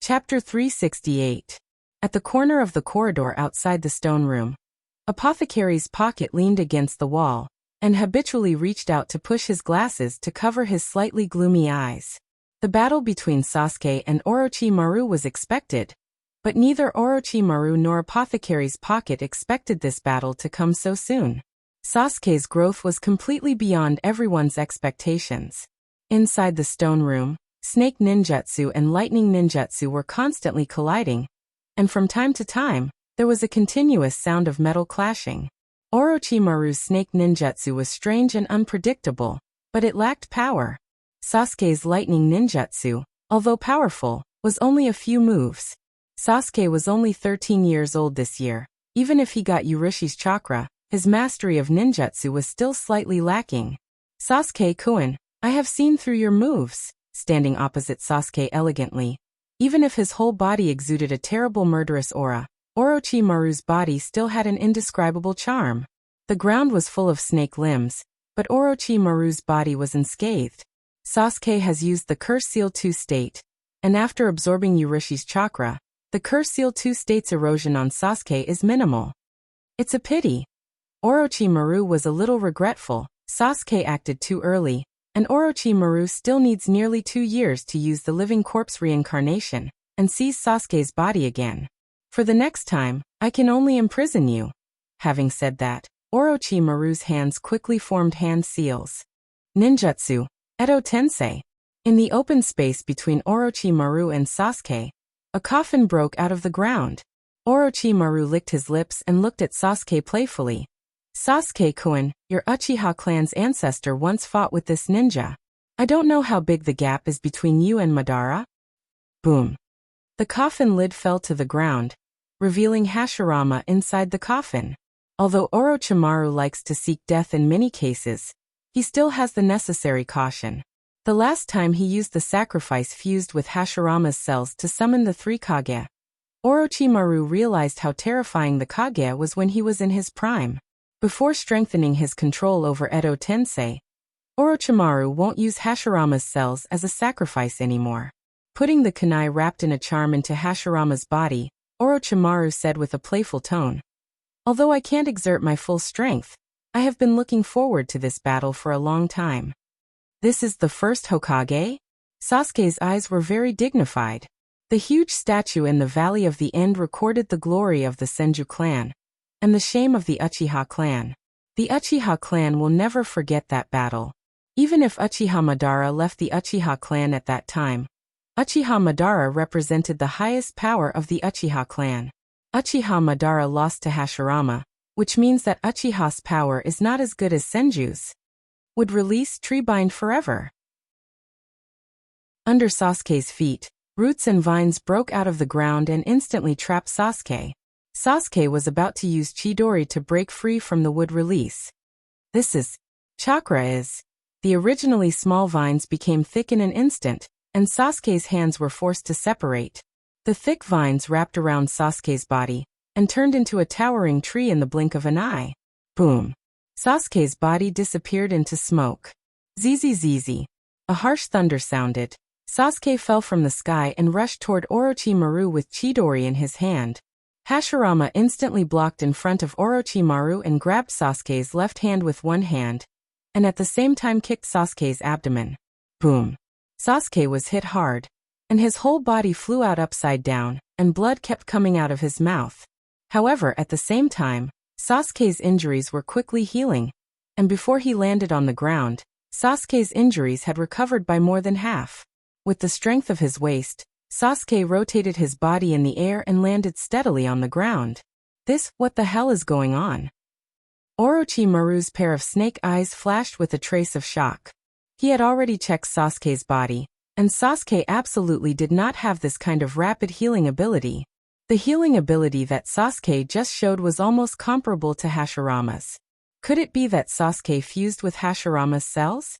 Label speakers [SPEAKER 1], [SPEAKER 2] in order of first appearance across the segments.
[SPEAKER 1] Chapter 368. At the corner of the corridor outside the stone room, Apothecary's pocket leaned against the wall, and habitually reached out to push his glasses to cover his slightly gloomy eyes. The battle between Sasuke and Orochimaru was expected, but neither Orochimaru nor Apothecary's pocket expected this battle to come so soon. Sasuke's growth was completely beyond everyone's expectations. Inside the stone room, snake ninjutsu and lightning ninjutsu were constantly colliding, and from time to time, there was a continuous sound of metal clashing. Orochimaru's snake ninjutsu was strange and unpredictable, but it lacked power. Sasuke's lightning ninjutsu, although powerful, was only a few moves. Sasuke was only 13 years old this year. Even if he got Urushi's chakra, his mastery of ninjutsu was still slightly lacking. Sasuke-kun, I have seen through your moves. Standing opposite Sasuke elegantly, even if his whole body exuded a terrible murderous aura, Orochimaru's body still had an indescribable charm. The ground was full of snake limbs, but Orochimaru's body was unscathed. Sasuke has used the Curse Seal 2 state, and after absorbing Urushi's chakra, the Curse Seal 2 state's erosion on Sasuke is minimal. It's a pity. Orochimaru was a little regretful. Sasuke acted too early, and Orochimaru still needs nearly 2 years to use the living corpse reincarnation and seize Sasuke's body again. For the next time, I can only imprison you. Having said that, Orochimaru's hands quickly formed hand seals. Ninjutsu, Edo Tensei. In the open space between Orochimaru and Sasuke, a coffin broke out of the ground. Orochimaru licked his lips and looked at Sasuke playfully. Sasuke-kun, your Uchiha clan's ancestor once fought with this ninja. I don't know how big the gap is between you and Madara. Boom. The coffin lid fell to the ground, revealing Hashirama inside the coffin. Although Orochimaru likes to seek death in many cases, he still has the necessary caution. The last time he used the sacrifice fused with Hashirama's cells to summon the 3 Kage. Orochimaru realized how terrifying the Kage was when he was in his prime. Before strengthening his control over Edo Tensei, Orochimaru won't use Hashirama's cells as a sacrifice anymore. Putting the kunai wrapped in a charm into Hashirama's body, Orochimaru said with a playful tone, "Although I can't exert my full strength, I have been looking forward to this battle for a long time." This is the first Hokage? Sasuke's eyes were very dignified. The huge statue in the Valley of the End recorded the glory of the Senju clan and the shame of the Uchiha clan. The Uchiha clan will never forget that battle. Even if Uchiha Madara left the Uchiha clan at that time, Uchiha Madara represented the highest power of the Uchiha clan. Uchiha Madara lost to Hashirama, which means that Uchiha's power is not as good as Senju's. Would release Treebind forever. Under Sasuke's feet, roots and vines broke out of the ground and instantly trapped Sasuke. Sasuke was about to use Chidori to break free from the wood release. Chakra is. The originally small vines became thick in an instant, and Sasuke's hands were forced to separate. The thick vines wrapped around Sasuke's body and turned into a towering tree in the blink of an eye. Boom. Sasuke's body disappeared into smoke. Zzz. A harsh thunder sounded. Sasuke fell from the sky and rushed toward Orochimaru with Chidori in his hand. Hashirama instantly blocked in front of Orochimaru and grabbed Sasuke's left hand with one hand, and at the same time kicked Sasuke's abdomen. Boom. Sasuke was hit hard, and his whole body flew out upside down, and blood kept coming out of his mouth. However, at the same time, Sasuke's injuries were quickly healing, and before he landed on the ground, Sasuke's injuries had recovered by more than half. With the strength of his waist, Sasuke rotated his body in the air and landed steadily on the ground. What the hell is going on? Orochimaru's pair of snake eyes flashed with a trace of shock. He had already checked Sasuke's body, and Sasuke absolutely did not have this kind of rapid healing ability. The healing ability that Sasuke just showed was almost comparable to Hashirama's. Could it be that Sasuke fused with Hashirama's cells?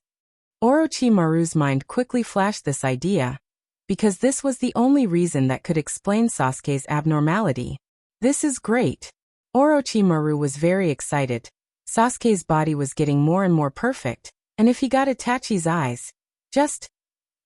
[SPEAKER 1] Orochimaru's mind quickly flashed this idea, because this was the only reason that could explain Sasuke's abnormality. This is great. Orochimaru was very excited. Sasuke's body was getting more and more perfect, and if he got Itachi's eyes,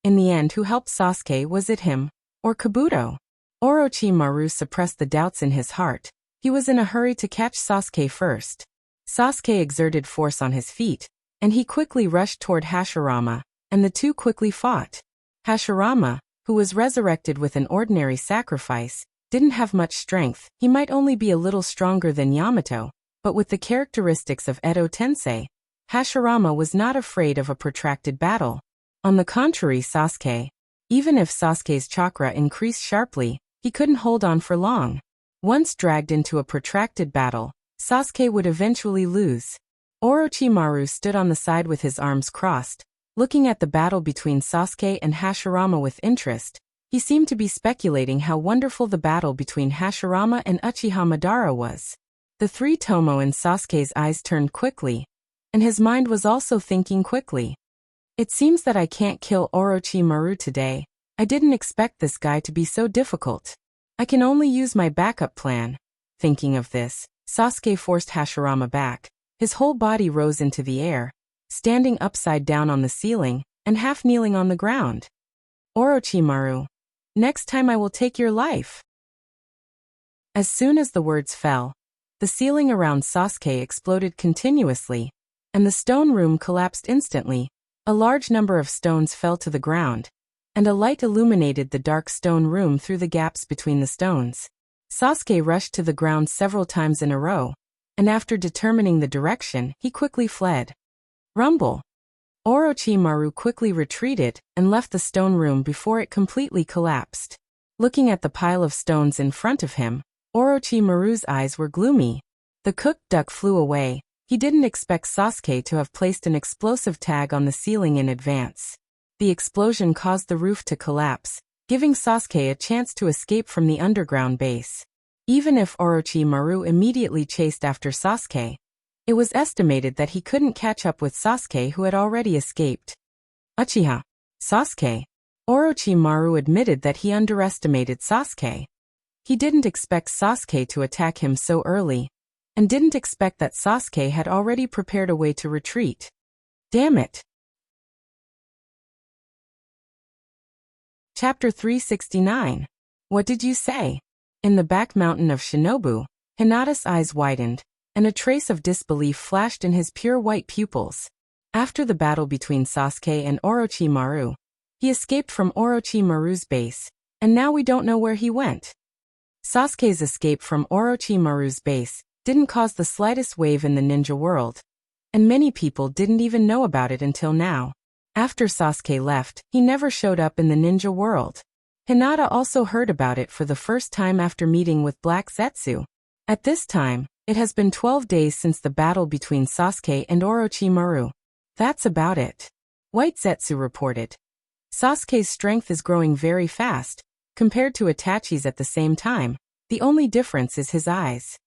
[SPEAKER 1] in the end who helped Sasuke? Was it him? Or Kabuto? Orochimaru suppressed the doubts in his heart. He was in a hurry to catch Sasuke first. Sasuke exerted force on his feet, and he quickly rushed toward Hashirama, and the two quickly fought. Hashirama, who was resurrected with an ordinary sacrifice, didn't have much strength. He might only be a little stronger than Yamato, but with the characteristics of Edo Tensei, Hashirama was not afraid of a protracted battle. On the contrary, Sasuke, even if Sasuke's chakra increased sharply, he couldn't hold on for long. Once dragged into a protracted battle, Sasuke would eventually lose. Orochimaru stood on the side with his arms crossed, looking at the battle between Sasuke and Hashirama with interest. He seemed to be speculating how wonderful the battle between Hashirama and Uchiha Madara was. The three Tomo in Sasuke's eyes turned quickly, and his mind was also thinking quickly. It seems that I can't kill Orochimaru today. I didn't expect this guy to be so difficult. I can only use my backup plan. Thinking of this, Sasuke forced Hashirama back. His whole body rose into the air, standing upside down on the ceiling, and half kneeling on the ground. Orochimaru, next time I will take your life. As soon as the words fell, the ceiling around Sasuke exploded continuously, and the stone room collapsed instantly. A large number of stones fell to the ground, and a light illuminated the dark stone room through the gaps between the stones. Sasuke rushed to the ground several times in a row, and after determining the direction, he quickly fled. Rumble! Orochimaru quickly retreated and left the stone room before it completely collapsed. Looking at the pile of stones in front of him, Orochimaru's eyes were gloomy. The cooked duck flew away. He didn't expect Sasuke to have placed an explosive tag on the ceiling in advance. The explosion caused the roof to collapse, giving Sasuke a chance to escape from the underground base. Even if Orochimaru immediately chased after Sasuke, it was estimated that he couldn't catch up with Sasuke, who had already escaped. Uchiha Sasuke. Orochimaru admitted that he underestimated Sasuke. He didn't expect Sasuke to attack him so early, and didn't expect that Sasuke had already prepared a way to retreat. Damn it! Chapter 369. What did you say? In the back mountain of Shinobu, Hinata's eyes widened, and a trace of disbelief flashed in his pure white pupils. After the battle between Sasuke and Orochimaru, he escaped from Orochimaru's base, and now we don't know where he went. Sasuke's escape from Orochimaru's base didn't cause the slightest wave in the ninja world, and many people didn't even know about it until now. After Sasuke left, he never showed up in the ninja world. Hinata also heard about it for the first time after meeting with Black Zetsu. At this time, it has been 12 days since the battle between Sasuke and Orochimaru. That's about it. White Zetsu reported. Sasuke's strength is growing very fast, compared to Itachi's at the same time. The only difference is his eyes.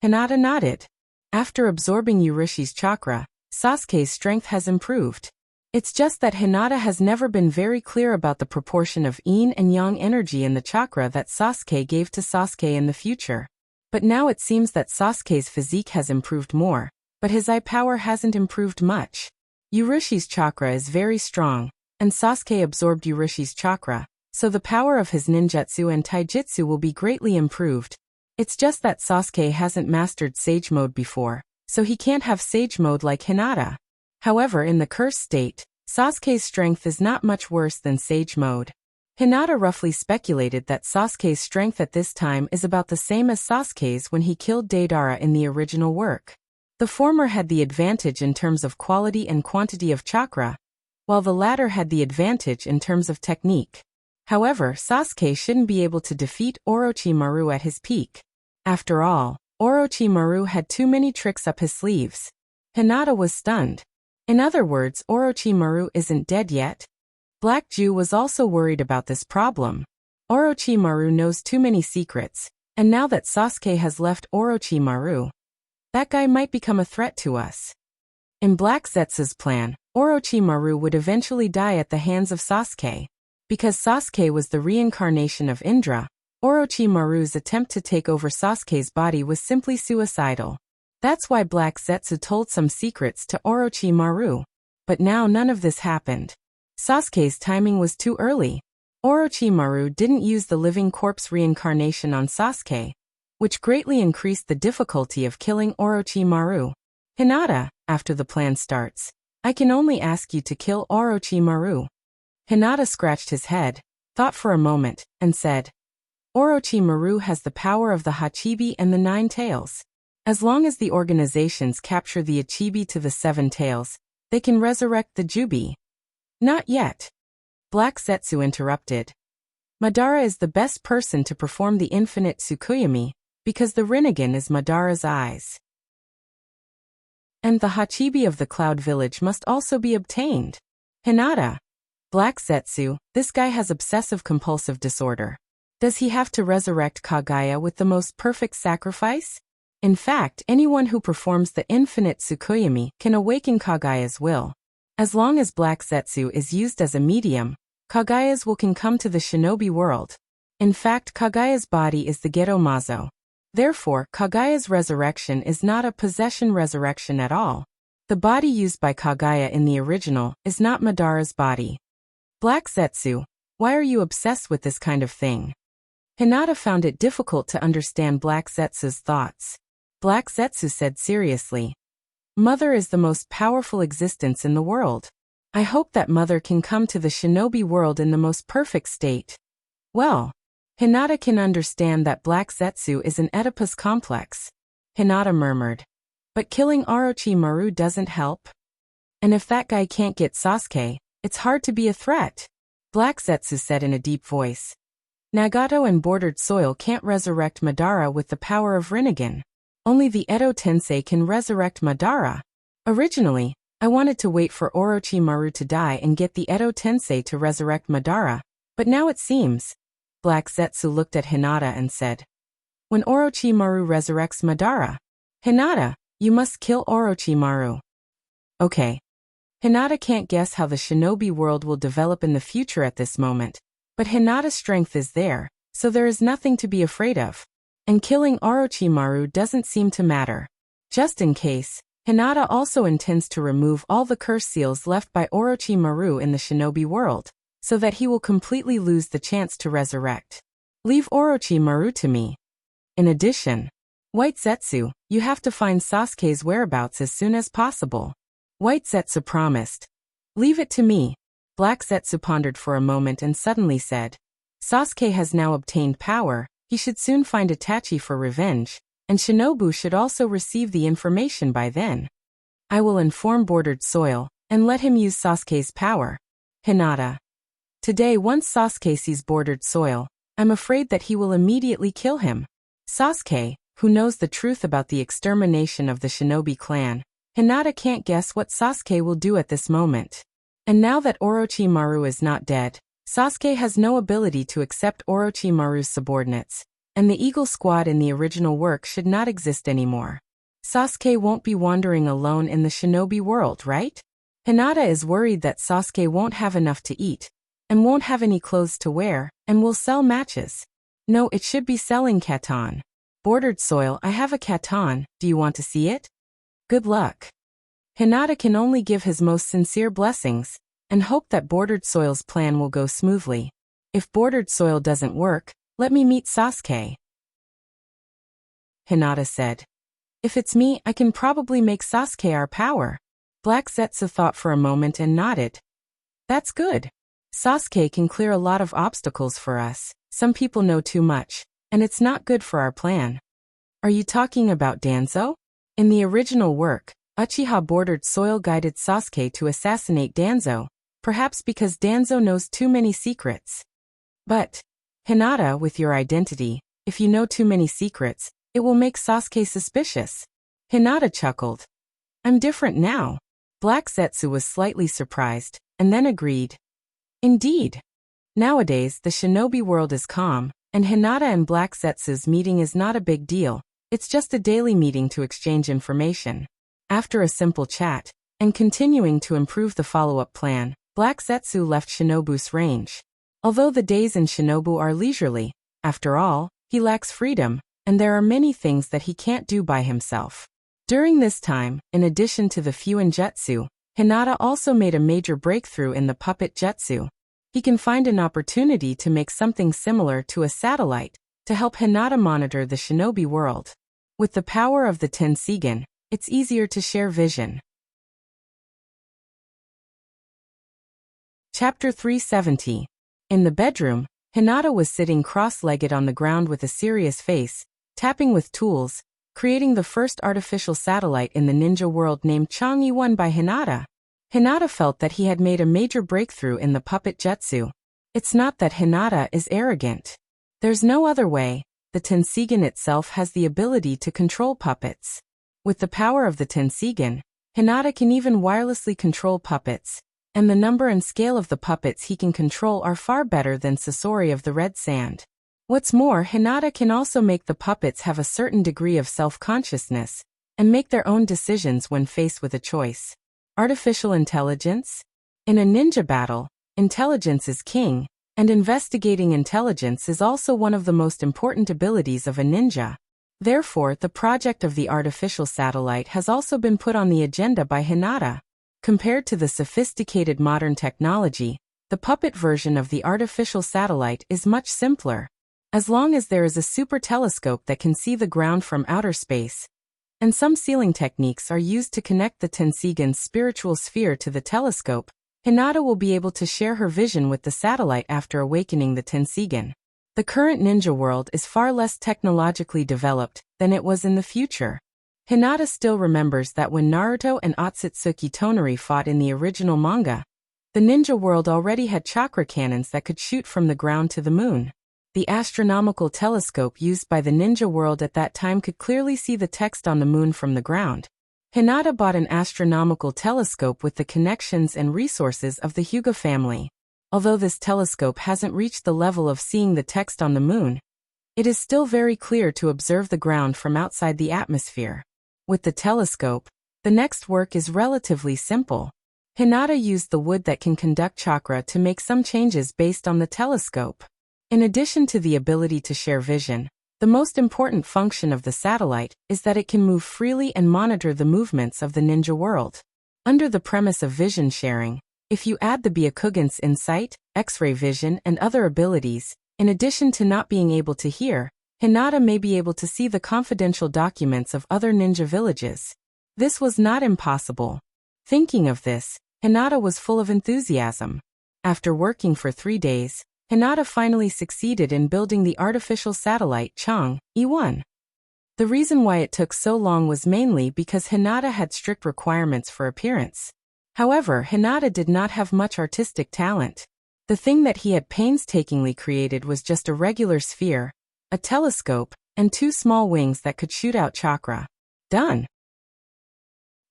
[SPEAKER 1] Hinata nodded. After absorbing Urushi's chakra, Sasuke's strength has improved. It's just that Hinata has never been very clear about the proportion of yin and yang energy in the chakra that Sasuke gave to Sasuke in the future. But now it seems that Sasuke's physique has improved more, but his eye power hasn't improved much. Urushi's chakra is very strong, and Sasuke absorbed Urushi's chakra, so the power of his ninjutsu and taijutsu will be greatly improved. It's just that Sasuke hasn't mastered Sage Mode before, so he can't have Sage Mode like Hinata. However, in the cursed state, Sasuke's strength is not much worse than Sage Mode. Hinata roughly speculated that Sasuke's strength at this time is about the same as Sasuke's when he killed Deidara in the original work. The former had the advantage in terms of quality and quantity of chakra, while the latter had the advantage in terms of technique. However, Sasuke shouldn't be able to defeat Orochimaru at his peak. After all, Orochimaru had too many tricks up his sleeves. Hinata was stunned. In other words, Orochimaru isn't dead yet. Black Jew was also worried about this problem. Orochimaru knows too many secrets, and now that Sasuke has left Orochimaru, that guy might become a threat to us. In Black Zetsu's plan, Orochimaru would eventually die at the hands of Sasuke. Because Sasuke was the reincarnation of Indra, Orochimaru's attempt to take over Sasuke's body was simply suicidal. That's why Black Zetsu told some secrets to Orochimaru. But now none of this happened. Sasuke's timing was too early. Orochimaru didn't use the living corpse reincarnation on Sasuke, which greatly increased the difficulty of killing Orochimaru. Hinata, after the plan starts, I can only ask you to kill Orochimaru. Hinata scratched his head, thought for a moment, and said, Orochimaru has the power of the Hachibi and the 9 tails. As long as the organizations capture the Achibi to the 7 tails, they can resurrect the Jubi. Not yet. Black Zetsu interrupted. Madara is the best person to perform the infinite Tsukuyomi, because the Rinnegan is Madara's eyes. And the Hachibi of the Cloud Village must also be obtained. Hinata. Black Zetsu, this guy has obsessive-compulsive disorder. Does he have to resurrect Kaguya with the most perfect sacrifice? In fact, anyone who performs the infinite Tsukuyomi can awaken Kaguya's will. As long as Black Zetsu is used as a medium, Kaguya's will can come to the shinobi world. In fact, Kaguya's body is the Geto Mazo. Therefore, Kaguya's resurrection is not a possession resurrection at all. The body used by Kaguya in the original is not Madara's body. Black Zetsu, why are you obsessed with this kind of thing? Hinata found it difficult to understand Black Zetsu's thoughts. Black Zetsu said seriously, Mother is the most powerful existence in the world. I hope that Mother can come to the shinobi world in the most perfect state. Well, Hinata can understand that Black Zetsu is an Oedipus complex. Hinata murmured. But killing Orochimaru doesn't help. And if that guy can't get Sasuke, it's hard to be a threat. Black Zetsu said in a deep voice. Nagato and Bordered Soil can't resurrect Madara with the power of Rinnegan. Only the Edo Tensei can resurrect Madara. Originally, I wanted to wait for Orochimaru to die and get the Edo Tensei to resurrect Madara, but now it seems. Black Zetsu looked at Hinata and said, When Orochimaru resurrects Madara, Hinata, you must kill Orochimaru. Okay. Hinata can't guess how the shinobi world will develop in the future at this moment, but Hinata's strength is there, so there is nothing to be afraid of. And killing Orochimaru doesn't seem to matter. Just in case, Hinata also intends to remove all the curse seals left by Orochimaru in the shinobi world, so that he will completely lose the chance to resurrect. Leave Orochimaru to me. In addition, White Zetsu, you have to find Sasuke's whereabouts as soon as possible. White Zetsu promised. Leave it to me. Black Zetsu pondered for a moment and suddenly said, Sasuke has now obtained power. He should soon find Itachi for revenge, and Shinobu should also receive the information by then. I will inform Bordered Soil, and let him use Sasuke's power. Hinata. Today once Sasuke sees Bordered Soil, I'm afraid that he will immediately kill him. Sasuke, who knows the truth about the extermination of the Shinobi clan, Hinata can't guess what Sasuke will do at this moment. And now that Orochimaru is not dead, Sasuke has no ability to accept Orochimaru's subordinates, and the Eagle Squad in the original work should not exist anymore. Sasuke won't be wandering alone in the shinobi world, right? Hinata is worried that Sasuke won't have enough to eat, and won't have any clothes to wear, and will sell matches. No, it should be selling katan. Bordered Soil, I have a katan, do you want to see it? Good luck. Hinata can only give his most sincere blessings, and hope that Bordered Soil's plan will go smoothly. If Bordered Soil doesn't work, let me meet Sasuke. Hinata said. If it's me, I can probably make Sasuke our power. Black Zetsu thought for a moment and nodded. That's good. Sasuke can clear a lot of obstacles for us. Some people know too much, and it's not good for our plan. Are you talking about Danzo? In the original work, Uchiha Bordered Soil guided Sasuke to assassinate Danzo, perhaps because Danzo knows too many secrets. But, Hinata, with your identity, if you know too many secrets, it will make Sasuke suspicious. Hinata chuckled. I'm different now. Black Zetsu was slightly surprised, and then agreed. Indeed. Nowadays, the shinobi world is calm, and Hinata and Black Zetsu's meeting is not a big deal. It's just a daily meeting to exchange information. After a simple chat, and continuing to improve the follow-up plan, Black Zetsu left Shinobu's range. Although the days in Shinobu are leisurely, after all, he lacks freedom, and there are many things that he can't do by himself. During this time, in addition to the Fuin Jutsu, Hinata also made a major breakthrough in the puppet jutsu. he can find an opportunity to make something similar to a satellite to help Hinata monitor the shinobi world. With the power of the Tensigen, it's easier to share vision. Chapter 370. In the bedroom, Hinata was sitting cross-legged on the ground with a serious face, tapping with tools, creating the first artificial satellite in the ninja world named Chang'e-1 by Hinata. Hinata felt that he had made a major breakthrough in the puppet jutsu. It's not that Hinata is arrogant. There's no other way. The Tensigen itself has the ability to control puppets. With the power of the Tensigen, Hinata can even wirelessly control puppets, and the number and scale of the puppets he can control are far better than Sasori of the Red Sand. What's more, Hinata can also make the puppets have a certain degree of self-consciousness, and make their own decisions when faced with a choice. Artificial intelligence? In a ninja battle, intelligence is king, and investigating intelligence is also one of the most important abilities of a ninja. Therefore, the project of the artificial satellite has also been put on the agenda by Hinata. Compared to the sophisticated modern technology, the puppet version of the artificial satellite is much simpler. As long as there is a super telescope that can see the ground from outer space, and some sealing techniques are used to connect the Tensigen's spiritual sphere to the telescope, Hinata will be able to share her vision with the satellite after awakening the Tensigen. The current ninja world is far less technologically developed than it was in the future. Hinata still remembers that when Naruto and Otsutsuki Tonari fought in the original manga, the ninja world already had chakra cannons that could shoot from the ground to the moon. The astronomical telescope used by the ninja world at that time could clearly see the text on the moon from the ground. Hinata bought an astronomical telescope with the connections and resources of the Hyuga family. Although this telescope hasn't reached the level of seeing the text on the moon, it is still very clear to observe the ground from outside the atmosphere. With the telescope, the next work is relatively simple. Hinata used the wood that can conduct chakra to make some changes based on the telescope. In addition to the ability to share vision, the most important function of the satellite is that it can move freely and monitor the movements of the ninja world. Under the premise of vision sharing, if you add the Byakugan's insight, X-ray vision, and other abilities, in addition to not being able to hear, Hinata may be able to see the confidential documents of other ninja villages. This was not impossible. Thinking of this, Hinata was full of enthusiasm. After working for 3 days, Hinata finally succeeded in building the artificial satellite Chang'e-1. The reason why it took so long was mainly because Hinata had strict requirements for appearance. However, Hinata did not have much artistic talent. The thing that he had painstakingly created was just a regular sphere, a telescope, and 2 small wings that could shoot out chakra. Done!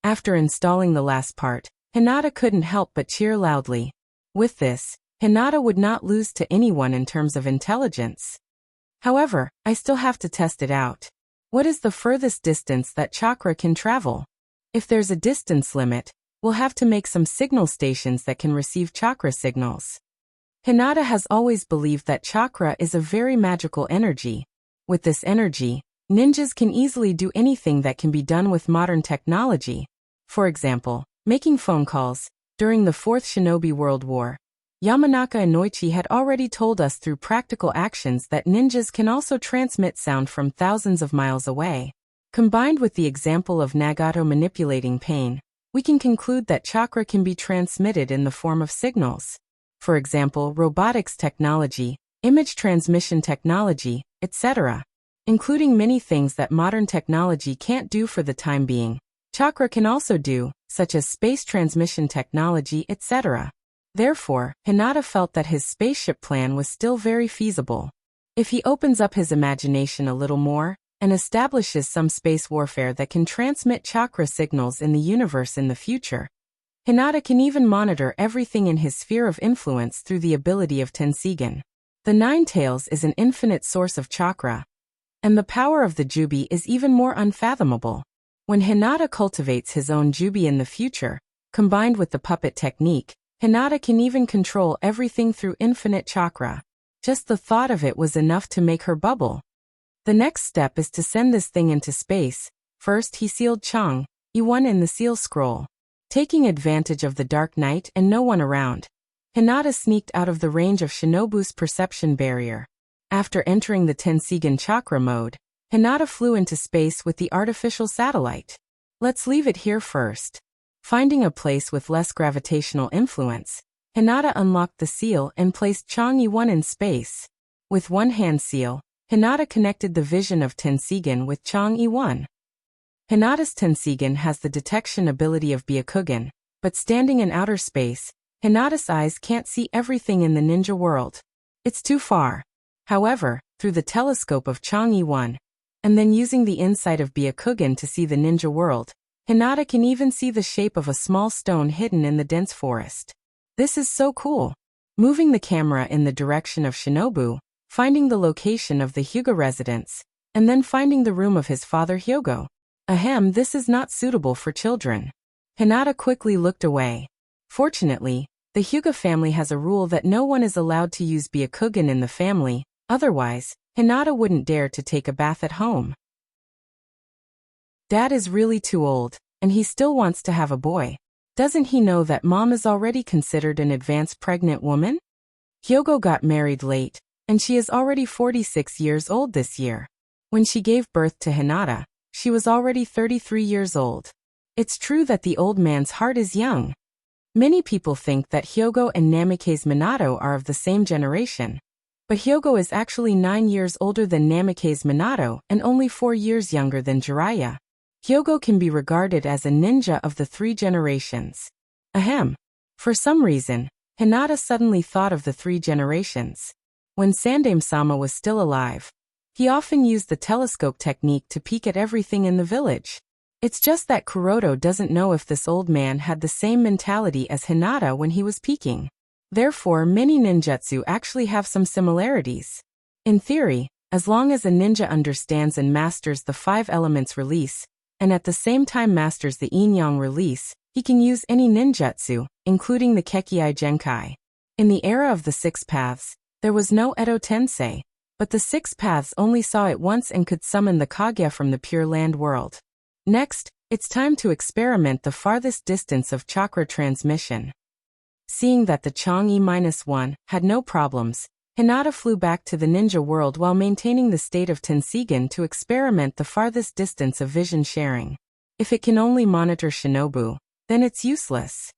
[SPEAKER 1] After installing the last part, Hinata couldn't help but cheer loudly. With this, Hinata would not lose to anyone in terms of intelligence. However, I still have to test it out. What is the furthest distance that chakra can travel? If there's a distance limit, we'll have to make some signal stations that can receive chakra signals. Hinata has always believed that chakra is a very magical energy. With this energy, ninjas can easily do anything that can be done with modern technology. For example, making phone calls. During the 4th Shinobi World War, Yamanaka and Noichi had already told us through practical actions that ninjas can also transmit sound from thousands of miles away. Combined with the example of Nagato manipulating pain, we can conclude that chakra can be transmitted in the form of signals. For example, robotics technology, image transmission technology, etc. Including many things that modern technology can't do for the time being, chakra can also do, such as space transmission technology, etc. Therefore, Hinata felt that his spaceship plan was still very feasible. If he opens up his imagination a little more, and establishes some space warfare that can transmit chakra signals in the universe in the future, Hinata can even monitor everything in his sphere of influence through the ability of Tensigen. The Nine Tails is an infinite source of chakra, and the power of the Jubi is even more unfathomable. When Hinata cultivates his own Jubi in the future, combined with the puppet technique, Hinata can even control everything through infinite chakra. Just the thought of it was enough to make her bubble. The next step is to send this thing into space. First, he sealed Chang'e-1 in the seal scroll. Taking advantage of the dark night and no one around, Hinata sneaked out of the range of Shinobu's perception barrier. After entering the Tensigen chakra mode, Hinata flew into space with the artificial satellite. Let's leave it here first. Finding a place with less gravitational influence, Hinata unlocked the seal and placed Chang'e 1 in space. With one hand seal, Hinata connected the vision of Tensigen with Chang'e 1. Hinata's Tensigen has the detection ability of Byakugan, but standing in outer space, Hinata's eyes can't see everything in the ninja world. It's too far. However, through the telescope of Chang'e 1, and then using the insight of Byakugan to see the ninja world, Hinata can even see the shape of a small stone hidden in the dense forest. This is so cool. Moving the camera in the direction of Shinobu, finding the location of the Hyuga residence, and then finding the room of his father Hyogo. Ahem, this is not suitable for children. Hinata quickly looked away. Fortunately, the Hyuga family has a rule that no one is allowed to use Byakugan in the family, otherwise, Hinata wouldn't dare to take a bath at home. Dad is really too old, and he still wants to have a boy. Doesn't he know that mom is already considered an advanced pregnant woman? Hyogo got married late, and she is already 46 years old this year. When she gave birth to Hinata, she was already 33 years old. It's true that the old man's heart is young. Many people think that Hyogo and Namikaze Minato are of the same generation, but Hyogo is actually 9 years older than Namikaze Minato and only 4 years younger than Jiraiya. Hyogo can be regarded as a ninja of the 3 generations. Ahem. For some reason, Hinata suddenly thought of the 3 generations. When Sandaime-sama was still alive, he often used the telescope technique to peek at everything in the village. It's just that Kuroto doesn't know if this old man had the same mentality as Hinata when he was peeking. Therefore, many ninjutsu actually have some similarities. In theory, as long as a ninja understands and masters the 5 elements release, and at the same time masters the yin-yang release, he can use any ninjutsu, including the Kekkei Genkai. In the era of the 6 paths, there was no Edo Tensei, but the 6 paths only saw it once and could summon the Kage from the Pure Land world. Next, it's time to experiment the farthest distance of chakra transmission. Seeing that the Chang'e-1 had no problems, Hinata flew back to the ninja world while maintaining the state of Tensigen to experiment the farthest distance of vision sharing. If it can only monitor Shinobu, then it's useless.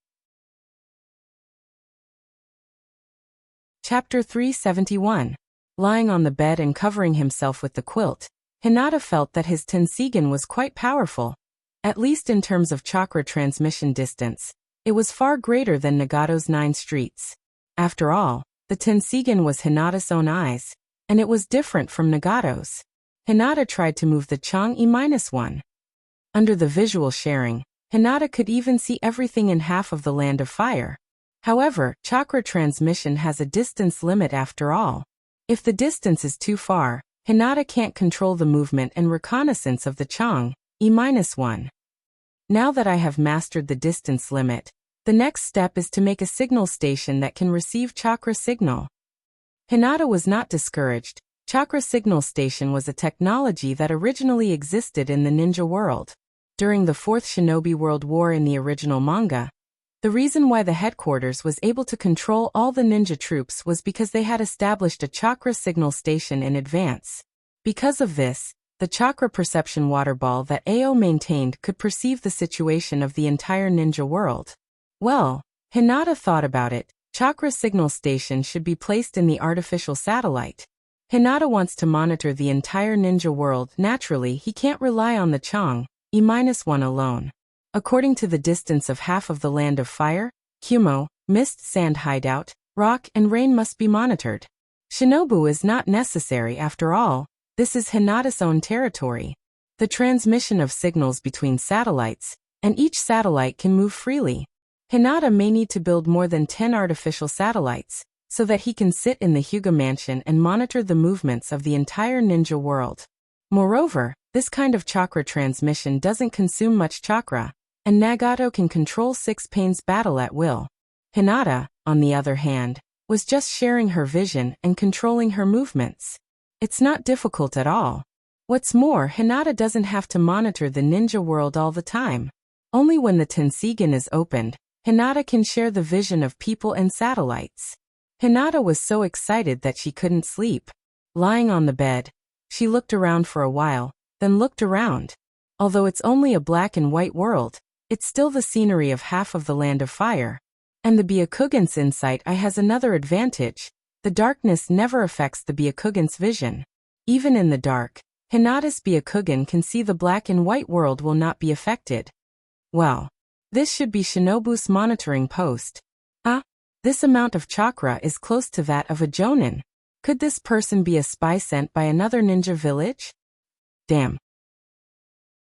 [SPEAKER 1] Chapter 371. Lying on the bed and covering himself with the quilt, Hinata felt that his Tensigen was quite powerful. At least in terms of chakra transmission distance, it was far greater than Nagato's 9 streets. After all, the Tensigen was Hinata's own eyes, and it was different from Nagato's. Hinata tried to move the Chang'e-1. Under the visual sharing, Hinata could even see everything in half of the Land of Fire. However, chakra transmission has a distance limit after all. If the distance is too far, Hinata can't control the movement and reconnaissance of the Chang'e-1. Now that I have mastered the distance limit, the next step is to make a signal station that can receive chakra signal. Hinata was not discouraged. Chakra signal station was a technology that originally existed in the ninja world. During the 4th Shinobi World War in the original manga, the reason why the headquarters was able to control all the ninja troops was because they had established a chakra signal station in advance. Because of this, the chakra perception water ball that Ao maintained could perceive the situation of the entire ninja world. Well, Hinata thought about it. Chakra signal station should be placed in the artificial satellite. Hinata wants to monitor the entire ninja world. Naturally, he can't rely on the Chang'e-1 alone. According to the distance of half of the Land of Fire, Kumo, Mist, Sand Hideout, Rock, and Rain must be monitored. Shinobu is not necessary after all. This is Hinata's own territory. The transmission of signals between satellites, and each satellite can move freely. Hinata may need to build more than 10 artificial satellites, so that he can sit in the Hyuga mansion and monitor the movements of the entire ninja world. Moreover, this kind of chakra transmission doesn't consume much chakra, and Nagato can control 6 panes battle at will. Hinata, on the other hand, was just sharing her vision and controlling her movements. It's not difficult at all. What's more, Hinata doesn't have to monitor the ninja world all the time. Only when the Tensigen is opened, Hinata can share the vision of people and satellites. Hinata was so excited that she couldn't sleep. Lying on the bed, she looked around for a while, then looked around. Although it's only a black and white world, it's still the scenery of half of the Land of Fire. And the Byakugan's insight eye has another advantage. The darkness never affects the Byakugan's vision. Even in the dark, Hinata's Byakugan can see the black and white world will not be affected. Well, this should be Shinobu's monitoring post. This amount of chakra is close to that of a jonin. Could this person be a spy sent by another ninja village? Damn.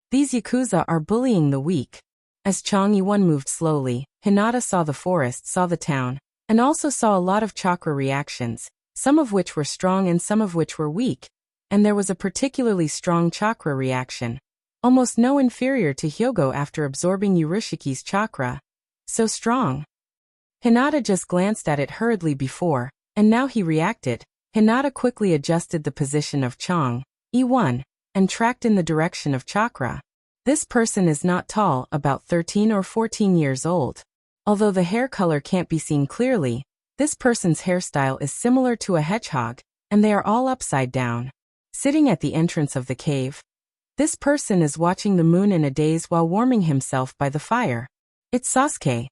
[SPEAKER 1] These Yakuza are bullying the weak. As Chang Yi-won moved slowly, Hinata saw the forest, saw the town, and also saw a lot of chakra reactions, some of which were strong and some of which were weak, and there was a particularly strong chakra reaction, almost no inferior to Hyogo after absorbing Urushiki's chakra. So strong. Hinata just glanced at it hurriedly before, and now he reacted. Hinata quickly adjusted the position of Chang Yi-won, and tracked in the direction of chakra. This person is not tall, about 13 or 14 years old. Although the hair color can't be seen clearly, this person's hairstyle is similar to a hedgehog, and they are all upside down. Sitting at the entrance of the cave, this person is watching the moon in a daze while warming himself by the fire. It's Sasuke.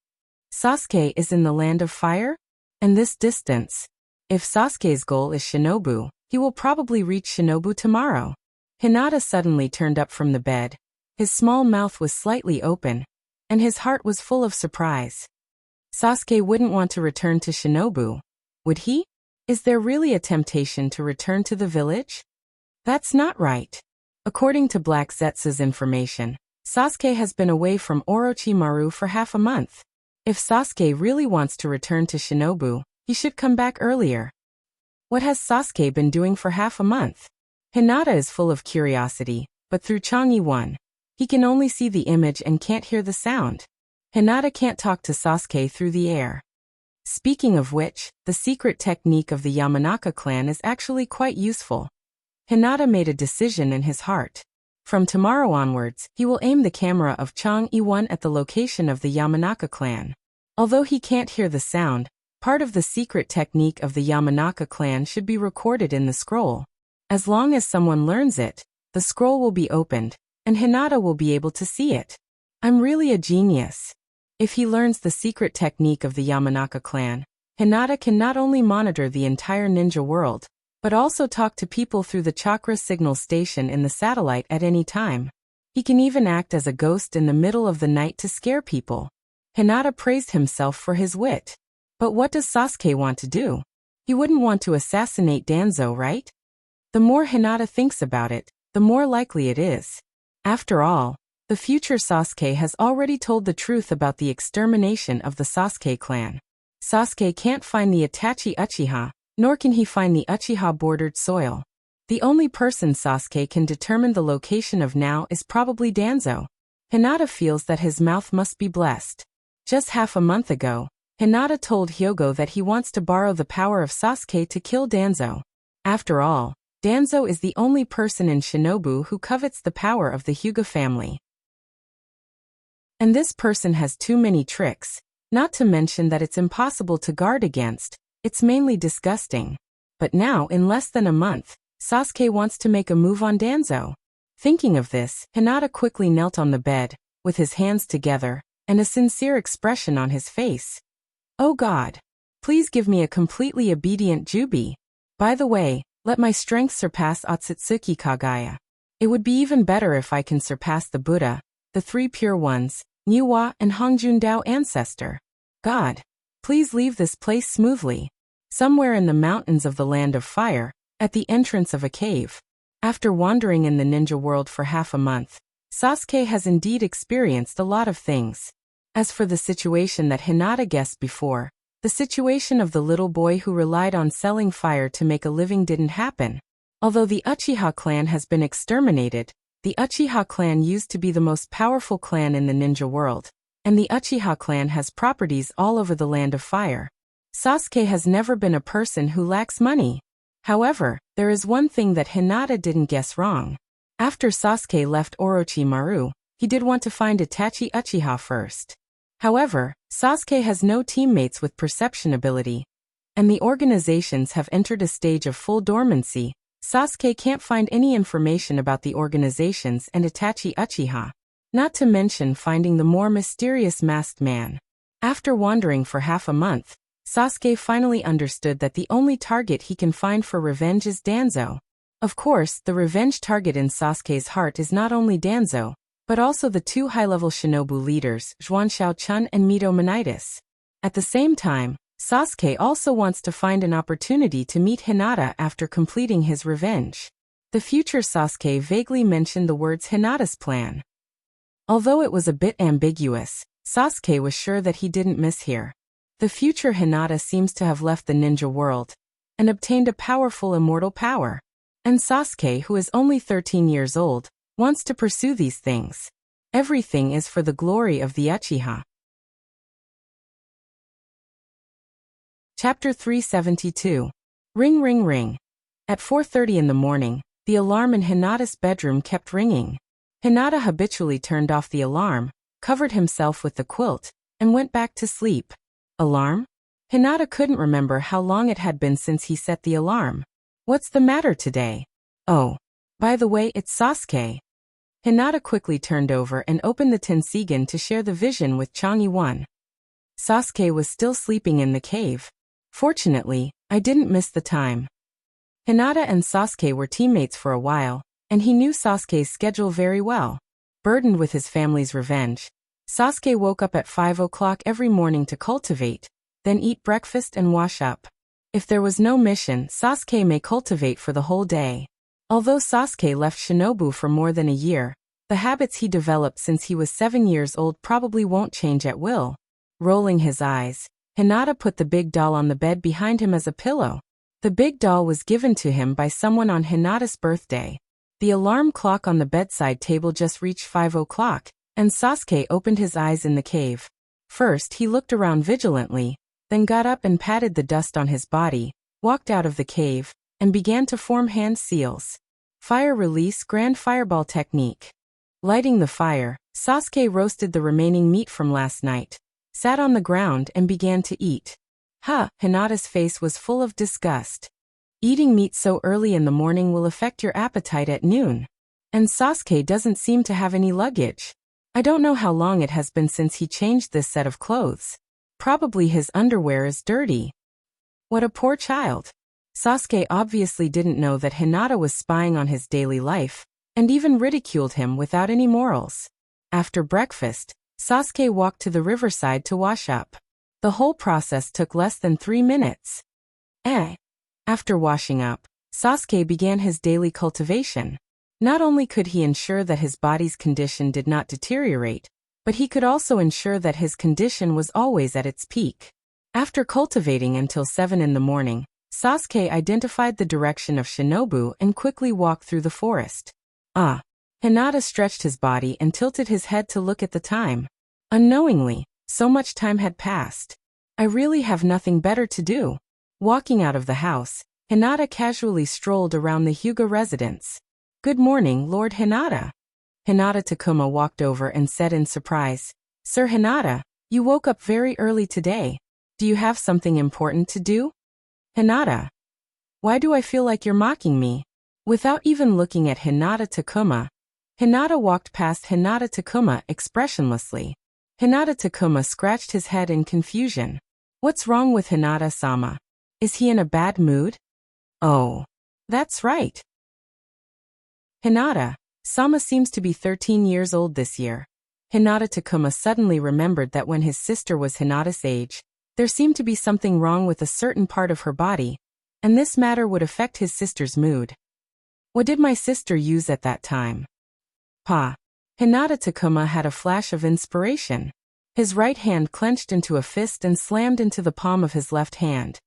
[SPEAKER 1] Sasuke is in the Land of Fire? And this distance. If Sasuke's goal is Shinobu, he will probably reach Shinobu tomorrow. Hinata suddenly turned up from the bed. His small mouth was slightly open, and his heart was full of surprise. Sasuke wouldn't want to return to Shinobu, would he? Is there really a temptation to return to the village? That's not right. According to Black Zetsu's information, Sasuke has been away from Orochimaru for half a month. If Sasuke really wants to return to Shinobu, he should come back earlier. What has Sasuke been doing for half a month? Hinata is full of curiosity, but through Chang Yi-won, he can only see the image and can't hear the sound. Hinata can't talk to Sasuke through the air. Speaking of which, the secret technique of the Yamanaka clan is actually quite useful. Hinata made a decision in his heart. From tomorrow onwards, he will aim the camera of Chang Yi-won at the location of the Yamanaka clan. Although he can't hear the sound, part of the secret technique of the Yamanaka clan should be recorded in the scroll. As long as someone learns it, the scroll will be opened, and Hinata will be able to see it. I'm really a genius. If he learns the secret technique of the Yamanaka clan, Hinata can not only monitor the entire ninja world, but also talk to people through the chakra signal station in the satellite at any time. He can even act as a ghost in the middle of the night to scare people. Hinata praised himself for his wit. But what does Sasuke want to do? He wouldn't want to assassinate Danzo, right? The more Hinata thinks about it, the more likely it is. After all, the future Sasuke has already told the truth about the extermination of the Sasuke clan. Sasuke can't find the Itachi Uchiha, nor can he find the Uchiha-bordered soil. The only person Sasuke can determine the location of now is probably Danzo. Hinata feels that his mouth must be blessed. Just half a month ago, Hinata told Hyogo that he wants to borrow the power of Sasuke to kill Danzo. After all, Danzo is the only person in Shinobu who covets the power of the Hyuga family. And this person has too many tricks, not to mention that it's impossible to guard against. It's mainly disgusting. But now, in less than a month, Sasuke wants to make a move on Danzo. Thinking of this, Hinata quickly knelt on the bed, with his hands together, and a sincere expression on his face. Oh God! Please give me a completely obedient Jubi. By the way, let my strength surpass Otsutsuki Kagaya. It would be even better if I can surpass the Buddha, the three pure ones, Niwa and Hongjun Dao ancestor. God! Please leave this place smoothly. Somewhere in the mountains of the Land of Fire, at the entrance of a cave. After wandering in the ninja world for half a month, Sasuke has indeed experienced a lot of things. As for the situation that Hinata guessed before, the situation of the little boy who relied on selling fire to make a living didn't happen. Although the Uchiha clan has been exterminated, the Uchiha clan used to be the most powerful clan in the ninja world, and the Uchiha clan has properties all over the Land of Fire. Sasuke has never been a person who lacks money. However, there is one thing that Hinata didn't guess wrong. After Sasuke left Orochimaru, he did want to find Itachi Uchiha first. However, Sasuke has no teammates with perception ability, and the organizations have entered a stage of full dormancy. Sasuke can't find any information about the organizations and Itachi Uchiha, not to mention finding the more mysterious masked man. After wandering for half a month, Sasuke finally understood that the only target he can find for revenge is Danzo. Of course, the revenge target in Sasuke's heart is not only Danzo, but also the two high-level shinobu leaders, Xuan Shaochun and Mito Monitis. At the same time, Sasuke also wants to find an opportunity to meet Hinata after completing his revenge. The future Sasuke vaguely mentioned the words Hinata's plan. Although it was a bit ambiguous, Sasuke was sure that he didn't mishear. The future Hinata seems to have left the ninja world and obtained a powerful immortal power. And Sasuke, who is only 13 years old, wants to pursue these things. Everything is for the glory of the Uchiha. Chapter 372. Ring ring ring. At 4:30 in the morning, the alarm in Hinata's bedroom kept ringing. Hinata habitually turned off the alarm, covered himself with the quilt, and went back to sleep. Alarm? Hinata couldn't remember how long it had been since he set the alarm. What's the matter today? Oh, by the way, it's Sasuke. Hinata quickly turned over and opened the Tensigen to share the vision with Chang'e-1. Sasuke was still sleeping in the cave. Fortunately, I didn't miss the time. Hinata and Sasuke were teammates for a while, and he knew Sasuke's schedule very well. Burdened with his family's revenge, Sasuke woke up at 5 o'clock every morning to cultivate, then eat breakfast and wash up. If there was no mission, Sasuke may cultivate for the whole day. Although Sasuke left Shinobu for more than a year, the habits he developed since he was 7 years old probably won't change at will. Rolling his eyes, Hinata put the big doll on the bed behind him as a pillow. The big doll was given to him by someone on Hinata's birthday. The alarm clock on the bedside table just reached 5 o'clock, and Sasuke opened his eyes in the cave. First he looked around vigilantly, then got up and patted the dust on his body, walked out of the cave, and began to form hand seals. Fire release grand fireball technique. Lighting the fire, Sasuke roasted the remaining meat from last night, sat on the ground and began to eat. Hinata's face was full of disgust. Eating meat so early in the morning will affect your appetite at noon. And Sasuke doesn't seem to have any luggage. I don't know how long it has been since he changed this set of clothes. Probably his underwear is dirty. What a poor child. Sasuke obviously didn't know that Hinata was spying on his daily life, and even ridiculed him without any morals. After breakfast, Sasuke walked to the riverside to wash up. The whole process took less than 3 minutes. After washing up, Sasuke began his daily cultivation. Not only could he ensure that his body's condition did not deteriorate, but he could also ensure that his condition was always at its peak. After cultivating until 7 in the morning, Sasuke identified the direction of Shinobu and quickly walked through the forest. Hinata stretched his body and tilted his head to look at the time. Unknowingly, so much time had passed. I really have nothing better to do. Walking out of the house, Hinata casually strolled around the Hyuga residence. Good morning, Lord Hinata. Hinata Takuma walked over and said in surprise, Sir Hinata, you woke up very early today. Do you have something important to do? Hinata. Why do I feel like you're mocking me? Without even looking at Hinata Takuma, Hinata walked past Hinata Takuma expressionlessly. Hinata Takuma scratched his head in confusion. What's wrong with Hinata-sama? Is he in a bad mood? Oh, that's right. Hinata-sama seems to be 13 years old this year. Hinata Takuma suddenly remembered that when his sister was Hinata's age, there seemed to be something wrong with a certain part of her body, and this matter would affect his sister's mood. What did my sister use at that time? Hinata Takuma had a flash of inspiration. His right hand clenched into a fist and slammed into the palm of his left hand.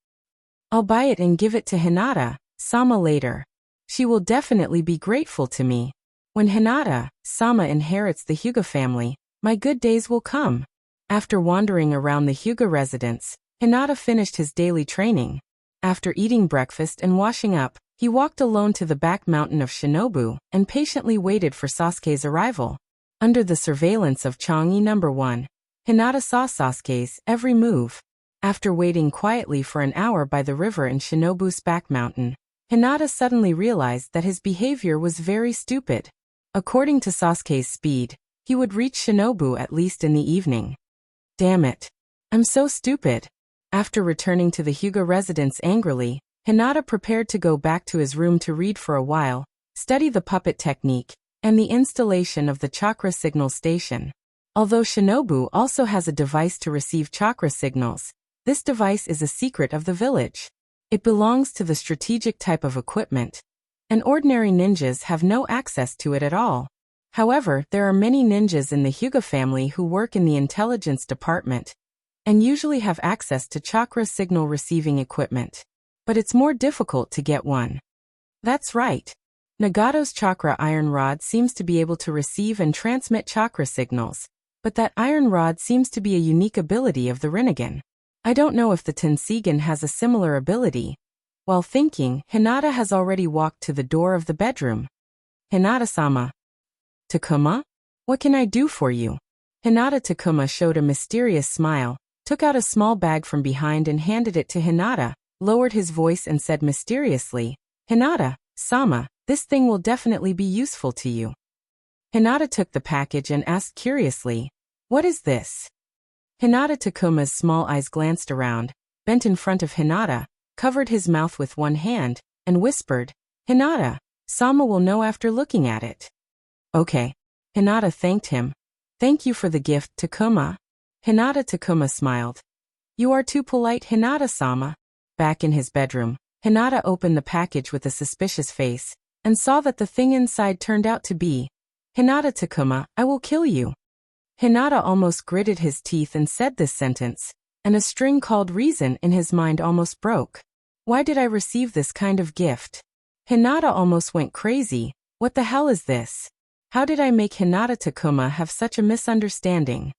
[SPEAKER 1] I'll buy it and give it to Hinata-sama later. She will definitely be grateful to me. When Hinata-sama inherits the Hyuga family, my good days will come. After wandering around the Hyuga residence, Hinata finished his daily training. After eating breakfast and washing up, he walked alone to the back mountain of Shinobu and patiently waited for Sasuke's arrival. Under the surveillance of Chang'e No. 1, Hinata saw Sasuke's every move. After waiting quietly for an hour by the river in Shinobu's back mountain, Hinata suddenly realized that his behavior was very stupid. According to Sasuke's speed, he would reach Shinobu at least in the evening. Damn it. I'm so stupid. After returning to the Hyuga residence angrily, Hinata prepared to go back to his room to read for a while, study the puppet technique, and the installation of the chakra signal station. Although Shinobu also has a device to receive chakra signals, this device is a secret of the village. It belongs to the strategic type of equipment, and ordinary ninjas have no access to it at all. However, there are many ninjas in the Hyuga family who work in the intelligence department, and usually have access to chakra signal receiving equipment. But it's more difficult to get one. That's right. Nagato's chakra iron rod seems to be able to receive and transmit chakra signals, but that iron rod seems to be a unique ability of the Rinnegan. I don't know if the Tensigen has a similar ability. While thinking, Hinata has already walked to the door of the bedroom. Hinata-sama. Takuma? What can I do for you? Hinata Takuma showed a mysterious smile, took out a small bag from behind and handed it to Hinata, lowered his voice and said mysteriously, Hinata-sama, this thing will definitely be useful to you. Hinata took the package and asked curiously, what is this? Hinata Takuma's small eyes glanced around, bent in front of Hinata, covered his mouth with one hand, and whispered, Hinata-sama will know after looking at it. Okay. Hinata thanked him. Thank you for the gift, Takuma. Hinata Takuma smiled. You are too polite, Hinata-sama. Back in his bedroom, Hinata opened the package with a suspicious face, and saw that the thing inside turned out to be, Hinata Takuma, I will kill you. Hinata almost gritted his teeth and said this sentence, and a string called reason in his mind almost broke. Why did I receive this kind of gift? Hinata almost went crazy. What the hell is this? How did I make Hinata Takuma have such a misunderstanding?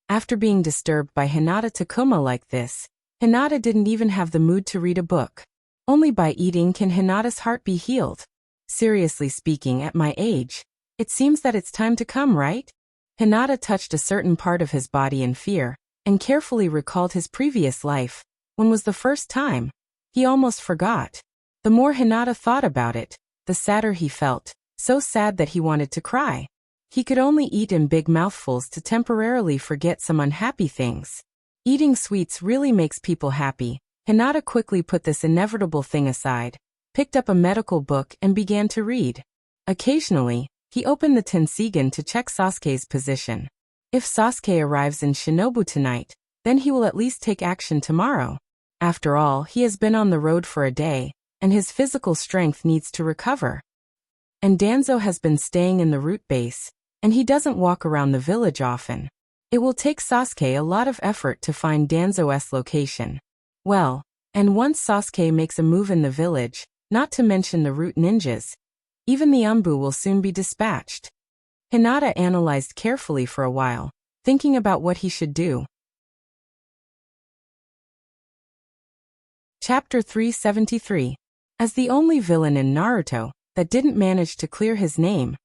[SPEAKER 1] After being disturbed by Hinata Takuma like this, Hinata didn't even have the mood to read a book. Only by eating can Hinata's heart be healed. Seriously speaking, at my age, it seems that it's time to come, right? Hinata touched a certain part of his body in fear, and carefully recalled his previous life. When was the first time? He almost forgot. The more Hinata thought about it, the sadder he felt, so sad that he wanted to cry. He could only eat in big mouthfuls to temporarily forget some unhappy things. Eating sweets really makes people happy. Hinata quickly put this inevitable thing aside, picked up a medical book and began to read. Occasionally, he opened the Tensigen to check Sasuke's position. If Sasuke arrives in Shinobu tonight, then he will at least take action tomorrow. After all, he has been on the road for a day, and his physical strength needs to recover. And Danzo has been staying in the root base, and he doesn't walk around the village often. It will take Sasuke a lot of effort to find Danzo's location. Well, and once Sasuke makes a move in the village, not to mention the root ninjas, even the Umbu will soon be dispatched. Hinata analyzed carefully for a while, thinking about what he should do. Chapter 373. As the only villain in Naruto that didn't manage to clear his name,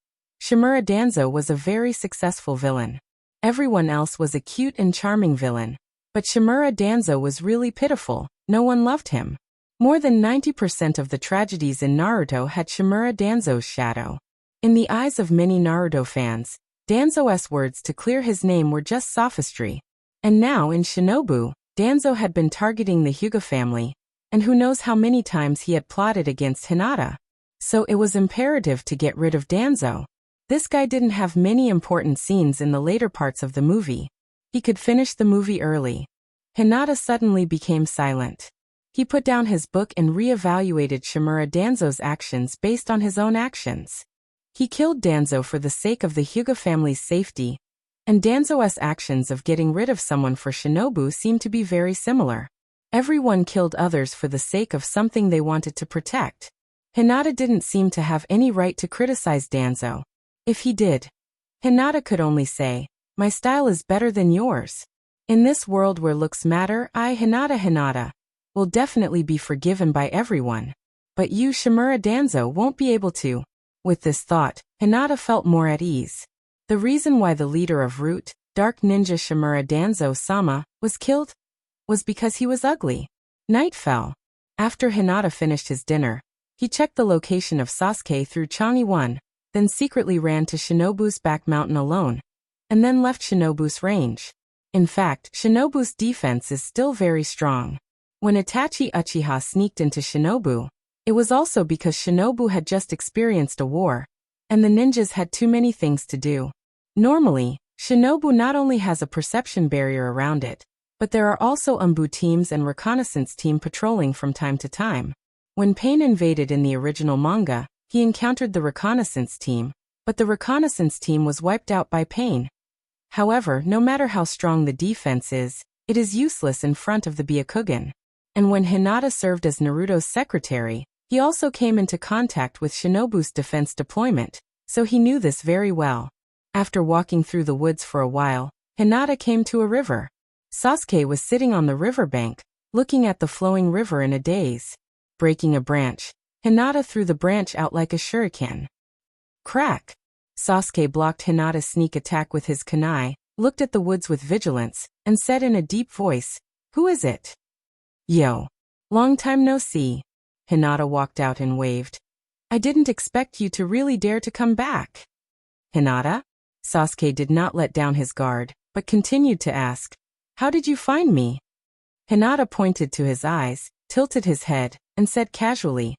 [SPEAKER 1] Shimura Danzo was a very successful villain. Everyone else was a cute and charming villain, but Shimura Danzo was really pitiful. No one loved him. More than 90% of the tragedies in Naruto had Shimura Danzo's shadow. In the eyes of many Naruto fans, Danzo's words to clear his name were just sophistry. And now in Shinobu, Danzo had been targeting the Hyuga family, and who knows how many times he had plotted against Hinata. So it was imperative to get rid of Danzo. This guy didn't have many important scenes in the later parts of the movie. He could finish the movie early. Hinata suddenly became silent. He put down his book and re-evaluated Shimura Danzo's actions based on his own actions. He killed Danzo for the sake of the Hyuga family's safety, and Danzo's actions of getting rid of someone for Shinobu seemed to be very similar. Everyone killed others for the sake of something they wanted to protect. Hinata didn't seem to have any right to criticize Danzo. If he did, Hinata could only say, "My style is better than yours." In this world where looks matter, Hinata, will definitely be forgiven by everyone. But you, Shimura Danzo, won't be able to. With this thought, Hinata felt more at ease. The reason why the leader of Root, Dark Ninja Shimura Danzo-sama, was killed, was because he was ugly. Night fell. After Hinata finished his dinner, he checked the location of Sasuke through Changi 1, then secretly ran to Shinobu's back mountain alone, and then left Shinobu's range. In fact, Shinobu's defense is still very strong. When Itachi Uchiha sneaked into Shinobu, it was also because Shinobu had just experienced a war, and the ninjas had too many things to do. Normally, Shinobu not only has a perception barrier around it, but there are also Umbu teams and reconnaissance team patrolling from time to time. When Pain invaded in the original manga, he encountered the reconnaissance team, but the reconnaissance team was wiped out by Pain. However, no matter how strong the defense is, it is useless in front of the Byakugan. And when Hinata served as Naruto's secretary, he also came into contact with Shinobu's defense deployment, so he knew this very well. After walking through the woods for a while, Hinata came to a river. Sasuke was sitting on the riverbank, looking at the flowing river in a daze. Breaking a branch, Hinata threw the branch out like a shuriken. Crack! Sasuke blocked Hinata's sneak attack with his kunai, looked at the woods with vigilance, and said in a deep voice, "Who is it?" "Yo. Long time no see." Hinata walked out and waved. "I didn't expect you to really dare to come back." "Hinata?" Sasuke did not let down his guard, but continued to ask, "How did you find me?" Hinata pointed to his eyes, tilted his head, and said casually,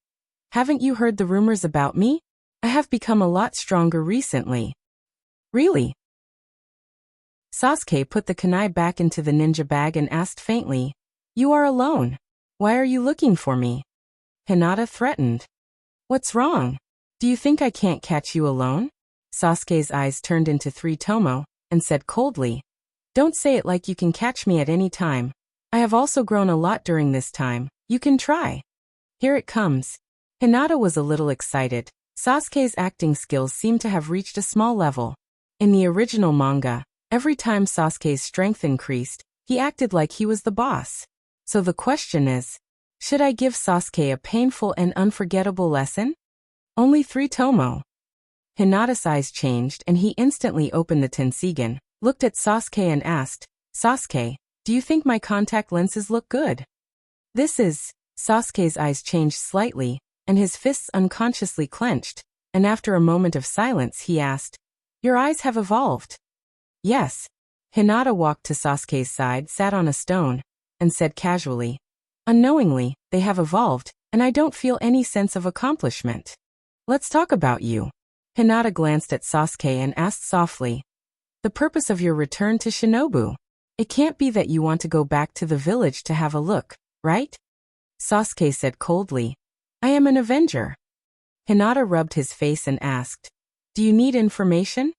[SPEAKER 1] "Haven't you heard the rumors about me? I have become a lot stronger recently." "Really?" Sasuke put the kunai back into the ninja bag and asked faintly, "You are alone. Why are you looking for me?" Hinata threatened. "What's wrong? Do you think I can't catch you alone?" Sasuke's eyes turned into 3 tomo, and said coldly, "Don't say it like you can catch me at any time. I have also grown a lot during this time. You can try." "Here it comes." Hinata was a little excited. Sasuke's acting skills seemed to have reached a small level. In the original manga, every time Sasuke's strength increased, he acted like he was the boss. So the question is, should I give Sasuke a painful and unforgettable lesson? Only 3 tomo. Hinata's eyes changed and he instantly opened the Tensigen, looked at Sasuke and asked, "Sasuke, do you think my contact lenses look good?" "This is..." Sasuke's eyes changed slightly, and his fists unconsciously clenched, and after a moment of silence he asked, "Your eyes have evolved?" "Yes." Hinata walked to Sasuke's side, sat on a stone, and said casually, "Unknowingly, they have evolved, and I don't feel any sense of accomplishment. Let's talk about you." Hinata glanced at Sasuke and asked softly, "The purpose of your return to Shinobu? It can't be that you want to go back to the village to have a look, right?" Sasuke said coldly, "I am an avenger." Hinata rubbed his face and asked, "Do you need information?"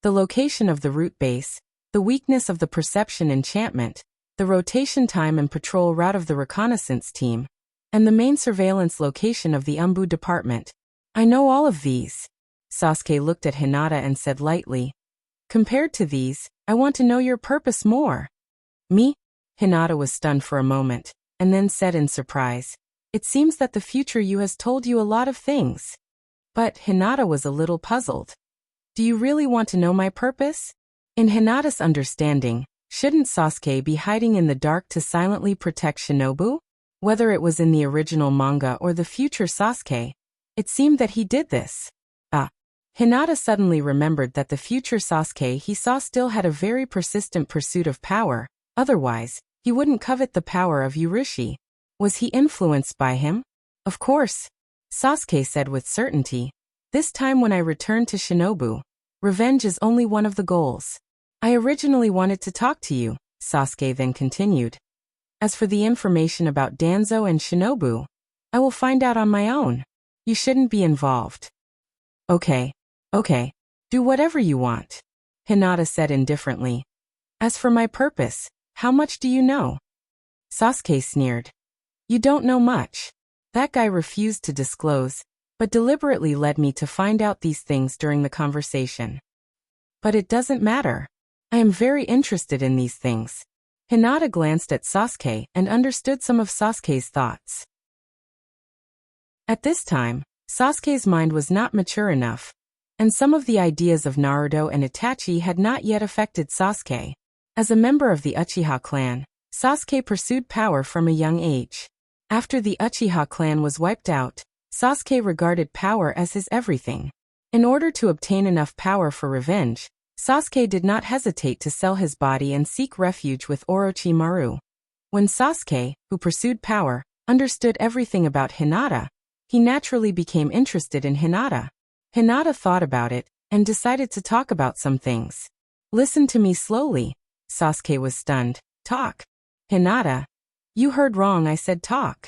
[SPEAKER 1] The location of the route base, the weakness of the perception enchantment, the rotation time and patrol route of the reconnaissance team, and the main surveillance location of the Umbu department. "I know all of these." Sasuke looked at Hinata and said lightly, "Compared to these, I want to know your purpose more." "Me?" Hinata was stunned for a moment, and then said in surprise, "It seems that the future you has told you a lot of things." But Hinata was a little puzzled. "Do you really want to know my purpose?" In Hinata's understanding, shouldn't Sasuke be hiding in the dark to silently protect Shinobu? Whether it was in the original manga or the future Sasuke, it seemed that he did this. Hinata suddenly remembered that the future Sasuke he saw still had a very persistent pursuit of power, otherwise, he wouldn't covet the power of Urashi. Was he influenced by him? "Of course," Sasuke said with certainty. "This time when I return to Shinobu, revenge is only one of the goals. I originally wanted to talk to you," Sasuke then continued. "As for the information about Danzo and Shinobu, I will find out on my own. You shouldn't be involved." Okay, do whatever you want," Hinata said indifferently. "As for my purpose, how much do you know?" Sasuke sneered. "You don't know much. That guy refused to disclose, but deliberately led me to find out these things during the conversation. But it doesn't matter. I am very interested in these things." Hinata glanced at Sasuke and understood some of Sasuke's thoughts. At this time, Sasuke's mind was not mature enough, and some of the ideas of Naruto and Itachi had not yet affected Sasuke. As a member of the Uchiha clan, Sasuke pursued power from a young age. After the Uchiha clan was wiped out, Sasuke regarded power as his everything. In order to obtain enough power for revenge, Sasuke did not hesitate to sell his body and seek refuge with Orochimaru. When Sasuke, who pursued power, understood everything about Hinata, he naturally became interested in Hinata. Hinata thought about it and decided to talk about some things. Listen to me slowly. Sasuke was stunned. Talk. Hinata. You heard wrong, I said talk.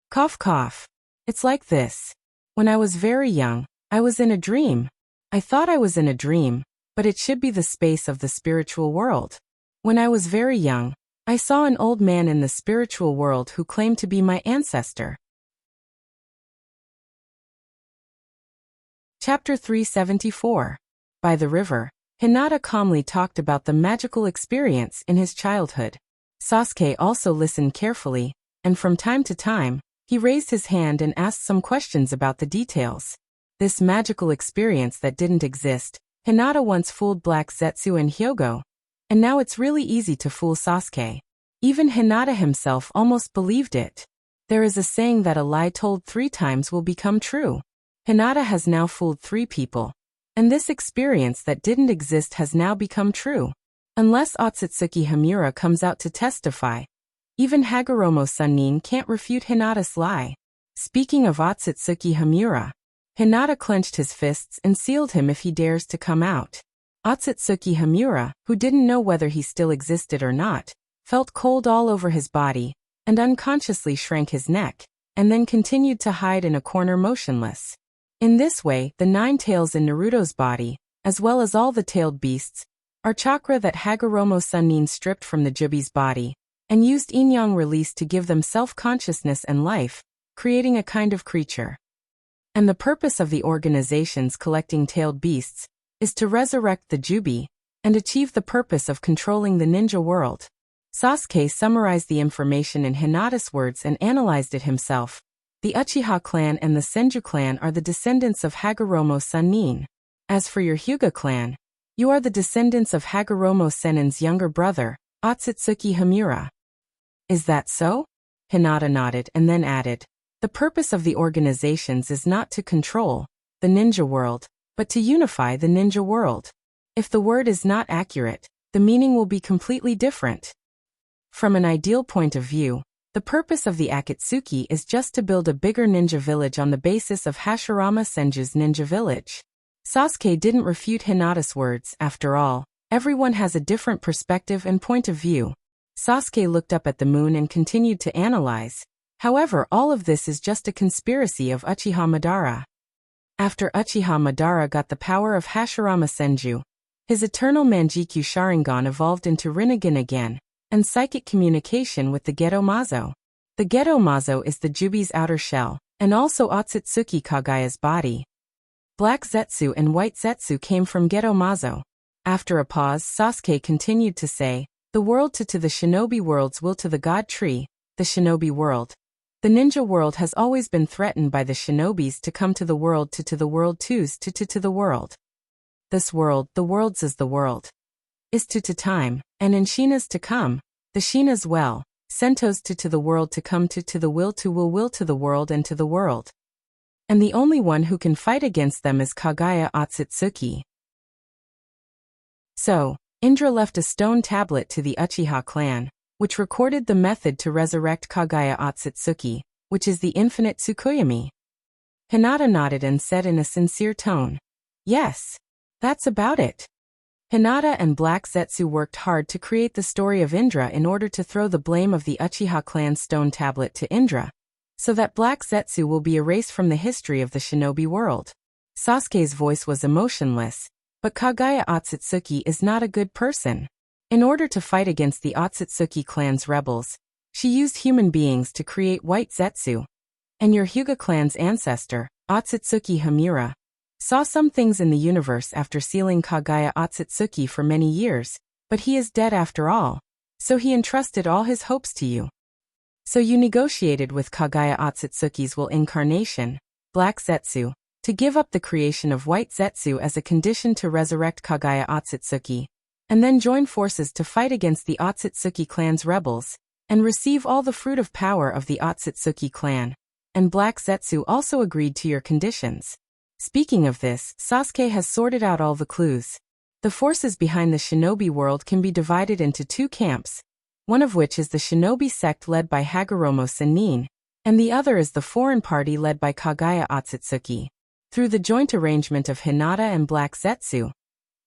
[SPEAKER 1] Cough cough. It's like this. When I was very young, I was in a dream. I thought I was in a dream, but it should be the space of the spiritual world. When I was very young, I saw an old man in the spiritual world who claimed to be my ancestor. Chapter 374. By the river, Hinata calmly talked about the magical experience in his childhood. Sasuke also listened carefully, and from time to time, he raised his hand and asked some questions about the details. This magical experience that didn't exist, Hinata once fooled Black Zetsu and Hyogo, and now it's really easy to fool Sasuke. Even Hinata himself almost believed it. There is a saying that a lie told 3 times will become true. Hinata has now fooled 3 people, and this experience that didn't exist has now become true. Unless Otsutsuki Hamura comes out to testify, even Hagoromo Sannin can't refute Hinata's lie. Speaking of Otsutsuki Hamura, Hinata clenched his fists and sealed him if he dares to come out. Otsutsuki Hamura, who didn't know whether he still existed or not, felt cold all over his body, and unconsciously shrank his neck, and then continued to hide in a corner motionless. In this way, the 9 tails in Naruto's body, as well as all the tailed beasts, are chakra that Hagoromo Sannin stripped from the Jubi's body, and used Yin-Yang release to give them self-consciousness and life, creating a kind of creature. And the purpose of the organizations collecting tailed beasts is to resurrect the Jubi and achieve the purpose of controlling the ninja world. Sasuke summarized the information in Hinata's words and analyzed it himself. The Uchiha clan and the Senju clan are the descendants of Hagoromo Sannin. As for your Hyuga clan, you are the descendants of Hagoromo Sennin's younger brother, Otsutsuki Hamura. Is that so? Hinata nodded and then added, the purpose of the organizations is not to control the ninja world, but to unify the ninja world. If the word is not accurate, the meaning will be completely different. From an ideal point of view, the purpose of the Akatsuki is just to build a bigger ninja village on the basis of Hashirama Senju's ninja village. Sasuke didn't refute Hinata's words. After all, everyone has a different perspective and point of view. Sasuke looked up at the moon and continued to analyze. However, all of this is just a conspiracy of Uchiha Madara. After Uchiha Madara got the power of Hashirama Senju, his eternal Manjikyu Sharingan evolved into Rinnegan again, and psychic communication with the Geto Mazo. The Geto Mazo is the Jubi's outer shell, and also Otsutsuki Kagaya's body. Black Zetsu and White Zetsu came from Geto Mazo. After a pause, Sasuke continued to say, the world to the shinobi world's will to the god tree, the shinobi world. The ninja world has always been threatened by the shinobis to come to the world to the world to's to the world. This world, the world's is the world. Is to time, and in Shina's to come, the Shina's well, Sento's to the world to come to the will to the world and to the world. And the only one who can fight against them is Kagaya Otsutsuki. So, Indra left a stone tablet to the Uchiha clan, which recorded the method to resurrect Kagaya Otsutsuki, which is the infinite Tsukuyomi. Hinata nodded and said in a sincere tone, yes, that's about it. Hinata and Black Zetsu worked hard to create the story of Indra in order to throw the blame of the Uchiha clan's stone tablet to Indra, so that Black Zetsu will be erased from the history of the shinobi world. Sasuke's voice was emotionless, but Kagaya Otsutsuki is not a good person. In order to fight against the Otsutsuki clan's rebels, she used human beings to create White Zetsu. And your Hyuga clan's ancestor, Otsutsuki Hamura, saw some things in the universe after sealing Kagaya Otsutsuki for many years, but he is dead after all, so he entrusted all his hopes to you. So you negotiated with Kagaya Otsutsuki's will incarnation, Black Zetsu, to give up the creation of White Zetsu as a condition to resurrect Kagaya Otsutsuki, and then join forces to fight against the Otsutsuki clan's rebels, and receive all the fruit of power of the Otsutsuki clan. And Black Zetsu also agreed to your conditions. Speaking of this, Sasuke has sorted out all the clues. The forces behind the shinobi world can be divided into two camps, one of which is the shinobi sect led by Hagoromo Sennin, and the other is the foreign party led by Kagaya Otsutsuki. Through the joint arrangement of Hinata and Black Zetsu,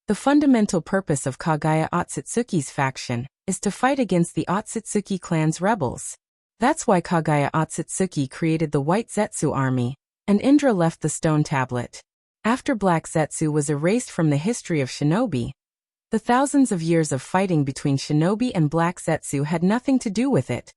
[SPEAKER 1] the fundamental purpose of Kagaya Otsutsuki's faction is to fight against the Otsutsuki clan's rebels. That's why Kagaya Otsutsuki created the White Zetsu army, and Indra left the stone tablet. After Black Zetsu was erased from the history of shinobi, the thousands of years of fighting between shinobi and Black Zetsu had nothing to do with it,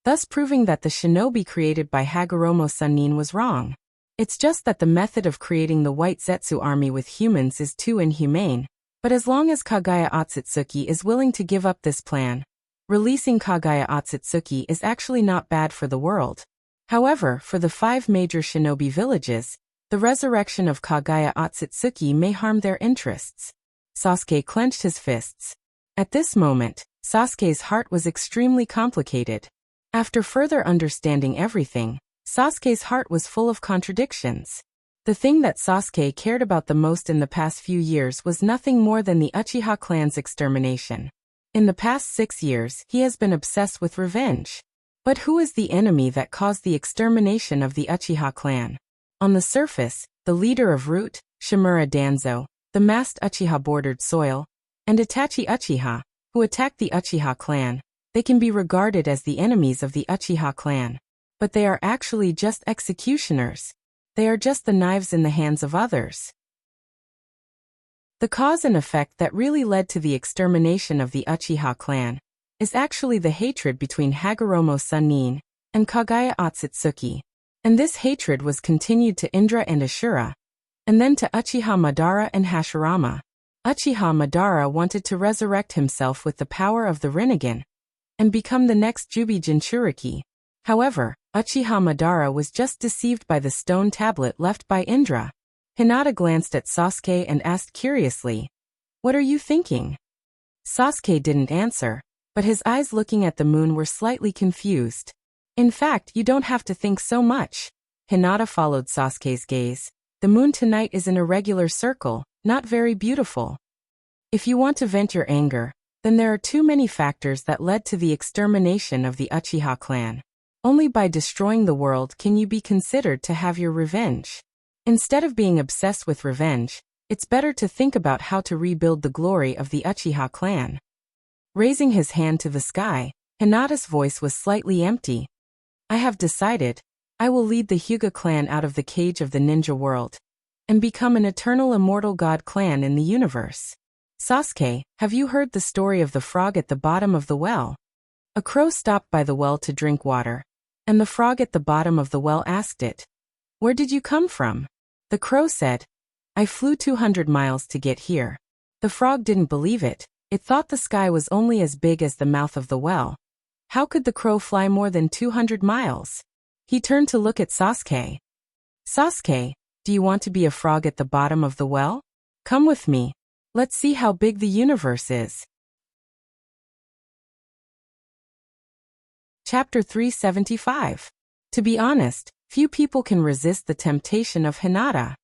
[SPEAKER 1] thus proving that the shinobi created by Hagoromo Sennin was wrong. It's just that the method of creating the White Zetsu army with humans is too inhumane, but as long as Kagaya Otsutsuki is willing to give up this plan, releasing Kagaya Otsutsuki is actually not bad for the world. However, for the 5 major shinobi villages, the resurrection of Kagaya Otsutsuki may harm their interests. Sasuke clenched his fists. At this moment, Sasuke's heart was extremely complicated. After further understanding everything, Sasuke's heart was full of contradictions. The thing that Sasuke cared about the most in the past few years was nothing more than the Uchiha clan's extermination. In the past 6 years, he has been obsessed with revenge. But who is the enemy that caused the extermination of the Uchiha clan? On the surface, the leader of Root, Shimura Danzo, the masked Uchiha bordered Soil, and Itachi Uchiha, who attacked the Uchiha clan, they can be regarded as the enemies of the Uchiha clan. But they are actually just executioners. They are just the knives in the hands of others. The cause and effect that really led to the extermination of the Uchiha clan is actually the hatred between Hagoromo Sennin and Kagaya Otsutsuki. And this hatred was continued to Indra and Ashura, and then to Uchiha Madara and Hashirama. Uchiha Madara wanted to resurrect himself with the power of the Rinnegan and become the next Jubi Jinchuriki. However, Uchiha Madara was just deceived by the stone tablet left by Indra. Hinata glanced at Sasuke and asked curiously, "What are you thinking?" Sasuke didn't answer, but his eyes looking at the moon were slightly confused. "In fact, you don't have to think so much." Hinata followed Sasuke's gaze. "The moon tonight is in a regular circle, not very beautiful. If you want to vent your anger, then there are too many factors that led to the extermination of the Uchiha clan. Only by destroying the world can you be considered to have your revenge. Instead of being obsessed with revenge, it's better to think about how to rebuild the glory of the Uchiha clan." Raising his hand to the sky, Hinata's voice was slightly empty. "I have decided. I will lead the Hyuga clan out of the cage of the ninja world and become an eternal immortal god clan in the universe." "Sasuke, have you heard the story of the frog at the bottom of the well?" A crow stopped by the well to drink water, and the frog at the bottom of the well asked it, "Where did you come from?" The crow said, "I flew 200 miles to get here." The frog didn't believe it. It thought the sky was only as big as the mouth of the well. How could the crow fly more than 200 miles? He turned to look at Sasuke. "Sasuke, do you want to be a frog at the bottom of the well? Come with me. Let's see how big the universe is." Chapter 375. To be honest, few people can resist the temptation of Hinata.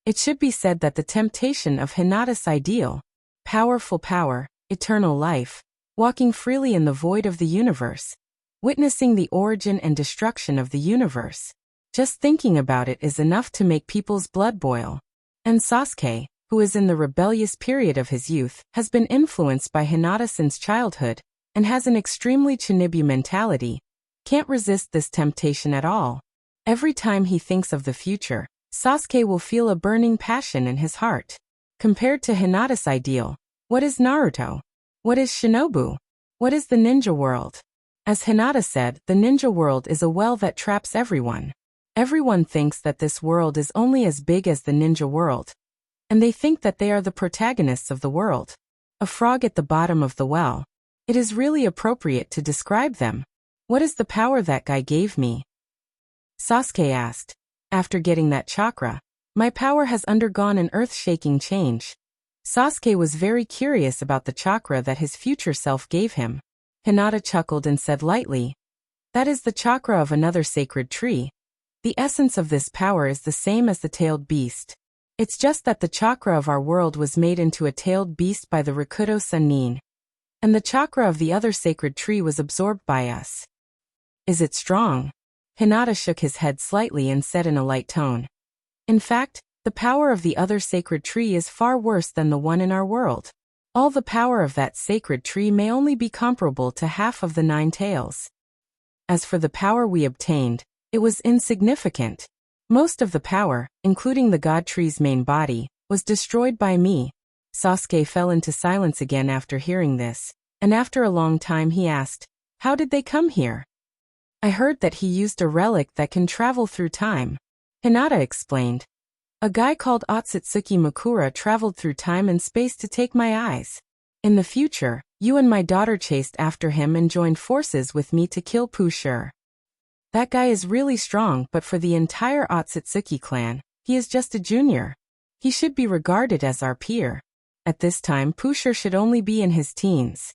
[SPEAKER 1] It should be said that the temptation of Hinata's ideal, powerful power, eternal life, walking freely in the void of the universe, witnessing the origin and destruction of the universe. Just thinking about it is enough to make people's blood boil. And Sasuke, who is in the rebellious period of his youth, has been influenced by Hinata since childhood, and has an extremely Chinibu mentality, can't resist this temptation at all. Every time he thinks of the future, Sasuke will feel a burning passion in his heart. Compared to Hinata's ideal, what is Naruto? What is Shinobu? What is the ninja world? As Hinata said, the ninja world is a well that traps everyone. Everyone thinks that this world is only as big as the ninja world, and they think that they are the protagonists of the world. A frog at the bottom of the well. It is really appropriate to describe them. What is the power that guy gave me? Sasuke asked. After getting that chakra, My power has undergone an earth-shaking change. Sasuke was very curious about the chakra that his future self gave him. Hinata chuckled and said lightly, "That is the chakra of another sacred tree. The essence of this power is the same as the tailed beast. It's just that the chakra of our world was made into a tailed beast by the Rakuto Sannin. And the chakra of the other sacred tree was absorbed by us." "Is it strong?" Hinata shook his head slightly and said in a light tone. "In fact, the power of the other sacred tree is far worse than the one in our world. All the power of that sacred tree may only be comparable to half of the 9 tails. As for the power we obtained, it was insignificant. Most of the power, including the god tree's main body, was destroyed by me." Sasuke fell into silence again after hearing this, and after a long time he asked, "How did they come here?" "I heard that he used a relic that can travel through time," Hinata explained. "A guy called Otsutsuki Makura traveled through time and space to take my eyes. In the future, you and my daughter chased after him and joined forces with me to kill Pushur. That guy is really strong, but for the entire Otsutsuki clan, he is just a junior. He should be regarded as our peer. At this time, Pushur should only be in his teens.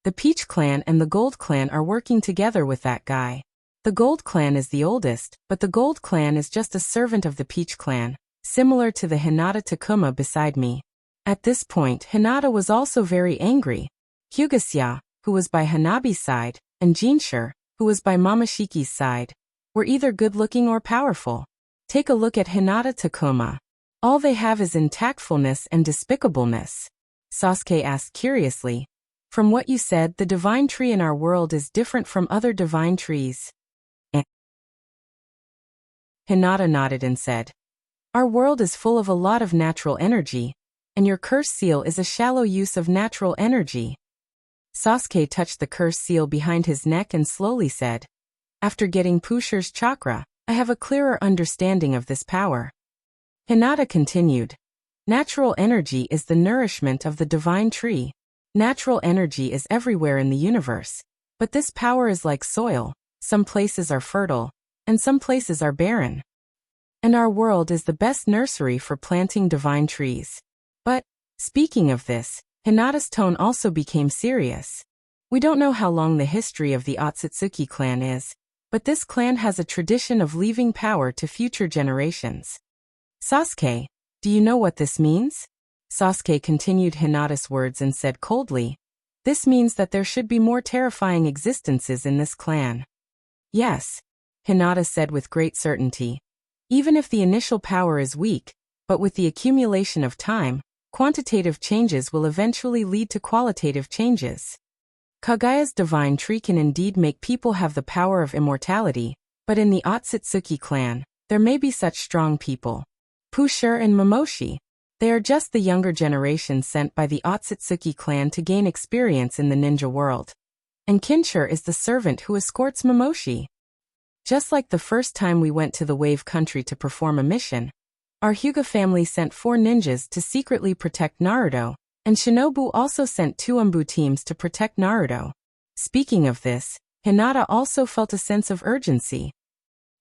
[SPEAKER 1] The Peach clan and the Gold clan are working together with that guy. The Gold clan is the oldest, but the Gold clan is just a servant of the Peach clan, similar to the Hinata Takuma beside me." At this point, Hinata was also very angry. Hyugasya, who was by Hanabi's side, and Jinshur, who was by Momoshiki's side, were either good-looking or powerful. Take a look at Hinata Takuma. All they have is intactfulness and despicableness. Sasuke asked curiously, "From what you said, the divine tree in our world is different from other divine trees." Hinata nodded and said, "Our world is full of a lot of natural energy, and your curse seal is a shallow use of natural energy." Sasuke touched the curse seal behind his neck and slowly said, "After getting Pushur's chakra, I have a clearer understanding of this power." Hinata continued, "Natural energy is the nourishment of the divine tree. Natural energy is everywhere in the universe, but this power is like soil. Some places are fertile, and some places are barren. And our world is the best nursery for planting divine trees. But, speaking of this," Hinata's tone also became serious. "We don't know how long the history of the Otsutsuki clan is, but this clan has a tradition of leaving power to future generations." "Sasuke, do you know what this means?" Sasuke continued Hinata's words and said coldly, "This means that there should be more terrifying existences in this clan." "Yes," Hinata said with great certainty. "Even if the initial power is weak, but with the accumulation of time, quantitative changes will eventually lead to qualitative changes. Kagaya's divine tree can indeed make people have the power of immortality, but in the Otsutsuki clan, there may be such strong people. Pushur and Momoshi, they are just the younger generation sent by the Otsutsuki clan to gain experience in the ninja world. And Kinshur is the servant who escorts Momoshi. Just like the first time we went to the Wave Country to perform a mission, our Hyuga family sent 4 ninjas to secretly protect Naruto, and Shinobu also sent 2 Umbu teams to protect Naruto. Speaking of this, Hinata also felt a sense of urgency.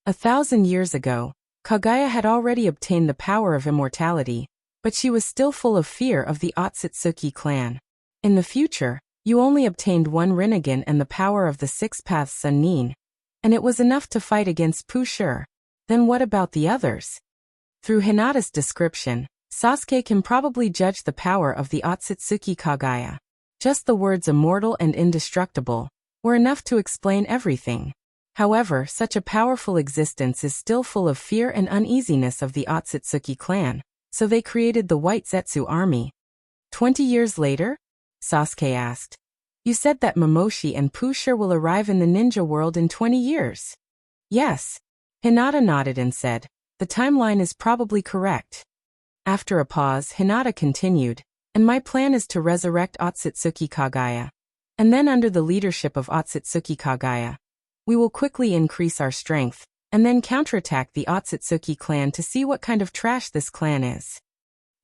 [SPEAKER 1] 1,000 years ago, Kagaya had already obtained the power of immortality, but she was still full of fear of the Otsutsuki clan. In the future, you only obtained 1 Rinnegan and the power of the 6 Paths Sannin, and it was enough to fight against Pushur. Then what about the others? Through Hinata's description, Sasuke can probably judge the power of the Otsutsuki Kagaya. Just the words immortal and indestructible were enough to explain everything. However, such a powerful existence is still full of fear and uneasiness of the Otsutsuki clan, so they created the White Zetsu army. 20 years later? Sasuke asked. You said that Momoshi and Pushur will arrive in the ninja world in 20 years. Yes. Hinata nodded and said, the timeline is probably correct. After a pause, Hinata continued, and my plan is to resurrect Otsutsuki Kagaya. And then under the leadership of Otsutsuki Kagaya, we will quickly increase our strength, and then counterattack the Otsutsuki clan to see what kind of trash this clan is.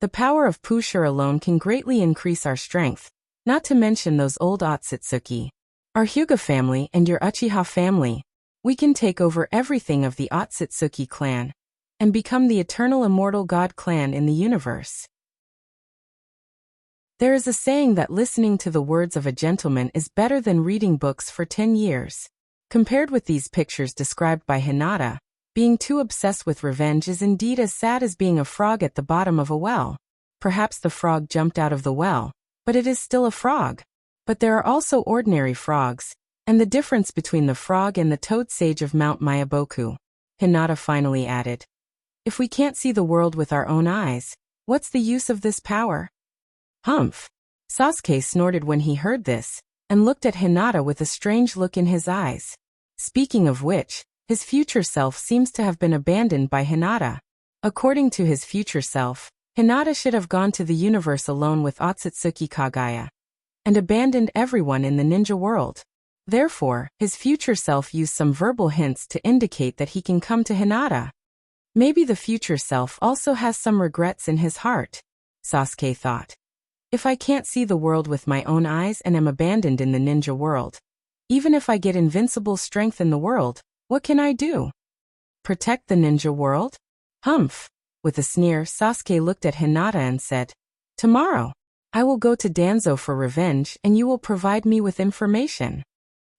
[SPEAKER 1] The power of Pushur alone can greatly increase our strength, not to mention those old Otsutsuki. Our Hyuga family and your Uchiha family. We can take over everything of the Otsutsuki clan. and become the eternal immortal god clan in the universe. There is a saying that listening to the words of a gentleman is better than reading books for 10 years. Compared with these pictures described by Hinata, being too obsessed with revenge is indeed as sad as being a frog at the bottom of a well. Perhaps the frog jumped out of the well, but it is still a frog. But there are also ordinary frogs, and the difference between the frog and the toad sage of Mount Mayaboku. Hinata finally added, "If we can't see the world with our own eyes, what's the use of this power?" Humph! Sasuke snorted when he heard this, and looked at Hinata with a strange look in his eyes. Speaking of which, his future self seems to have been abandoned by Hinata. According to his future self, Hinata should have gone to the universe alone with Otsutsuki Kagaya, and abandoned everyone in the ninja world. Therefore, his future self used some verbal hints to indicate that he can come to Hinata. Maybe the future self also has some regrets in his heart, Sasuke thought. If I can't see the world with my own eyes and am abandoned in the ninja world, even if I get invincible strength in the world, what can I do? Protect the ninja world? Humph! With a sneer, Sasuke looked at Hinata and said, "Tomorrow, I will go to Danzo for revenge and you will provide me with information."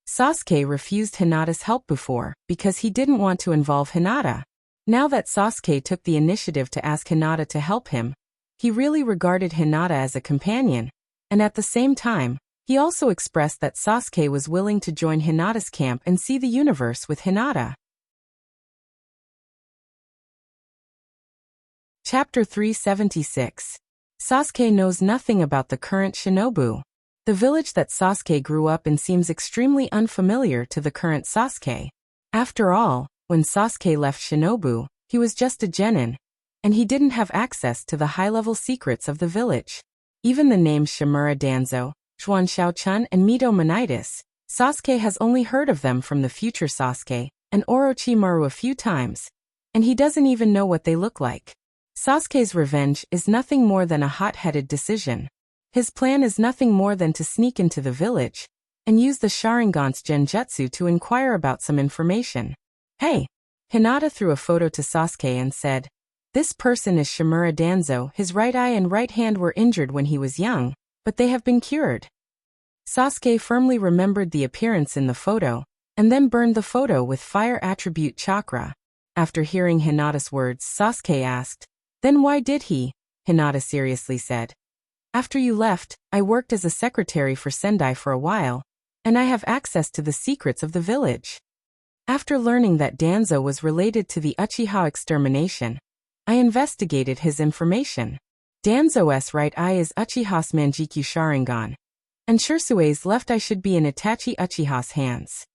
[SPEAKER 1] Sasuke refused Hinata's help before because he didn't want to involve Hinata. Now that Sasuke took the initiative to ask Hinata to help him, he really regarded Hinata as a companion, and at the same time, he also expressed that Sasuke was willing to join Hinata's camp and see the universe with Hinata. Chapter 376. Sasuke knows nothing about the current Shinobu. The village that Sasuke grew up in seems extremely unfamiliar to the current Sasuke. After all, when Sasuke left Shinobu, he was just a genin, and he didn't have access to the high-level secrets of the village. Even the names Shimura Danzo, Xuan Shaochun and Mito Monitis, Sasuke has only heard of them from the future Sasuke and Orochimaru a few times, and he doesn't even know what they look like. Sasuke's revenge is nothing more than a hot-headed decision. His plan is nothing more than to sneak into the village and use the Sharingan's genjutsu to inquire about some information. "Hey!" Hinata threw a photo to Sasuke and said, "This person is Shimura Danzo. His right eye and right hand were injured when he was young, but they have been cured." Sasuke firmly remembered the appearance in the photo, and then burned the photo with fire attribute chakra. After hearing Hinata's words, Sasuke asked, "Then why did he?" Hinata seriously said, "After you left, I worked as a secretary for Sendai for a while, and I have access to the secrets of the village. After learning that Danzo was related to the Uchiha extermination, I investigated his information. Danzo's right eye is Uchiha's Manjikyu Sharingan, and Shursue's left eye should be in Itachi Uchiha's hands.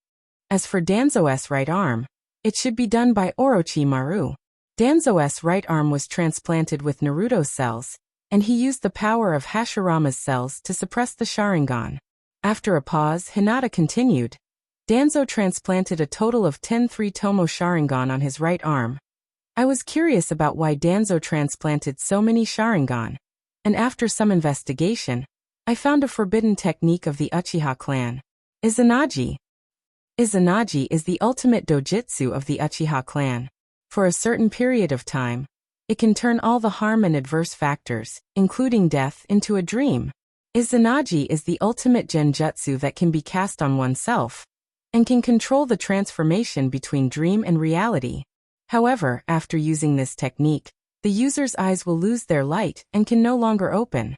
[SPEAKER 1] As for Danzo's right arm, it should be done by Orochimaru. Danzo's right arm was transplanted with Naruto's cells, and he used the power of Hashirama's cells to suppress the Sharingan." After a pause, Hinata continued, "Danzo transplanted a total of 10 3-tomo Sharingan on his right arm. I was curious about why Danzo transplanted so many Sharingan, and after some investigation, I found a forbidden technique of the Uchiha clan. Izanagi. Izanagi is the ultimate dojutsu of the Uchiha clan. For a certain period of time, it can turn all the harm and adverse factors, including death, into a dream. Izanagi is the ultimate genjutsu that can be cast on oneself, and can control the transformation between dream and reality. However, after using this technique, the user's eyes will lose their light and can no longer open.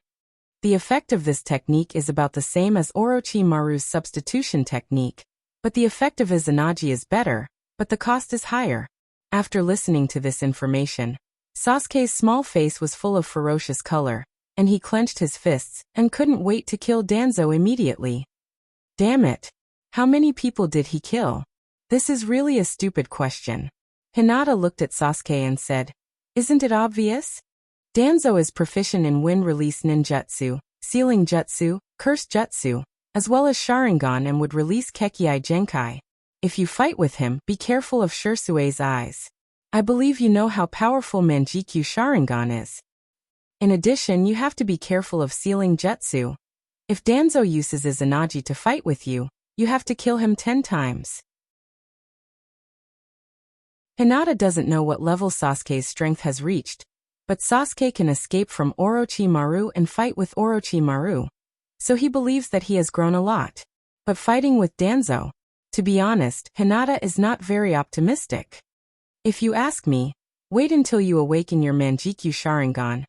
[SPEAKER 1] The effect of this technique is about the same as Orochimaru's substitution technique, but the effect of Izanagi is better, but the cost is higher. After listening to this information, Sasuke's small face was full of ferocious color, and he clenched his fists and couldn't wait to kill Danzo immediately. Damn it! How many people did he kill? This is really a stupid question. Hinata looked at Sasuke and said, "Isn't it obvious? Danzo is proficient in wind-release ninjutsu, sealing jutsu, curse jutsu, as well as Sharingan, and would release Kekkei Genkai. If you fight with him, be careful of Shursue's eyes. I believe you know how powerful Manjikyu Sharingan is. In addition, you have to be careful of sealing jutsu. If Danzo uses Izanagi to fight with you, you have to kill him 10 times. Hinata doesn't know what level Sasuke's strength has reached, but Sasuke can escape from Orochimaru and fight with Orochimaru, so he believes that he has grown a lot. But fighting with Danzo, to be honest, Hinata is not very optimistic. If you ask me, wait until you awaken your Manjikyu Sharingan,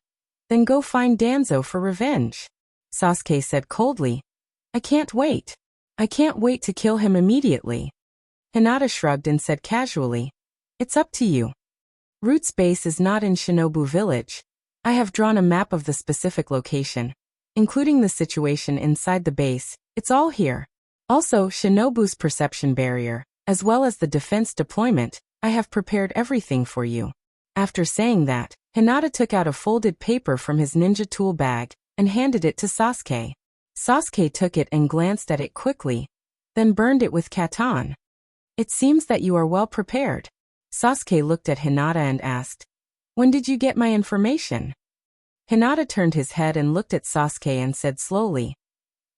[SPEAKER 1] then go find Danzo for revenge, Sasuke said coldly. I can't wait. I can't wait to kill him immediately. Hinata shrugged and said casually, it's up to you. Root's base is not in Shinobu Village. I have drawn a map of the specific location, including the situation inside the base. It's all here. Also, Shinobu's perception barrier, as well as the defense deployment. I have prepared everything for you. After saying that, Hinata took out a folded paper from his ninja tool bag and handed it to Sasuke. Sasuke took it and glanced at it quickly, then burned it with Katan. It seems that you are well prepared. Sasuke looked at Hinata and asked, when did you get my information? Hinata turned his head and looked at Sasuke and said slowly,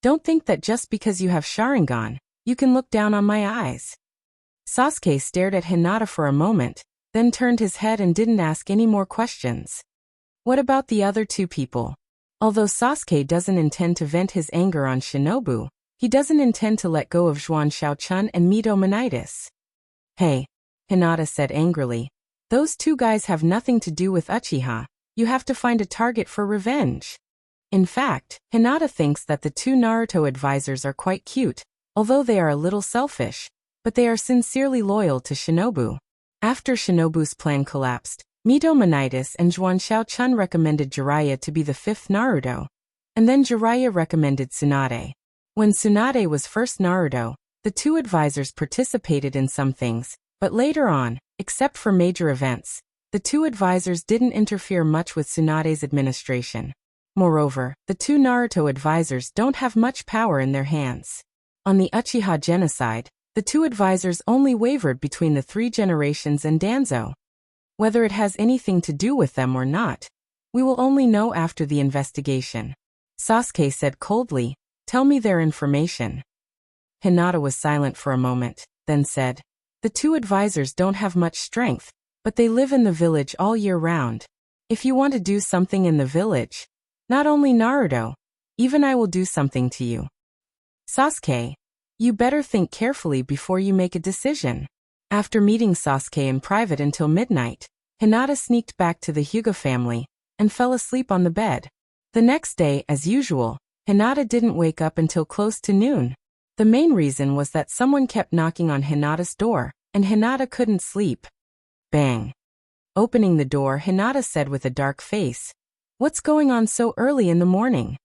[SPEAKER 1] don't think that just because you have Sharingan, you can look down on my eyes. Sasuke stared at Hinata for a moment, then turned his head and didn't ask any more questions. What about the other two people? Although Sasuke doesn't intend to vent his anger on Shinobu, he doesn't intend to let go of Zhuan Shaochun and Mito Monitis. Hey, Hinata said angrily, those two guys have nothing to do with Uchiha. You have to find a target for revenge. In fact, Hinata thinks that the two Naruto advisors are quite cute, although they are a little selfish, but they are sincerely loyal to Shinobu. After Shinobu's plan collapsed, Mito Monitis and Zhuan Shaochun recommended Jiraiya to be the fifth Naruto, and then Jiraiya recommended Tsunade. When Tsunade was first Naruto, the two advisors participated in some things, but later on, except for major events, the two advisors didn't interfere much with Tsunade's administration. Moreover, the two Naruto advisors don't have much power in their hands. On the Uchiha genocide, the two advisors only wavered between the three generations and Danzo. Whether it has anything to do with them or not, we will only know after the investigation. Sasuke said coldly, tell me their information. Hinata was silent for a moment, then said, the two advisors don't have much strength, but they live in the village all year round. If you want to do something in the village, not only Naruto, even I will do something to you. Sasuke, you better think carefully before you make a decision. After meeting Sasuke in private until midnight, Hinata sneaked back to the Hyuga family and fell asleep on the bed. The next day, as usual, Hinata didn't wake up until close to noon. The main reason was that someone kept knocking on Hinata's door, and Hinata couldn't sleep. Bang. Opening the door, Hinata said with a dark face, what's going on so early in the morning?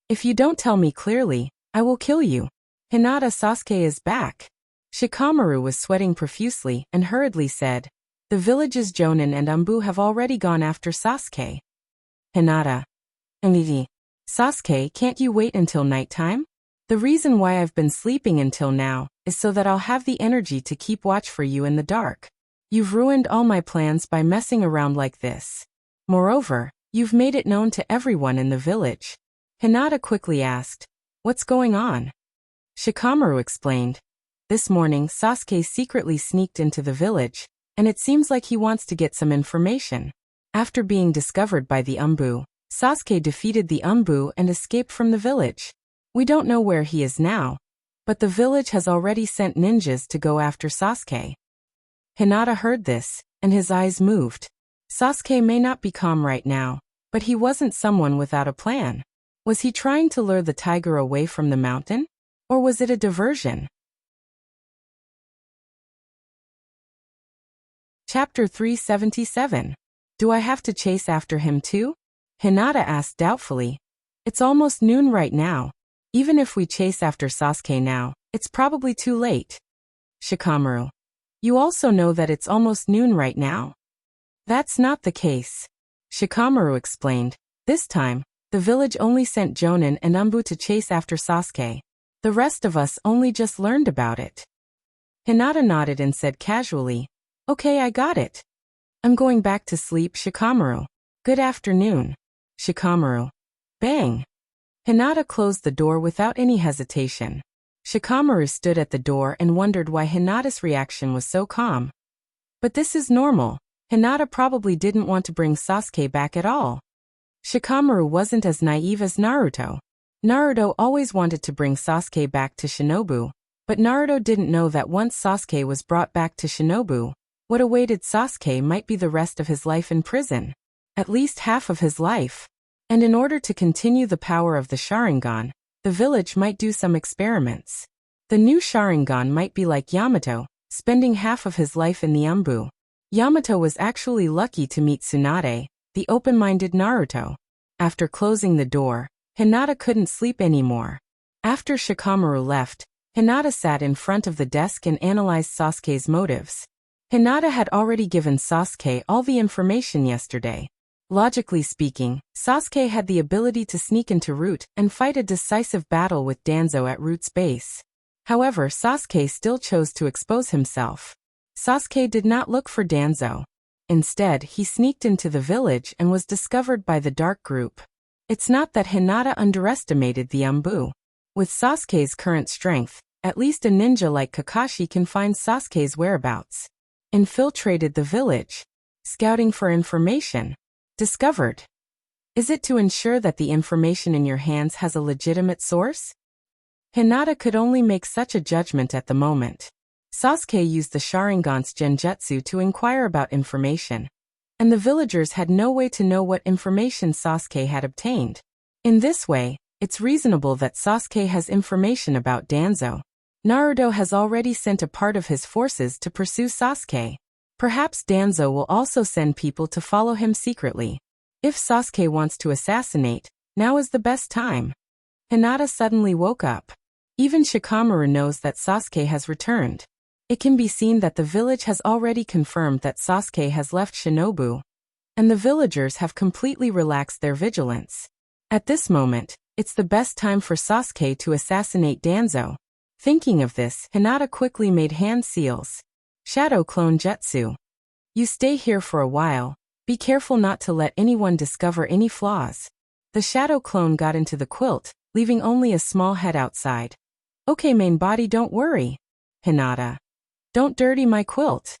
[SPEAKER 1] If you don't tell me clearly, I will kill you. Hinata, Sasuke is back. Shikamaru was sweating profusely and hurriedly said, the villages Jonin and Umbu have already gone after Sasuke. Hinata. Sasuke, can't you wait until nighttime? The reason why I've been sleeping until now is so that I'll have the energy to keep watch for you in the dark. You've ruined all my plans by messing around like this. Moreover, you've made it known to everyone in the village. Hinata quickly asked, what's going on? Shikamaru explained, this morning Sasuke secretly sneaked into the village, and it seems like he wants to get some information. After being discovered by the Umbu, Sasuke defeated the Umbu and escaped from the village. We don't know where he is now, but the village has already sent ninjas to go after Sasuke. Hinata heard this, and his eyes moved. Sasuke may not be calm right now, but he wasn't someone without a plan. Was he trying to lure the tiger away from the mountain? Or was it a diversion? Chapter 377. Do I have to chase after him too? Hinata asked doubtfully. It's almost noon right now. Even if we chase after Sasuke now, it's probably too late. Shikamaru. You also know that it's almost noon right now? That's not the case. Shikamaru explained. This time, the village only sent Jonin and Umbu to chase after Sasuke. The rest of us only just learned about it. Hinata nodded and said casually, okay, I got it. I'm going back to sleep, Shikamaru. Good afternoon. Shikamaru. Bang. Hinata closed the door without any hesitation. Shikamaru stood at the door and wondered why Hinata's reaction was so calm. But this is normal. Hinata probably didn't want to bring Sasuke back at all. Shikamaru wasn't as naive as Naruto. Naruto always wanted to bring Sasuke back to Shinobu, but Naruto didn't know that once Sasuke was brought back to Shinobu, what awaited Sasuke might be the rest of his life in prison. At least half of his life. And in order to continue the power of the Sharingan, the village might do some experiments. The new Sharingan might be like Yamato, spending half of his life in the Umbu. Yamato was actually lucky to meet Tsunade, the open-minded Naruto. After closing the door, Hinata couldn't sleep anymore. After Shikamaru left, Hinata sat in front of the desk and analyzed Sasuke's motives. Hinata had already given Sasuke all the information yesterday. Logically speaking, Sasuke had the ability to sneak into Root and fight a decisive battle with Danzo at Root's base. However, Sasuke still chose to expose himself. Sasuke did not look for Danzo. Instead, he sneaked into the village and was discovered by the Dark Group. It's not that Hinata underestimated the Umbu. With Sasuke's current strength, at least a ninja like Kakashi can find Sasuke's whereabouts. Infiltrated the village. Scouting for information. Discovered. Is it to ensure that the information in your hands has a legitimate source? Hinata could only make such a judgment at the moment. Sasuke used the Sharingan's genjutsu to inquire about information, and the villagers had no way to know what information Sasuke had obtained. In this way, it's reasonable that Sasuke has information about Danzo. Naruto has already sent a part of his forces to pursue Sasuke. Perhaps Danzo will also send people to follow him secretly. If Sasuke wants to assassinate, now is the best time. Hinata suddenly woke up. Even Shikamaru knows that Sasuke has returned. It can be seen that the village has already confirmed that Sasuke has left Shinobu, and the villagers have completely relaxed their vigilance. At this moment, it's the best time for Sasuke to assassinate Danzo. Thinking of this, Hinata quickly made hand seals. Shadow Clone Jutsu. You stay here for a while. Be careful not to let anyone discover any flaws. The shadow clone got into the quilt, leaving only a small head outside. Okay, main body, don't worry. Hinata. Don't dirty my quilt.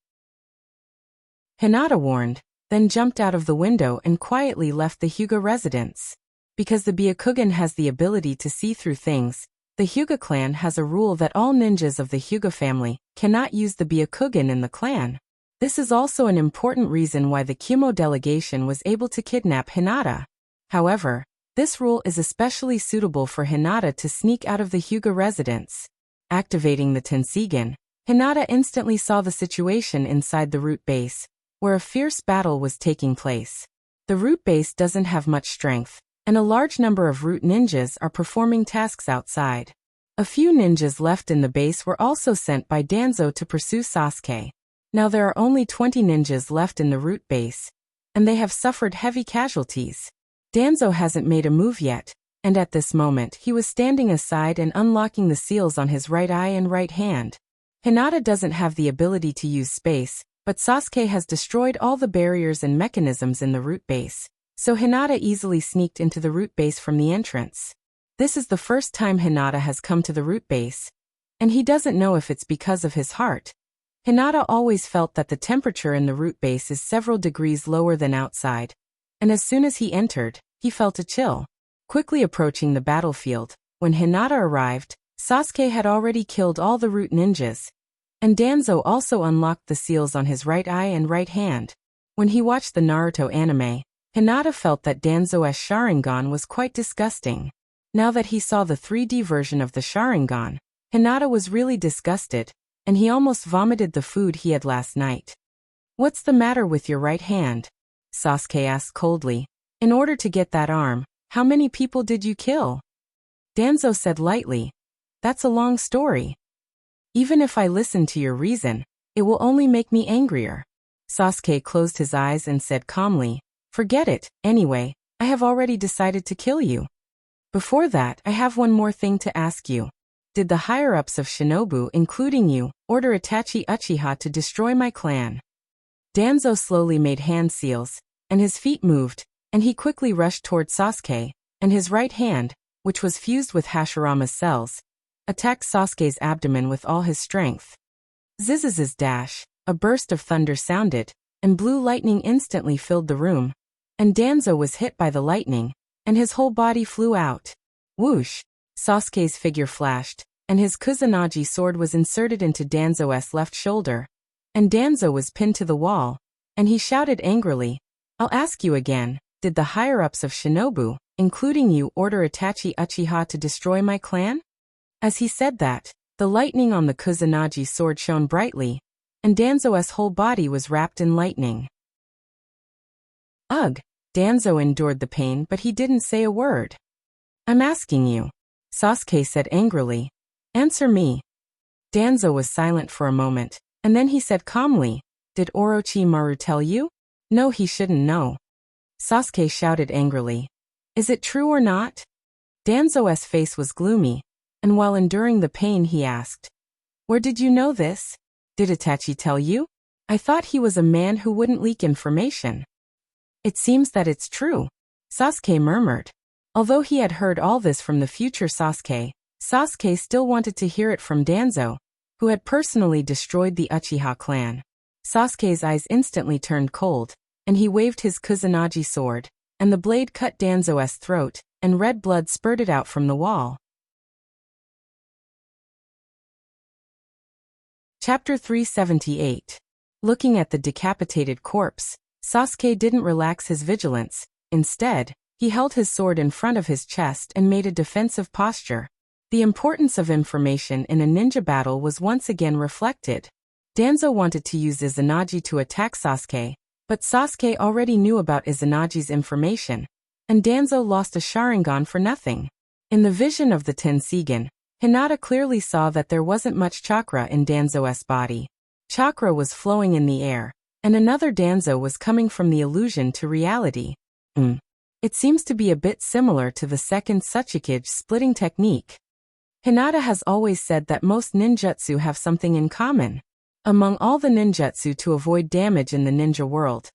[SPEAKER 1] Hinata warned, then jumped out of the window and quietly left the Hyuga residence. Because the Byakugan has the ability to see through things, the Hyuga clan has a rule that all ninjas of the Hyuga family cannot use the Byakugan in the clan. This is also an important reason why the Kumo delegation was able to kidnap Hinata. However, this rule is especially suitable for Hinata to sneak out of the Hyuga residence. Activating the Tensigen, Hinata instantly saw the situation inside the Root base, where a fierce battle was taking place. The Root base doesn't have much strength, and a large number of Root ninjas are performing tasks outside. A few ninjas left in the base were also sent by Danzo to pursue Sasuke. Now there are only 20 ninjas left in the Root base, and they have suffered heavy casualties. Danzo hasn't made a move yet, and at this moment he was standing aside and unlocking the seals on his right eye and right hand. Hinata doesn't have the ability to use space, but Sasuke has destroyed all the barriers and mechanisms in the Root base, so Hinata easily sneaked into the Root base from the entrance. This is the first time Hinata has come to the Root base, and he doesn't know if it's because of his heart. Hinata always felt that the temperature in the Root base is several degrees lower than outside, and as soon as he entered, he felt a chill. Quickly approaching the battlefield, when Hinata arrived, Sasuke had already killed all the Root ninjas, and Danzo also unlocked the seals on his right eye and right hand. When he watched the Naruto anime, Hinata felt that Danzo's Sharingan was quite disgusting. Now that he saw the 3D version of the Sharingan, Hinata was really disgusted, and he almost vomited the food he had last night. What's the matter with your right hand? Sasuke asked coldly. In order to get that arm, how many people did you kill? Danzo said lightly. That's a long story. Even if I listen to your reason, it will only make me angrier. Sasuke closed his eyes and said calmly, forget it, anyway, I have already decided to kill you. Before that, I have one more thing to ask you. Did the higher-ups of Shinobu, including you, order Itachi Uchiha to destroy my clan? Danzo slowly made hand seals, and his feet moved, and he quickly rushed toward Sasuke, and his right hand, which was fused with Hashirama's cells, attacked Sasuke's abdomen with all his strength. Zzzz dash, a burst of thunder sounded, and blue lightning instantly filled the room. And Danzo was hit by the lightning, and his whole body flew out. Whoosh! Sasuke's figure flashed, and his Kusanagi sword was inserted into Danzo's left shoulder. And Danzo was pinned to the wall, and he shouted angrily, "I'll ask you again, did the higher-ups of Shinobu, including you, order Itachi Uchiha to destroy my clan?" As he said that, the lightning on the Kusanagi sword shone brightly, and Danzo's whole body was wrapped in lightning. Ugh! Danzo endured the pain, but he didn't say a word. "I'm asking you," Sasuke said angrily. "Answer me." Danzo was silent for a moment, and then he said calmly, "Did Orochimaru tell you?" "No, he shouldn't know." Sasuke shouted angrily, "Is it true or not?" Danzo's face was gloomy, and while enduring the pain he asked, "Where did you know this? Did Itachi tell you? I thought he was a man who wouldn't leak information." "It seems that it's true," Sasuke murmured. Although he had heard all this from the future Sasuke, Sasuke still wanted to hear it from Danzo, who had personally destroyed the Uchiha clan. Sasuke's eyes instantly turned cold, and he waved his Kusanagi sword, and the blade cut Danzo's throat, and red blood spurted out from the wall. Chapter 378. Looking at the decapitated corpse, Sasuke didn't relax his vigilance. Instead, he held his sword in front of his chest and made a defensive posture. The importance of information in a ninja battle was once again reflected. Danzo wanted to use Izanagi to attack Sasuke, but Sasuke already knew about Izanagi's information, and Danzo lost a Sharingan for nothing. In the vision of the Tenseigan, Hinata clearly saw that there wasn't much chakra in Danzo's body. Chakra was flowing in the air, and another Danzo was coming from the illusion to reality. It seems to be a bit similar to the second Tsuchikage splitting technique. Hinata has always said that most ninjutsu have something in common. Among all the ninjutsu to avoid damage in the ninja world,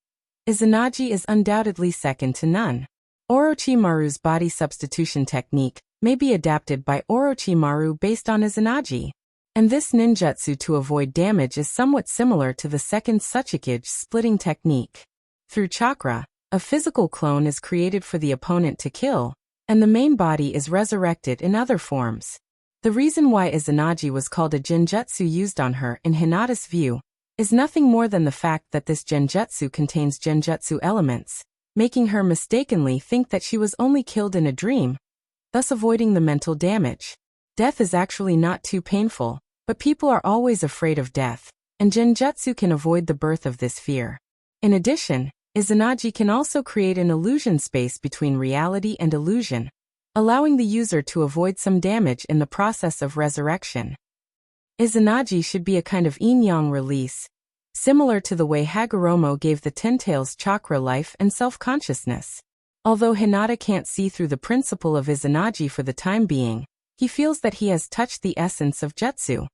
[SPEAKER 1] Izanagi is undoubtedly second to none. Orochimaru's body substitution technique may be adapted by Orochimaru based on Izanagi, and this ninjutsu to avoid damage is somewhat similar to the second Tsuchikage splitting technique. Through chakra, a physical clone is created for the opponent to kill, and the main body is resurrected in other forms. The reason why Izanagi was called a genjutsu used on her in Hinata's view is nothing more than the fact that this genjutsu contains genjutsu elements, making her mistakenly think that she was only killed in a dream, thus avoiding the mental damage. Death is actually not too painful, but people are always afraid of death, and genjutsu can avoid the birth of this fear. In addition, Izanagi can also create an illusion space between reality and illusion, allowing the user to avoid some damage in the process of resurrection. Izanagi should be a kind of yin-yang release, similar to the way Hagoromo gave the Ten-Tails chakra life and self-consciousness. Although Hinata can't see through the principle of Izanagi for the time being, he feels that he has touched the essence of jutsu.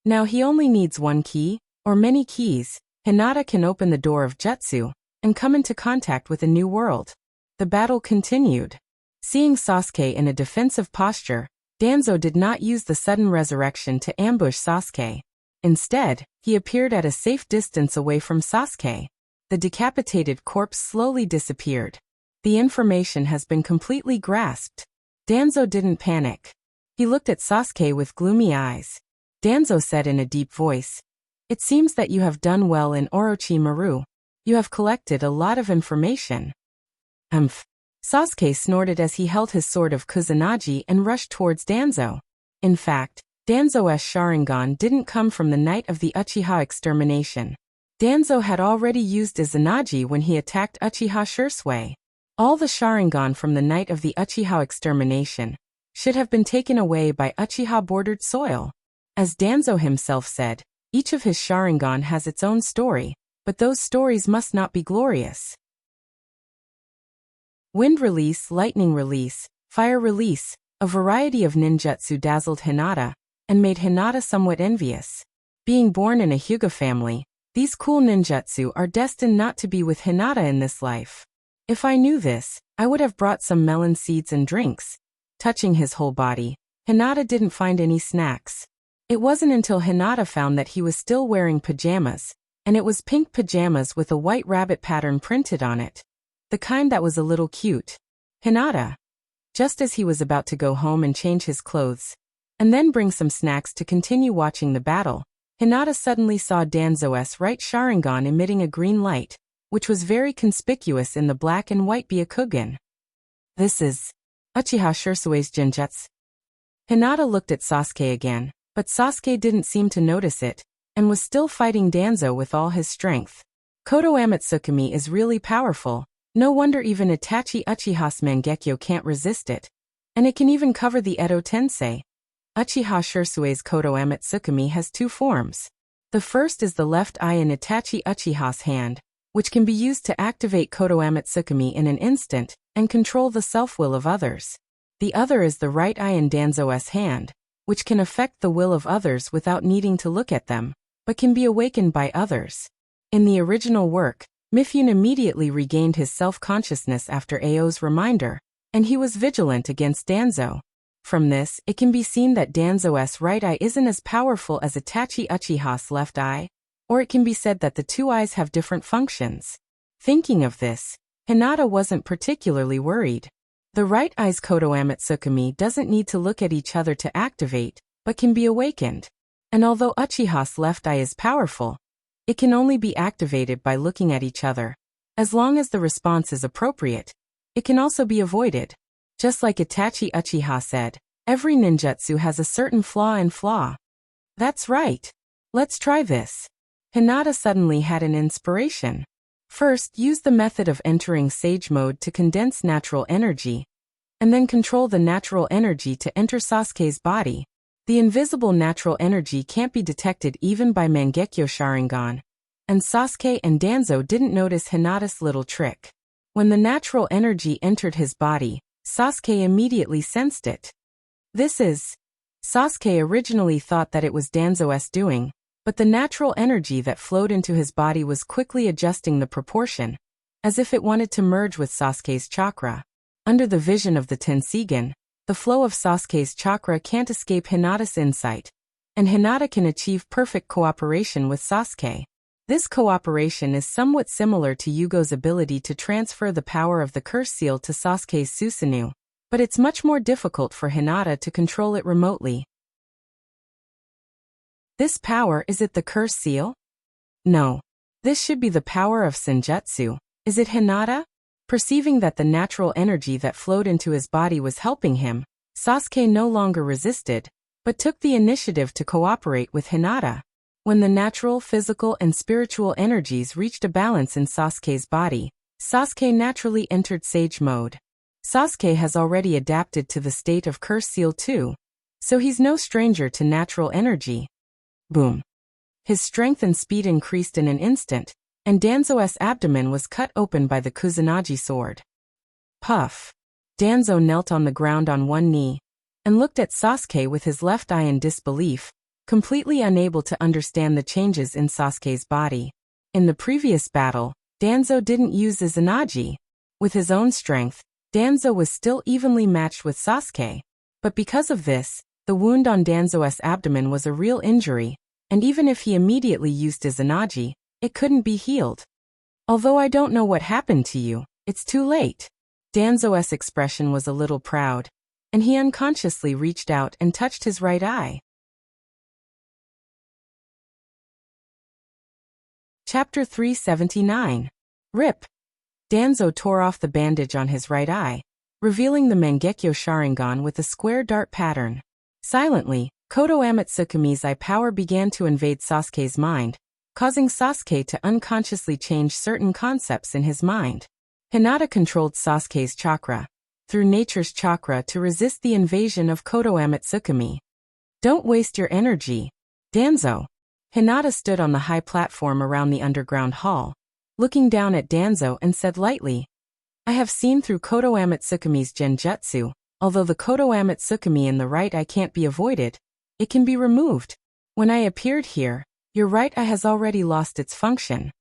[SPEAKER 1] Now he only needs one key, or many keys. Hinata can open the door of jutsu and come into contact with a new world. The battle continued. Seeing Sasuke in a defensive posture, Danzo did not use the sudden resurrection to ambush Sasuke. Instead, he appeared at a safe distance away from Sasuke. The decapitated corpse slowly disappeared. The information has been completely grasped. Danzo didn't panic. He looked at Sasuke with gloomy eyes. Danzo said in a deep voice, "It seems that you have done well in Orochimaru. You have collected a lot of information." Sasuke snorted as he held his sword of Kusanagi and rushed towards Danzo. In fact, Danzo's Sharingan didn't come from the night of the Uchiha extermination. Danzo had already used Izanagi when he attacked Uchiha Shursui. All the Sharingan from the night of the Uchiha extermination should have been taken away by Uchiha-bordered soil. As Danzo himself said, each of his Sharingan has its own story, but those stories must not be glorious. Wind release, lightning release, fire release, a variety of ninjutsu dazzled Hinata, and made Hinata somewhat envious. Being born in a Hyuga family, these cool ninjutsu are destined not to be with Hinata in this life. If I knew this, I would have brought some melon seeds and drinks. Touching his whole body, Hinata didn't find any snacks. It wasn't until Hinata found that he was still wearing pajamas, and it was pink pajamas with a white rabbit pattern printed on it. The kind that was a little cute. Hinata. Just as he was about to go home and change his clothes, and then bring some snacks to continue watching the battle, Hinata suddenly saw Danzo's right Sharingan emitting a green light, which was very conspicuous in the black and white Byakugan. This is Uchiha Shursui's Genjutsu. Hinata looked at Sasuke again, but Sasuke didn't seem to notice it, and was still fighting Danzo with all his strength. Kodo Amatsukami is really powerful, no wonder even Itachi Uchiha's Mangekyo can't resist it. And it can even cover the Edo Tensei. Uchiha Shursui's Kodo Amatsukami has two forms. The first is the left eye in Itachi Uchiha's hand, which can be used to activate Kodo Amatsukami in an instant, and control the self-will of others. The other is the right eye in Danzo's hand, which can affect the will of others without needing to look at them, but can be awakened by others. In the original work, Mifune immediately regained his self-consciousness after Ao's reminder, and he was vigilant against Danzo. From this, it can be seen that Danzo's right eye isn't as powerful as Itachi Uchiha's left eye, or it can be said that the two eyes have different functions. Thinking of this, Hinata wasn't particularly worried. The right eye's Kodo Amatsukami doesn't need to look at each other to activate, but can be awakened. And although Uchiha's left eye is powerful, it can only be activated by looking at each other. As long as the response is appropriate, it can also be avoided. Just like Itachi Uchiha said, every ninjutsu has a certain flaw. That's right. Let's try this. Hinata suddenly had an inspiration. First, use the method of entering Sage Mode to condense natural energy, and then control the natural energy to enter Sasuke's body. The invisible natural energy can't be detected even by Mangekyo Sharingan, and Sasuke and Danzo didn't notice Hinata's little trick. When the natural energy entered his body, Sasuke immediately sensed it. Sasuke originally thought that it was Danzo's doing, but the natural energy that flowed into his body was quickly adjusting the proportion, as if it wanted to merge with Sasuke's chakra. Under the vision of the Tenseigan, the flow of Sasuke's chakra can't escape Hinata's insight, and Hinata can achieve perfect cooperation with Sasuke. This cooperation is somewhat similar to Yugo's ability to transfer the power of the curse seal to Sasuke's Susanoo, but it's much more difficult for Hinata to control it remotely. This power, is it the curse seal? No. This should be the power of Senjutsu. Is it Hinata? Perceiving that the natural energy that flowed into his body was helping him, Sasuke no longer resisted, but took the initiative to cooperate with Hinata. When the natural, physical, and spiritual energies reached a balance in Sasuke's body, Sasuke naturally entered Sage Mode. Sasuke has already adapted to the state of Curse Seal too, so he's no stranger to natural energy. Boom. His strength and speed increased in an instant, and Danzo's abdomen was cut open by the Kusanagi sword. Puff. Danzo knelt on the ground on one knee, and looked at Sasuke with his left eye in disbelief, completely unable to understand the changes in Sasuke's body. In the previous battle, Danzo didn't use Izanagi. With his own strength, Danzo was still evenly matched with Sasuke, but because of this, the wound on Danzo's abdomen was a real injury, and even if he immediately used Izanagi, it couldn't be healed. Although I don't know what happened to you, it's too late. Danzo's expression was a little proud, and he unconsciously reached out and touched his right eye. Chapter 379. Rip. Danzo tore off the bandage on his right eye, revealing the Mangekyo Sharingan with a square dart pattern. Silently, Kodo Amatsukami's eye power began to invade Sasuke's mind, causing Sasuke to unconsciously change certain concepts in his mind. Hinata controlled Sasuke's chakra, through nature's chakra, to resist the invasion of Kodo Amatsukami. Don't waste your energy, Danzo. Hinata stood on the high platform around the underground hall, looking down at Danzo, and said lightly, I have seen through Kodo Amatsukami's genjutsu. Although the Kodo Amatsukami in the right eye can't be avoided, it can be removed. When I appeared here, your right eye has already lost its function.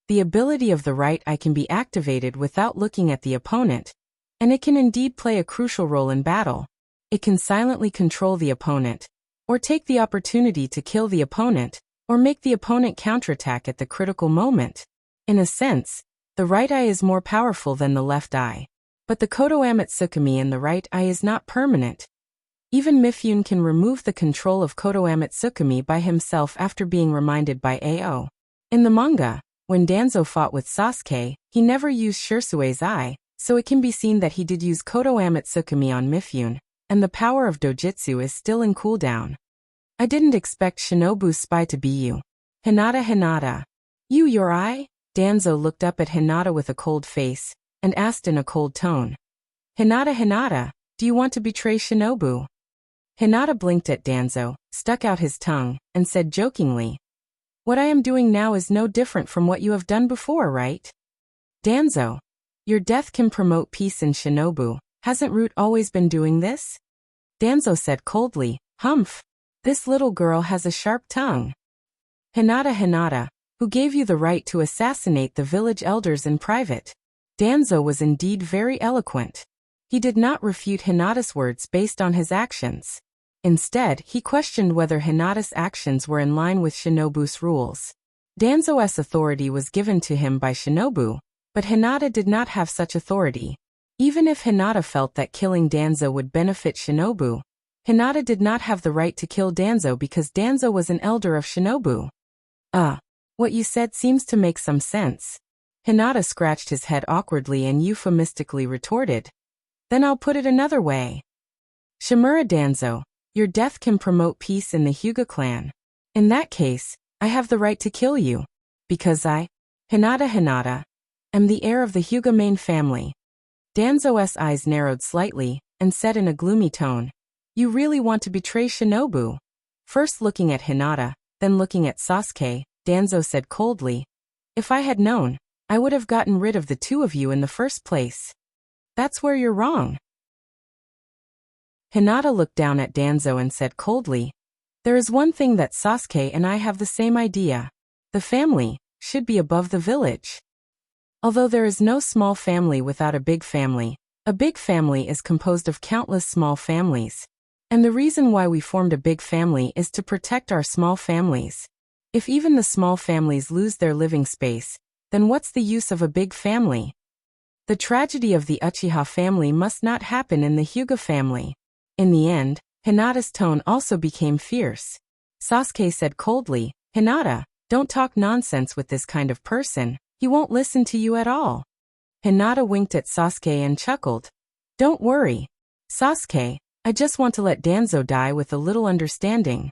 [SPEAKER 1] The ability of the right eye can be activated without looking at the opponent, and it can indeed play a crucial role in battle. It can silently control the opponent, or take the opportunity to kill the opponent, or make the opponent counterattack at the critical moment. In a sense, the right eye is more powerful than the left eye. But the Kodo Amatsukami in the right eye is not permanent. Even Mifune can remove the control of Kodo Amatsukami by himself after being reminded by Ao. In the manga, when Danzo fought with Sasuke, he never used Shirsue's eye, so it can be seen that he did use Kodo Amatsukami on Mifune, and the power of Dojutsu is still in cooldown. I didn't expect Shinobu's spy to be you. Hinata. Your eye? Danzo looked up at Hinata with a cold face, and asked in a cold tone. Hinata, do you want to betray Shinobu? Hinata blinked at Danzo, stuck out his tongue, and said jokingly, "What I am doing now is no different from what you have done before, right? Danzo, your death can promote peace in Shinobu. Hasn't Root always been doing this?" Danzo said coldly, "Humph. This little girl has a sharp tongue." Hinata, who gave you the right to assassinate the village elders in private? Danzo was indeed very eloquent. He did not refute Hinata's words based on his actions. Instead, he questioned whether Hinata's actions were in line with Shinobu's rules. Danzo's authority was given to him by Shinobu, but Hinata did not have such authority. Even if Hinata felt that killing Danzo would benefit Shinobu, Hinata did not have the right to kill Danzo because Danzo was an elder of Shinobu. What you said seems to make some sense. Hinata scratched his head awkwardly and euphemistically retorted, "Then I'll put it another way. Shimura Danzo, your death can promote peace in the Hyuga clan. In that case, I have the right to kill you, because I, Hinata, am the heir of the Hyuga main family." Danzo's eyes narrowed slightly, and said in a gloomy tone, "You really want to betray Shinobu?" First looking at Hinata, then looking at Sasuke, Danzo said coldly, "If I had known, I would have gotten rid of the two of you in the first place." "That's where you're wrong." Hinata looked down at Danzo and said coldly, "There is one thing that Sasuke and I have the same idea. The family should be above the village. Although there is no small family without a big family is composed of countless small families. And the reason why we formed a big family is to protect our small families. If even the small families lose their living space, then what's the use of a big family? The tragedy of the Uchiha family must not happen in the Hyuga family." In the end, Hinata's tone also became fierce. Sasuke said coldly, "Hinata, don't talk nonsense with this kind of person. He won't listen to you at all." Hinata winked at Sasuke and chuckled. "Don't worry, Sasuke, I just want to let Danzo die with a little understanding."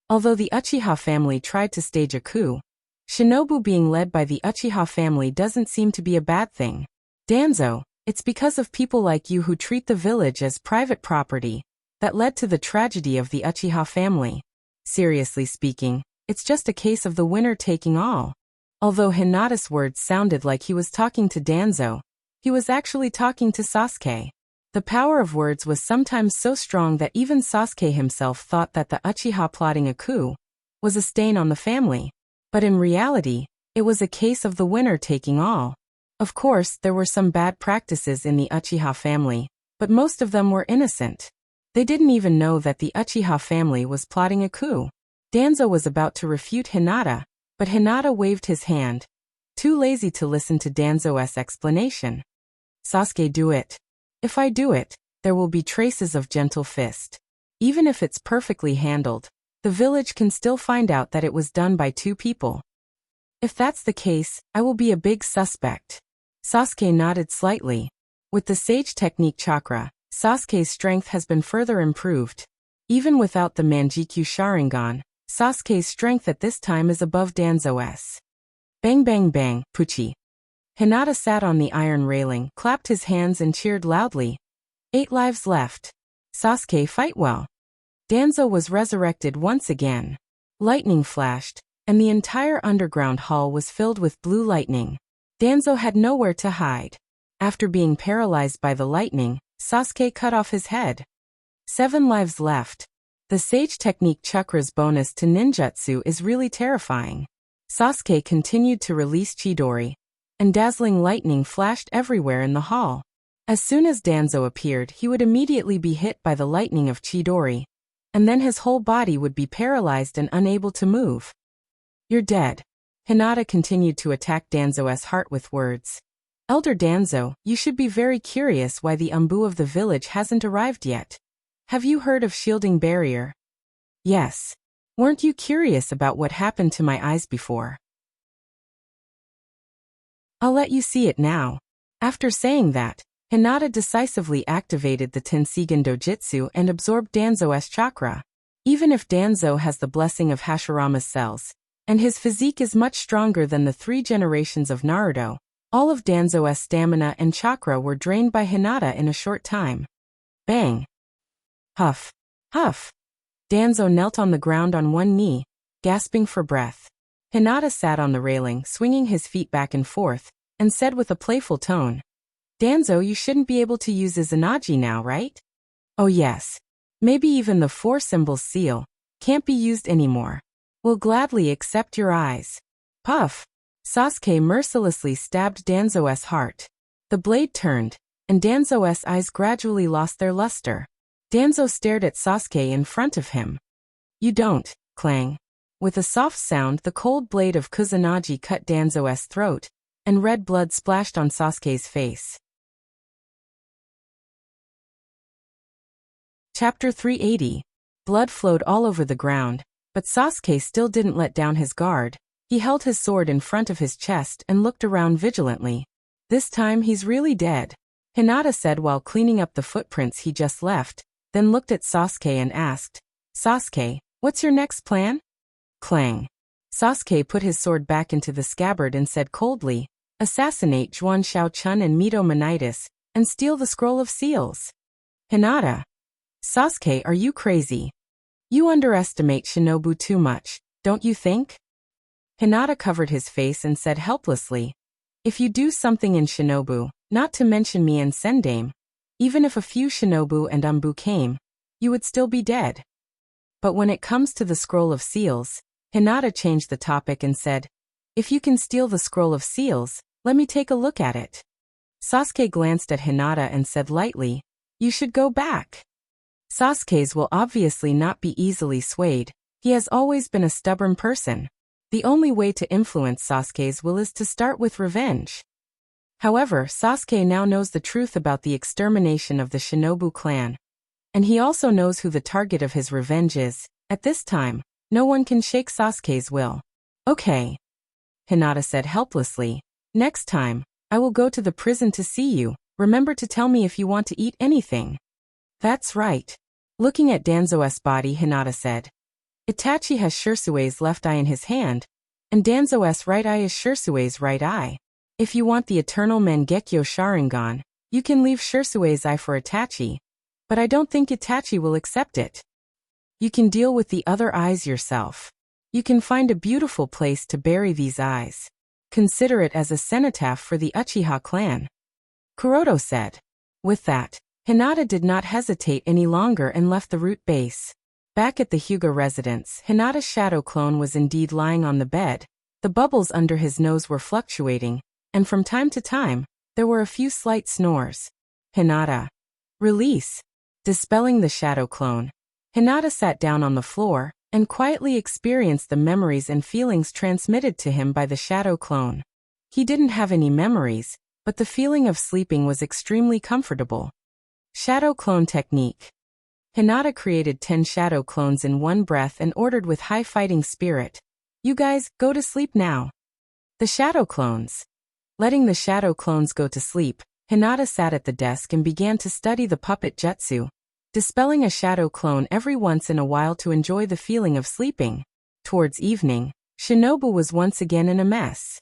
[SPEAKER 1] Although the Uchiha family tried to stage a coup, Shinobu being led by the Uchiha family doesn't seem to be a bad thing. Danzo, it's because of people like you who treat the village as private property that led to the tragedy of the Uchiha family. Seriously speaking, it's just a case of the winner taking all. Although Hinata's words sounded like he was talking to Danzo, he was actually talking to Sasuke. The power of words was sometimes so strong that even Sasuke himself thought that the Uchiha plotting a coup was a stain on the family. But in reality, it was a case of the winner taking all. Of course, there were some bad practices in the Uchiha family, but most of them were innocent. They didn't even know that the Uchiha family was plotting a coup. Danzo was about to refute Hinata, but Hinata waved his hand, too lazy to listen to Danzo's explanation. "Sasuke, do it. If I do it, there will be traces of gentle fist. Even if it's perfectly handled, the village can still find out that it was done by two people. If that's the case, I will be a big suspect." Sasuke nodded slightly. With the Sage Technique Chakra, Sasuke's strength has been further improved. Even without the Manjikyu Sharingan, Sasuke's strength at this time is above Danzo's. Bang bang bang, Puchi. Hinata sat on the iron railing, clapped his hands and cheered loudly. 8 lives left. Sasuke, fight well. Danzo was resurrected once again. Lightning flashed, and the entire underground hall was filled with blue lightning. Danzo had nowhere to hide. After being paralyzed by the lightning, Sasuke cut off his head. 7 lives left. The Sage Technique Chakra's bonus to ninjutsu is really terrifying. Sasuke continued to release Chidori, and dazzling lightning flashed everywhere in the hall. As soon as Danzo appeared, he would immediately be hit by the lightning of Chidori, and then his whole body would be paralyzed and unable to move. You're dead. Hinata continued to attack Danzo's heart with words. Elder Danzo, you should be very curious why the Umbu of the village hasn't arrived yet. Have you heard of shielding barrier? Yes. Weren't you curious about what happened to my eyes before? I'll let you see it now. After saying that, Hinata decisively activated the Tensigen Dojutsu and absorbed Danzo's chakra. Even if Danzo has the blessing of Hashirama's cells, and his physique is much stronger than the 3 generations of Naruto, all of Danzo's stamina and chakra were drained by Hinata in a short time. Bang! Huff! Huff! Danzo knelt on the ground on one knee, gasping for breath. Hinata sat on the railing, swinging his feet back and forth, and said with a playful tone, Danzo, you shouldn't be able to use Izanagi now, right? Oh yes. Maybe even the 4 symbols seal can't be used anymore. We'll gladly accept your eyes. Puff! Sasuke mercilessly stabbed Danzo's heart. The blade turned, and Danzo's eyes gradually lost their luster. Danzo stared at Sasuke in front of him. You don't, clang. With a soft sound, the cold blade of Kusanagi cut Danzo's throat, and red blood splashed on Sasuke's face. Chapter 380. Blood flowed all over the ground, but Sasuke still didn't let down his guard. He held his sword in front of his chest and looked around vigilantly. This time he's really dead, Hinata said while cleaning up the footprints he just left, then looked at Sasuke and asked, Sasuke, what's your next plan? Clang. Sasuke put his sword back into the scabbard and said coldly, assassinate Juan Xiaochun and Mito Monitis, and steal the scroll of seals. Hinata. Sasuke, are you crazy? You underestimate Shinobu too much, don't you think? Hinata covered his face and said helplessly, if you do something in Shinobu, not to mention me and Sendame, even if a few Shinobu and Umbu came, you would still be dead. But when it comes to the scroll of seals, Hinata changed the topic and said, if you can steal the scroll of seals, let me take a look at it. Sasuke glanced at Hinata and said lightly, you should go back. Sasuke's will obviously not be easily swayed. He has always been a stubborn person. The only way to influence Sasuke's will is to start with revenge. However, Sasuke now knows the truth about the extermination of the Shinobu clan. And he also knows who the target of his revenge is. At this time, no one can shake Sasuke's will. Okay. Hinata said helplessly. Next time, I will go to the prison to see you. Remember to tell me if you want to eat anything. That's right. Looking at Danzo's body, Hinata said. Itachi has Shirsui's left eye in his hand, and Danzo's right eye is Shirsui's right eye. If you want the eternal Mangekyo Sharingan, you can leave Shirsui's eye for Itachi, but I don't think Itachi will accept it. You can deal with the other eyes yourself. You can find a beautiful place to bury these eyes. Consider it as a cenotaph for the Uchiha clan. Kuroto said. With that, Hinata did not hesitate any longer and left the root base. Back at the Hyuga residence, Hinata's shadow clone was indeed lying on the bed. The bubbles under his nose were fluctuating, and from time to time, there were a few slight snores. Hinata. Release. Dispelling the shadow clone, Hinata sat down on the floor and quietly experienced the memories and feelings transmitted to him by the shadow clone. He didn't have any memories, but the feeling of sleeping was extremely comfortable. Shadow clone technique. Hinata created 10 shadow clones in one breath and ordered with high fighting spirit, you guys, go to sleep now. The shadow clones. Letting the shadow clones go to sleep, Hinata sat at the desk and began to study the puppet jutsu, dispelling a shadow clone every once in a while to enjoy the feeling of sleeping. Towards evening, Shinobu was once again in a mess.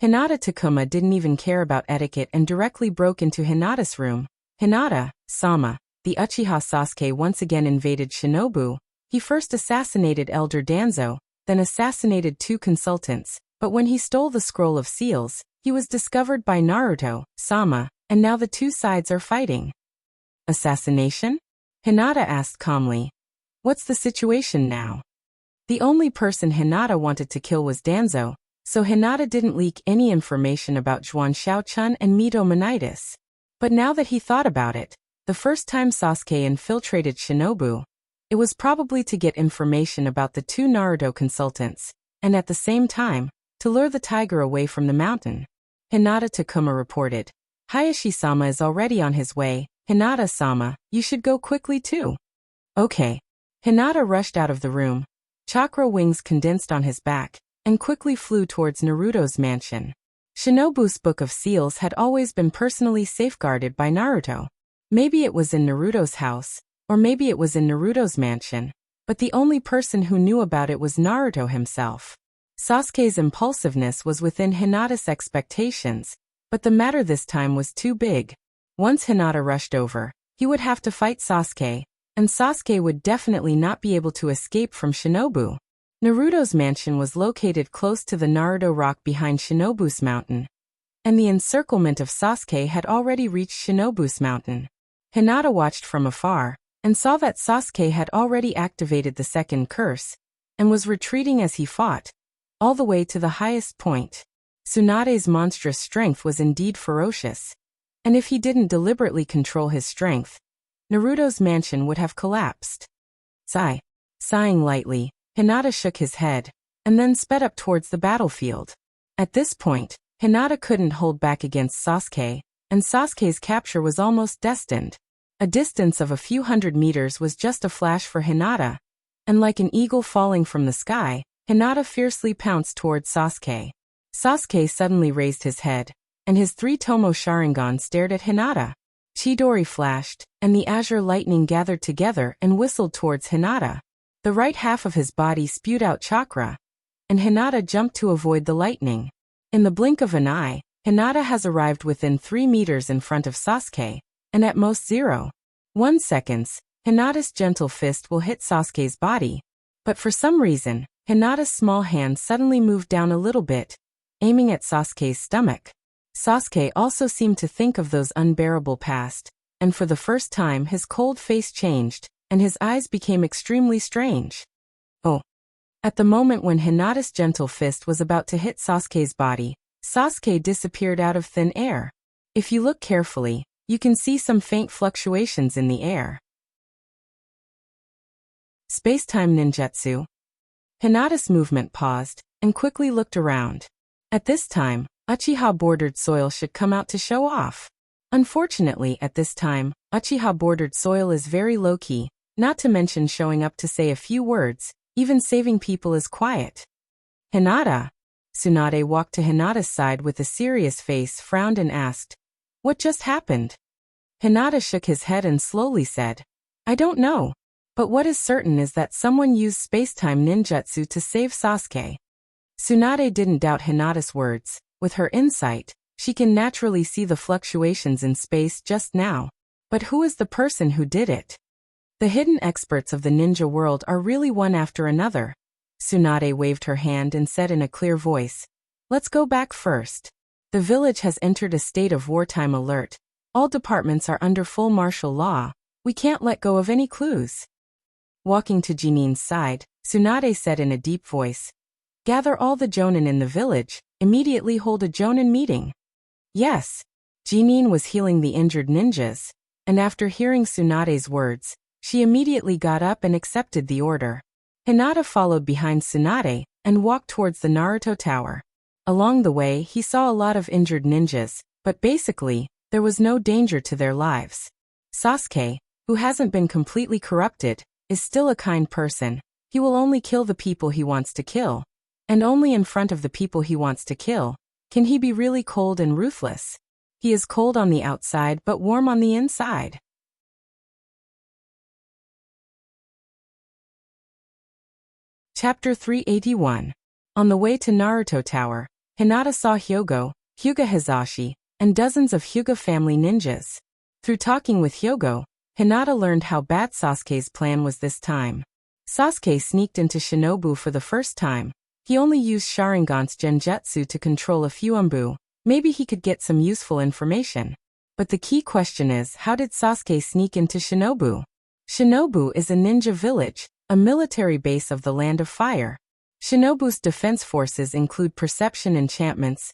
[SPEAKER 1] Hinata Takuma didn't even care about etiquette and directly broke into Hinata's room. Hinata, Sama, the Uchiha Sasuke once again invaded Shinobu. He first assassinated Elder Danzo, then assassinated 2 consultants, but when he stole the scroll of seals, he was discovered by Naruto, Sama, and now the 2 sides are fighting. Assassination? Hinata asked calmly. What's the situation now? The only person Hinata wanted to kill was Danzo, so Hinata didn't leak any information about Zhuan Xiaochun and Mito Monitis. But now that he thought about it, the first time Sasuke infiltrated Shinobu, it was probably to get information about the two Naruto consultants, and at the same time, to lure the tiger away from the mountain. Hinata Takuma reported, Hayashi-sama is already on his way. Hinata-sama, you should go quickly too. Okay. Hinata rushed out of the room. Chakra wings condensed on his back, and quickly flew towards Naruto's mansion. Shinobu's Book of Seals had always been personally safeguarded by Naruto. Maybe it was in Naruto's house, or maybe it was in Naruto's mansion, but the only person who knew about it was Naruto himself. Sasuke's impulsiveness was within Hinata's expectations, but the matter this time was too big. Once Hinata rushed over, he would have to fight Sasuke, and Sasuke would definitely not be able to escape from Shinobu. Naruto's mansion was located close to the Naruto rock behind Shinobu's mountain, and the encirclement of Sasuke had already reached Shinobu's mountain. Hinata watched from afar, and saw that Sasuke had already activated the second curse, and was retreating as he fought, all the way to the highest point. Tsunade's monstrous strength was indeed ferocious, and if he didn't deliberately control his strength, Naruto's mansion would have collapsed. Sigh. Sighing lightly, Hinata shook his head, and then sped up towards the battlefield. At this point, Hinata couldn't hold back against Sasuke, and Sasuke's capture was almost destined. A distance of a few hundred meters was just a flash for Hinata, and like an eagle falling from the sky, Hinata fiercely pounced towards Sasuke. Sasuke suddenly raised his head, and his three Tomo Sharingan stared at Hinata. Chidori flashed, and the azure lightning gathered together and whistled towards Hinata. The right half of his body spewed out chakra, and Hinata jumped to avoid the lightning. In the blink of an eye, Hinata has arrived within 3 meters in front of Sasuke, and at most 0.1 seconds, Hinata's gentle fist will hit Sasuke's body. But for some reason, Hinata's small hand suddenly moved down a little bit, aiming at Sasuke's stomach. Sasuke also seemed to think of those unbearable past, and for the first time his cold face changed, and his eyes became extremely strange. Oh. At the moment when Hinata's gentle fist was about to hit Sasuke's body, Sasuke disappeared out of thin air. If you look carefully, you can see some faint fluctuations in the air. Space-time ninjutsu. Hinata's movement paused, and quickly looked around. At this time, Uchiha-bordered soil should come out to show off. Unfortunately, at this time, Uchiha-bordered soil is very low-key, not to mention showing up to say a few words, even saving people is quiet. Hinata. Tsunade walked to Hinata's side with a serious face, frowned and asked, "What just happened?" Hinata shook his head and slowly said, "I don't know. But what is certain is that someone used space-time ninjutsu to save Sasuke." Tsunade didn't doubt Hinata's words. With her insight, she can naturally see the fluctuations in space just now. But who is the person who did it? The hidden experts of the ninja world are really one after another. Tsunade waved her hand and said in a clear voice, "Let's go back first. The village has entered a state of wartime alert. All departments are under full martial law. We can't let go of any clues." Walking to Jinin's side, Tsunade said in a deep voice, "Gather all the jonin in the village, immediately hold a jonin meeting." Yes. Jinin was healing the injured ninjas, and after hearing Tsunade's words, she immediately got up and accepted the order. Hinata followed behind Tsunade and walked towards the Naruto Tower. Along the way, he saw a lot of injured ninjas, but basically, there was no danger to their lives. Sasuke, who hasn't been completely corrupted, is still a kind person. He will only kill the people he wants to kill. And only in front of the people he wants to kill can he be really cold and ruthless. He is cold on the outside but warm on the inside. Chapter 381. On the way to Naruto Tower, Hinata saw Hyogo, Hyuga Hizashi, and dozens of Hyuga family ninjas. Through talking with Hyogo, Hinata learned how bad Sasuke's plan was this time. Sasuke sneaked into Shinobu for the first time. He only used Sharingan's genjutsu to control a few Umbu. Maybe he could get some useful information. But the key question is, how did Sasuke sneak into Shinobu? Shinobu is a ninja village, a military base of the Land of Fire. Shinobu's defense forces include perception enchantments,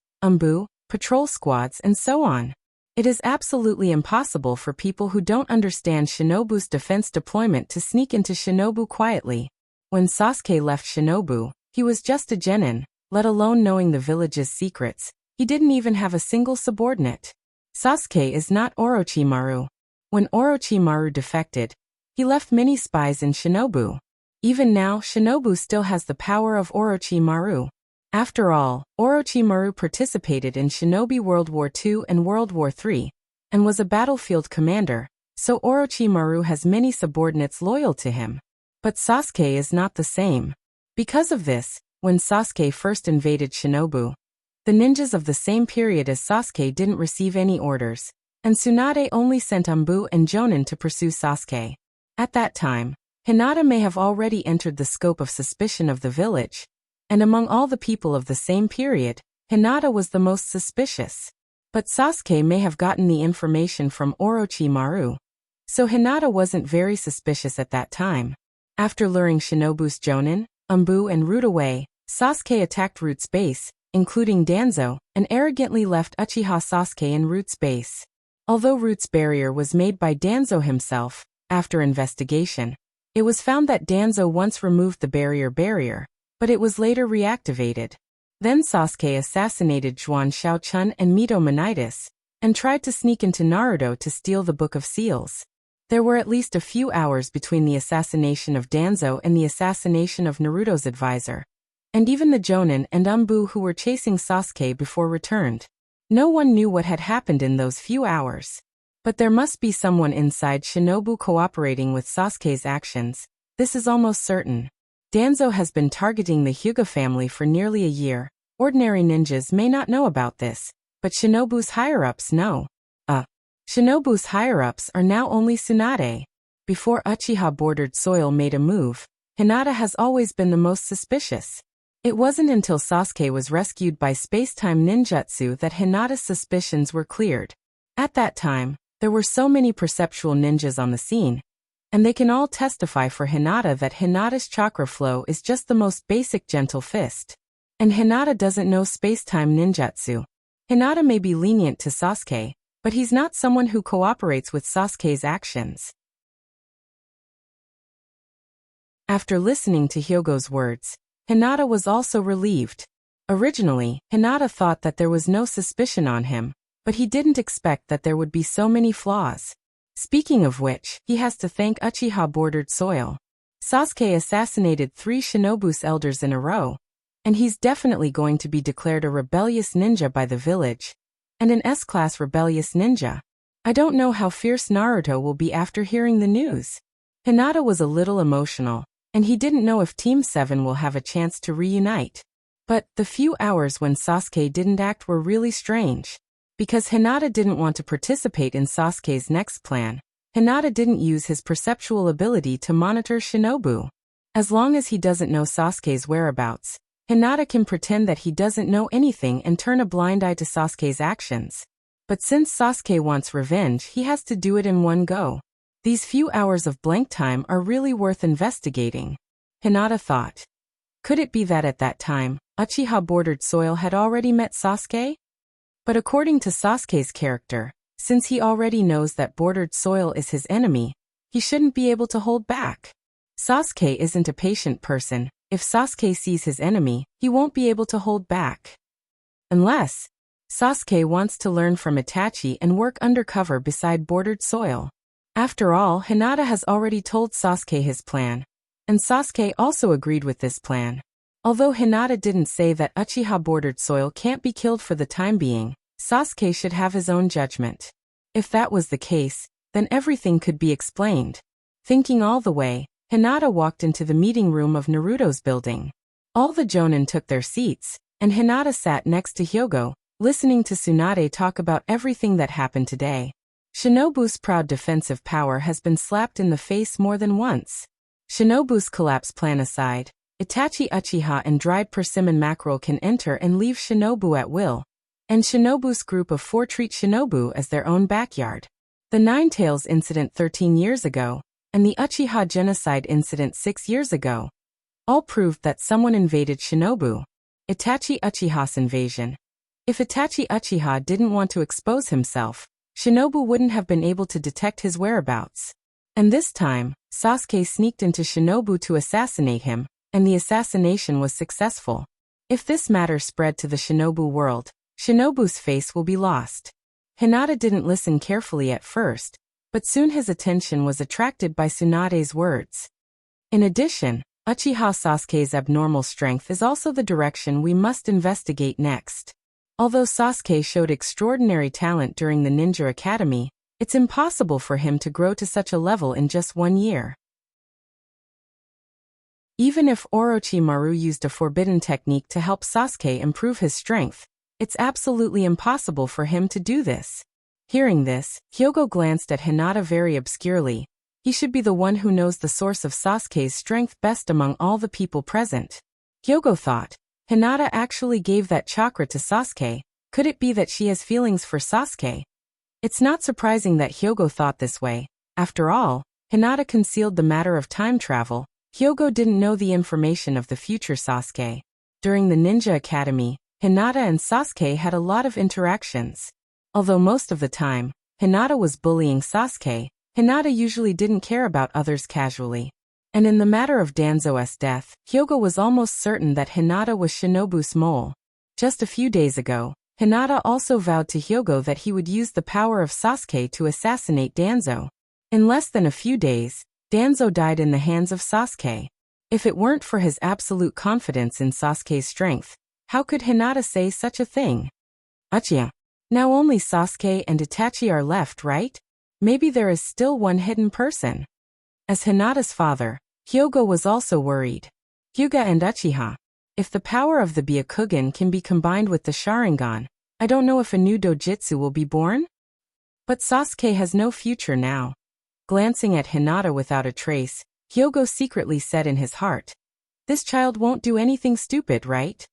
[SPEAKER 1] patrol squads, and so on. It is absolutely impossible for people who don't understand Shinobu's defense deployment to sneak into Shinobu quietly. When Sasuke left Shinobu, he was just a genin, let alone knowing the village's secrets. He didn't even have a single subordinate. Sasuke is not Orochimaru. When Orochimaru defected, he left many spies in Shinobu. Even now, Shinobu still has the power of Orochimaru. After all, Orochimaru participated in Shinobi World War II and World War III, and was a battlefield commander, so Orochimaru has many subordinates loyal to him. But Sasuke is not the same. Because of this, when Sasuke first invaded Shinobu, the ninjas of the same period as Sasuke didn't receive any orders, and Tsunade only sent Anbu and Jonin to pursue Sasuke. At that time, Hinata may have already entered the scope of suspicion of the village, and among all the people of the same period, Hinata was the most suspicious. But Sasuke may have gotten the information from Orochimaru, so Hinata wasn't very suspicious at that time. After luring Shinobu's Jonin, Anbu and Root away, Sasuke attacked Root's base, including Danzo, and arrogantly left Uchiha Sasuke in Root's base. Although Root's barrier was made by Danzo himself, after investigation, it was found that Danzo once removed the barrier, but it was later reactivated. Then Sasuke assassinated Juan Shaochun and Mito Monitis, and tried to sneak into Naruto to steal the Book of Seals. There were at least a few hours between the assassination of Danzo and the assassination of Naruto's advisor, and even the Jonin and Anbu who were chasing Sasuke before returned. No one knew what had happened in those few hours. But there must be someone inside Shinobu cooperating with Sasuke's actions. This is almost certain. Danzo has been targeting the Hyuga family for nearly a year. Ordinary ninjas may not know about this, but Shinobu's higher-ups know. Shinobu's higher-ups are now only Tsunade. Before Uchiha bordered soil made a move, Hinata has always been the most suspicious. It wasn't until Sasuke was rescued by space-time ninjutsu that Hinata's suspicions were cleared. At that time, there were so many perceptual ninjas on the scene, and they can all testify for Hinata that Hinata's chakra flow is just the most basic gentle fist. And Hinata doesn't know space-time ninjutsu. Hinata may be lenient to Sasuke, but he's not someone who cooperates with Sasuke's actions. After listening to Hyogo's words, Hinata was also relieved. Originally, Hinata thought that there was no suspicion on him, but he didn't expect that there would be so many flaws. Speaking of which, he has to thank Uchiha bordered soil. Sasuke assassinated 3 Shinobu's elders in a row, and he's definitely going to be declared a rebellious ninja by the village, and an S-class rebellious ninja. I don't know how fierce Naruto will be after hearing the news. Hinata was a little emotional, and he didn't know if Team 7 will have a chance to reunite. But the few hours when Sasuke didn't act were really strange. Because Hinata didn't want to participate in Sasuke's next plan, Hinata didn't use his perceptual ability to monitor Shinobu. As long as he doesn't know Sasuke's whereabouts, Hinata can pretend that he doesn't know anything and turn a blind eye to Sasuke's actions. But since Sasuke wants revenge, he has to do it in one go. These few hours of blank time are really worth investigating, Hinata thought. Could it be that at that time, Uchiha bordered soil had already met Sasuke? But according to Sasuke's character, since he already knows that bordered soil is his enemy, he shouldn't be able to hold back. Sasuke isn't a patient person. If Sasuke sees his enemy, he won't be able to hold back. Unless Sasuke wants to learn from Itachi and work undercover beside bordered soil. After all, Hinata has already told Sasuke his plan, and Sasuke also agreed with this plan. Although Hinata didn't say that Uchiha bordered soil can't be killed for the time being, Sasuke should have his own judgment. If that was the case, then everything could be explained. Thinking all the way, Hinata walked into the meeting room of Naruto's building. All the Jonin took their seats, and Hinata sat next to Hyogo, listening to Tsunade talk about everything that happened today. Shinobu's proud defensive power has been slapped in the face more than once. Shinobu's collapse plan aside, Itachi Uchiha and dried persimmon mackerel can enter and leave Shinobu at will, and Shinobu's group of 4 treat Shinobu as their own backyard. The Nine Tails incident 13 years ago, and the Uchiha genocide incident 6 years ago. all proved that someone invaded Shinobu. Itachi Uchiha's invasion. If Itachi Uchiha didn't want to expose himself, Shinobu wouldn't have been able to detect his whereabouts. And this time, Sasuke sneaked into Shinobu to assassinate him, and the assassination was successful. If this matter spread to the Shinobu world, Shinobu's face will be lost. Hinata didn't listen carefully at first, but soon his attention was attracted by Tsunade's words. In addition, Uchiha Sasuke's abnormal strength is also the direction we must investigate next. Although Sasuke showed extraordinary talent during the Ninja Academy, it's impossible for him to grow to such a level in just 1 year. Even if Orochimaru used a forbidden technique to help Sasuke improve his strength, it's absolutely impossible for him to do this. Hearing this, Hyogo glanced at Hinata very obscurely. He should be the one who knows the source of Sasuke's strength best among all the people present. Hyogo thought, Hinata actually gave that chakra to Sasuke. Could it be that she has feelings for Sasuke? It's not surprising that Hyogo thought this way. After all, Hinata concealed the matter of time travel. Hyogo didn't know the information of the future Sasuke. During the Ninja Academy, Hinata and Sasuke had a lot of interactions. Although most of the time, Hinata was bullying Sasuke, Hinata usually didn't care about others casually. And in the matter of Danzo's death, Hyogo was almost certain that Hinata was Shinobu's mole. Just a few days ago, Hinata also vowed to Hyogo that he would use the power of Sasuke to assassinate Danzo. In less than a few days, Danzo died in the hands of Sasuke. If it weren't for his absolute confidence in Sasuke's strength, how could Hinata say such a thing? Uchiha. Now only Sasuke and Itachi are left, right? Maybe there is still one hidden person. As Hinata's father, Hyogo was also worried. Hyuga and Uchiha. If the power of the Byakugan can be combined with the Sharingan, I don't know if a new dojutsu will be born? But Sasuke has no future now. Glancing at Hinata without a trace, Hyogo secretly said in his heart, this child won't do anything stupid, right?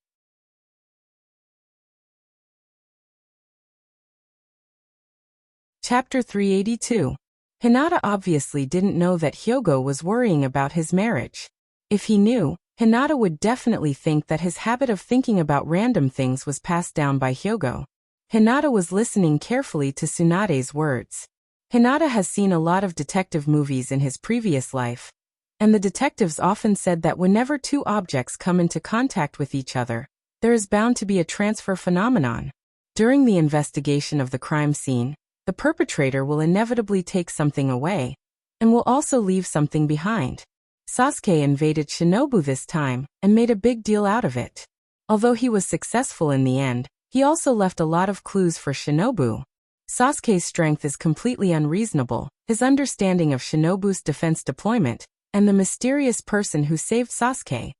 [SPEAKER 1] Chapter 382. Hinata obviously didn't know that Hyogo was worrying about his marriage. If he knew, Hinata would definitely think that his habit of thinking about random things was passed down by Hyogo. Hinata was listening carefully to Tsunade's words. Hinata has seen a lot of detective movies in his previous life, and the detectives often said that whenever two objects come into contact with each other, there is bound to be a transfer phenomenon. During the investigation of the crime scene, the perpetrator will inevitably take something away, and will also leave something behind. Sasuke invaded Shinobu this time, and made a big deal out of it. Although he was successful in the end, he also left a lot of clues for Shinobu. Sasuke's strength is completely unreasonable, his understanding of Shinobu's defense deployment, and the mysterious person who saved Sasuke.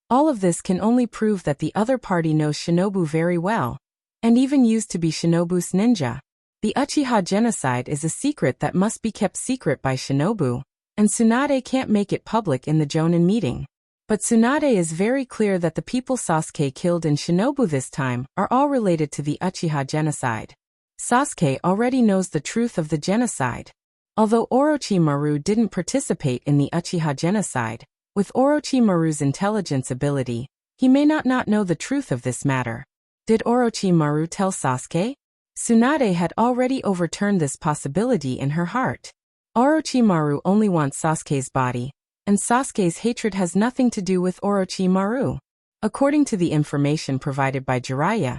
[SPEAKER 1] All of this can only prove that the other party knows Shinobu very well, and even used to be Shinobu's ninja. The Uchiha genocide is a secret that must be kept secret by Shinobu, and Tsunade can't make it public in the Jonin meeting. But Tsunade is very clear that the people Sasuke killed in Shinobu this time are all related to the Uchiha genocide. Sasuke already knows the truth of the genocide. Although Orochimaru didn't participate in the Uchiha genocide, with Orochimaru's intelligence ability, he may not know the truth of this matter. Did Orochimaru tell Sasuke? Tsunade had already overturned this possibility in her heart. Orochimaru only wants Sasuke's body, and Sasuke's hatred has nothing to do with Orochimaru. According to the information provided by Jiraiya,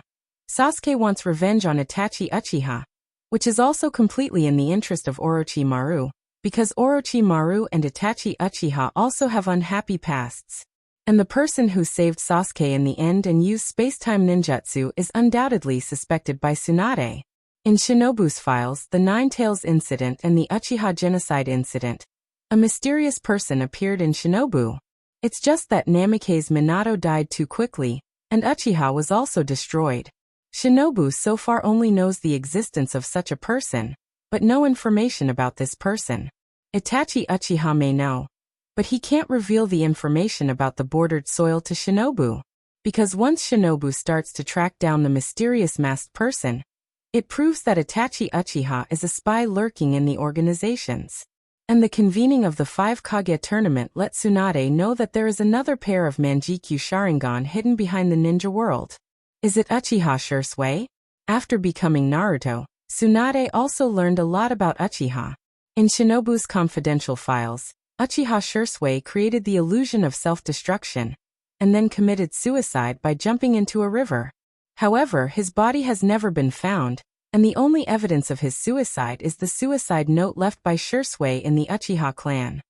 [SPEAKER 1] Sasuke wants revenge on Itachi Uchiha, which is also completely in the interest of Orochimaru, because Orochimaru and Itachi Uchiha also have unhappy pasts. And the person who saved Sasuke in the end and used space-time ninjutsu is undoubtedly suspected by Tsunade. In Shinobu's files, the Nine Tails incident and the Uchiha genocide incident, a mysterious person appeared in Shinobu. It's just that Namikaze Minato died too quickly, and Uchiha was also destroyed. Shinobu so far only knows the existence of such a person, but no information about this person. Itachi Uchiha may know, but he can't reveal the information about the bordered soil to Shinobu. Because once Shinobu starts to track down the mysterious masked person, it proves that Itachi Uchiha is a spy lurking in the organizations. And the convening of the 5 Kage tournament let Tsunade know that there is another pair of Manjikyu Sharingan hidden behind the ninja world. Is it Uchiha Shursui? After becoming Naruto, Tsunade also learned a lot about Uchiha. In Shinobu's confidential files, Uchiha Shursui created the illusion of self-destruction, and then committed suicide by jumping into a river. However, his body has never been found, and the only evidence of his suicide is the suicide note left by Shursui in the Uchiha clan.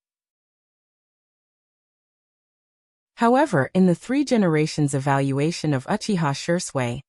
[SPEAKER 1] However, in the 3 generations evaluation of Uchiha Shursui,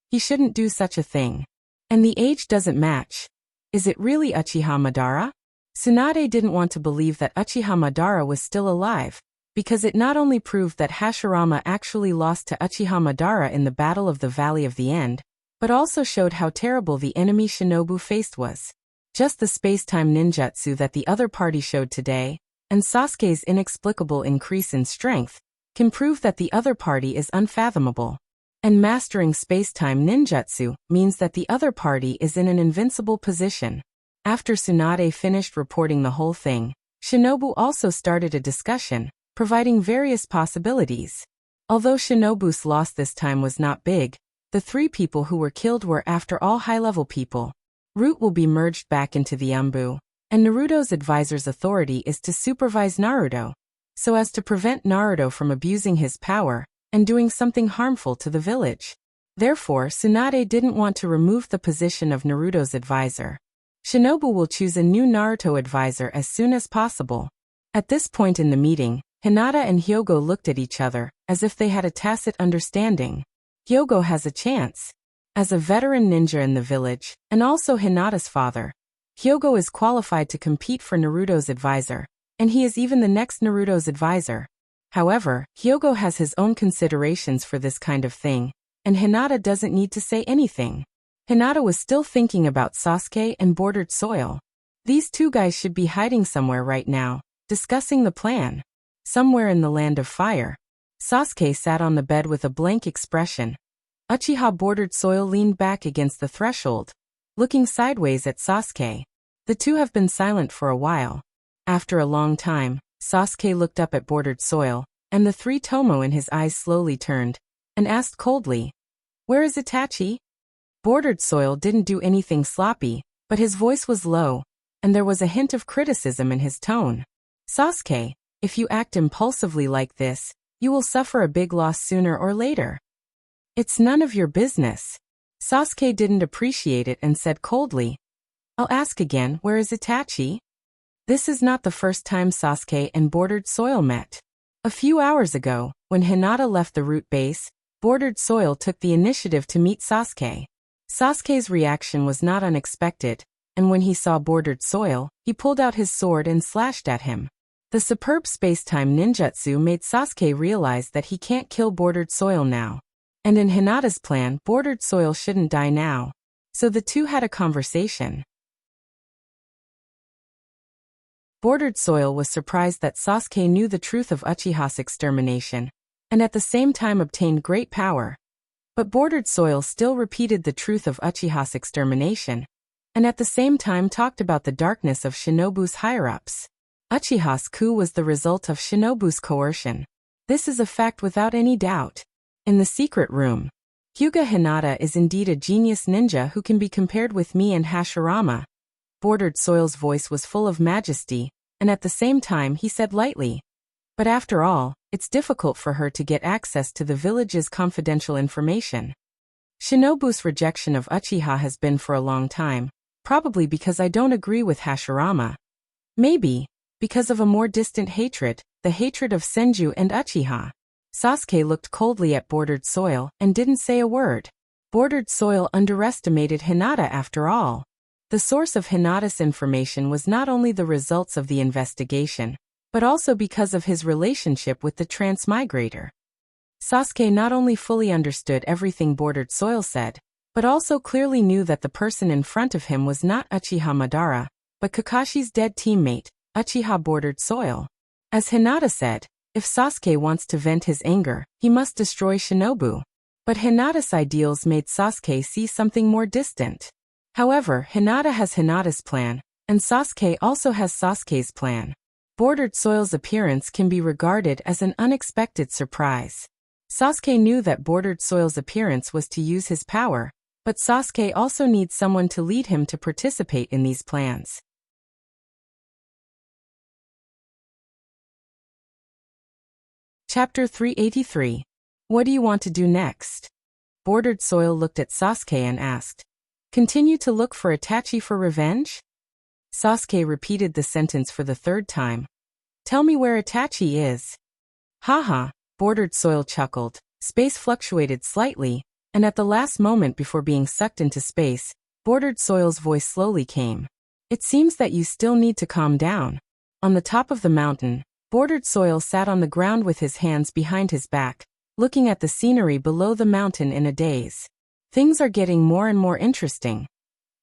[SPEAKER 1] he shouldn't do such a thing. And the age doesn't match. Is it really Uchiha Madara? Tsunade didn't want to believe that Uchiha Madara was still alive, because it not only proved that Hashirama actually lost to Uchiha Madara in the Battle of the Valley of the End, but also showed how terrible the enemy Shinobu faced was. Just the space-time ninjutsu that the other party showed today, and Sasuke's inexplicable increase in strength, can prove that the other party is unfathomable. And mastering space-time ninjutsu means that the other party is in an invincible position. After Tsunade finished reporting the whole thing, Shinobu also started a discussion, providing various possibilities. Although Shinobu's loss this time was not big, the 3 people who were killed were after all high-level people. Root will be merged back into the Umbu, and Naruto's advisor's authority is to supervise Naruto, so as to prevent Naruto from abusing his power and doing something harmful to the village. Therefore, Tsunade didn't want to remove the position of Naruto's advisor. Shinobu will choose a new Naruto advisor as soon as possible. At this point in the meeting, Hinata and Hyogo looked at each other, as if they had a tacit understanding. Hyogo has a chance. As a veteran ninja in the village, and also Hinata's father, Hyogo is qualified to compete for Naruto's advisor, and he is even the next Naruto's advisor. However, Hyogo has his own considerations for this kind of thing, and Hinata doesn't need to say anything. Hinata was still thinking about Sasuke and Bordered Soil. These 2 guys should be hiding somewhere right now, discussing the plan. Somewhere in the land of fire. Sasuke sat on the bed with a blank expression. Uchiha Bordered Soil leaned back against the threshold, looking sideways at Sasuke. The 2 have been silent for a while. After a long time, Sasuke looked up at Bordered Soil, and the 3 tomo in his eyes slowly turned, and asked coldly, "Where is Itachi?" Bordered Soil didn't do anything sloppy, but his voice was low, and there was a hint of criticism in his tone. "Sasuke, if you act impulsively like this, you will suffer a big loss sooner or later. It's none of your business." Sasuke didn't appreciate it and said coldly, "I'll ask again, where is Itachi?" This is not the first time Sasuke and Bordered Soil met. A few hours ago, when Hinata left the root base, Bordered Soil took the initiative to meet Sasuke. Sasuke's reaction was not unexpected, and when he saw Bordered Soil, he pulled out his sword and slashed at him. The superb space-time ninjutsu made Sasuke realize that he can't kill Bordered Soil now. And in Hinata's plan, Bordered Soil shouldn't die now. So the 2 had a conversation. Bordered Soil was surprised that Sasuke knew the truth of Uchiha's extermination, and at the same time obtained great power. But Bordered Soil still repeated the truth of Uchiha's extermination, and at the same time talked about the darkness of Shinobu's higher-ups. Uchiha's coup was the result of Shinobu's coercion. This is a fact without any doubt. In the secret room, Hyuga Hinata is indeed a genius ninja who can be compared with me and Hashirama. Bordered Soil's voice was full of majesty, and at the same time he said lightly, "But after all, it's difficult for her to get access to the village's confidential information. Shinobu's rejection of Uchiha has been for a long time, probably because I don't agree with Hashirama. Maybe because of a more distant hatred, the hatred of Senju and Uchiha." Sasuke looked coldly at Bordered Soil and didn't say a word. Bordered Soil underestimated Hinata after all. The source of Hinata's information was not only the results of the investigation, but also because of his relationship with the transmigrator. Sasuke not only fully understood everything Bordered Soil said, but also clearly knew that the person in front of him was not Uchiha Madara, but Kakashi's dead teammate, Uchiha Bordered Soil. As Hinata said, if Sasuke wants to vent his anger, he must destroy Shinobu. But Hinata's ideals made Sasuke see something more distant. However, Hinata has Hinata's plan, And Sasuke also has Sasuke's plan. Bordered soil's appearance can be regarded as an unexpected surprise. Sasuke knew that bordered soil's appearance was to use his power, but Sasuke also needs someone to lead him to participate in these plans. Chapter 383. What do you want to do next? Bordered soil looked at Sasuke and asked, "Continue to look for Itachi for revenge?" Sasuke repeated the sentence for the third time. "Tell me where Itachi is." Haha, bordered soil chuckled. Space fluctuated slightly, and at the last moment before being sucked into space, bordered soil's voice slowly came. "It seems that you still need to calm down." On the top of the mountain, bordered soil sat on the ground with his hands behind his back, looking at the scenery below the mountain in a daze. Things are getting more and more interesting.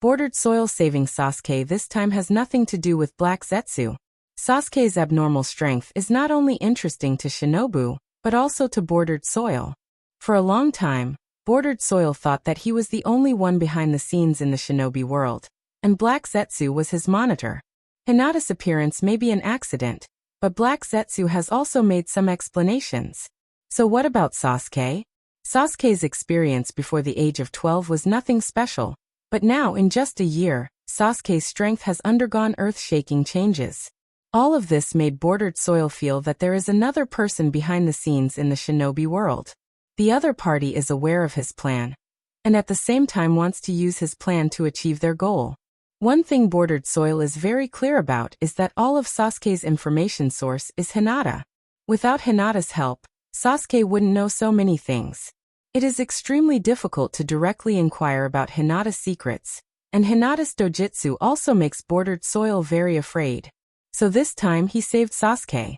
[SPEAKER 1] Bordered soil saving Sasuke this time has nothing to do with Black Zetsu. Sasuke's abnormal strength is not only interesting to Shinobu, but also to bordered soil. For a long time, bordered soil thought that he was the only one behind the scenes in the shinobi world, and Black Zetsu was his monitor. Hinata's appearance may be an accident, but Black Zetsu has also made some explanations. So what about Sasuke? Sasuke's experience before the age of 12 was nothing special, but now in just a year, Sasuke's strength has undergone earth-shaking changes. All of this made bordered soil feel that there is another person behind the scenes in the shinobi world. The other party is aware of his plan, and at the same time wants to use his plan to achieve their goal. One thing bordered soil is very clear about is that all of Sasuke's information source is Hinata. Without Hinata's help, Sasuke wouldn't know so many things. It is extremely difficult to directly inquire about Hinata's secrets, and Hinata's dojutsu also makes bordered soil very afraid. So this time he saved Sasuke.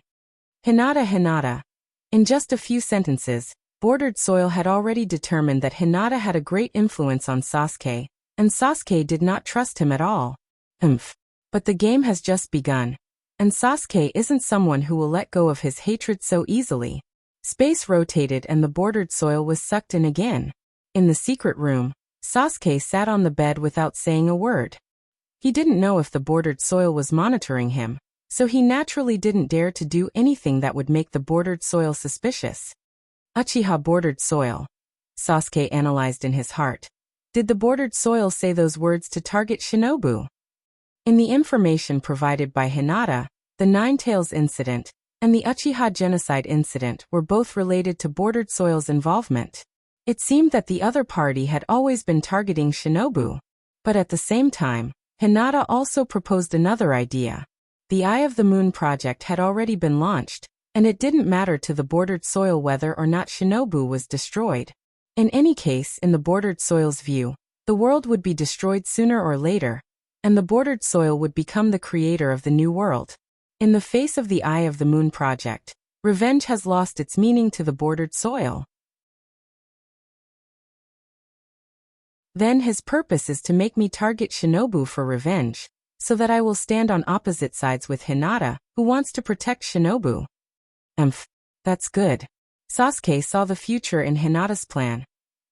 [SPEAKER 1] Hinata. In just a few sentences, bordered soil had already determined that Hinata had a great influence on Sasuke, and Sasuke did not trust him at all. But the game has just begun, and Sasuke isn't someone who will let go of his hatred so easily. Space rotated and the bordered soil was sucked in again. In the secret room, Sasuke sat on the bed without saying a word. He didn't know if the bordered soil was monitoring him, so he naturally didn't dare to do anything that would make the bordered soil suspicious. Uchiha bordered soil. Sasuke analyzed in his heart. Did the bordered soil say those words to target Shinobu? In the information provided by Hinata, the Nine Tails incident and the Uchiha genocide incident were both related to bordered soil's involvement. It seemed that the other party had always been targeting Shinobu. But at the same time, Hinata also proposed another idea. The Eye of the Moon project had already been launched, and it didn't matter to the bordered soil whether or not Shinobu was destroyed. In any case, in the bordered soil's view, the world would be destroyed sooner or later, and the bordered soil would become the creator of the new world. In the face of the Eye of the Moon project, revenge has lost its meaning to the bordered soil. Then his purpose is to make me target Shinobu for revenge, so that I will stand on opposite sides with Hinata, who wants to protect Shinobu. That's good. Sasuke saw the future in Hinata's plan,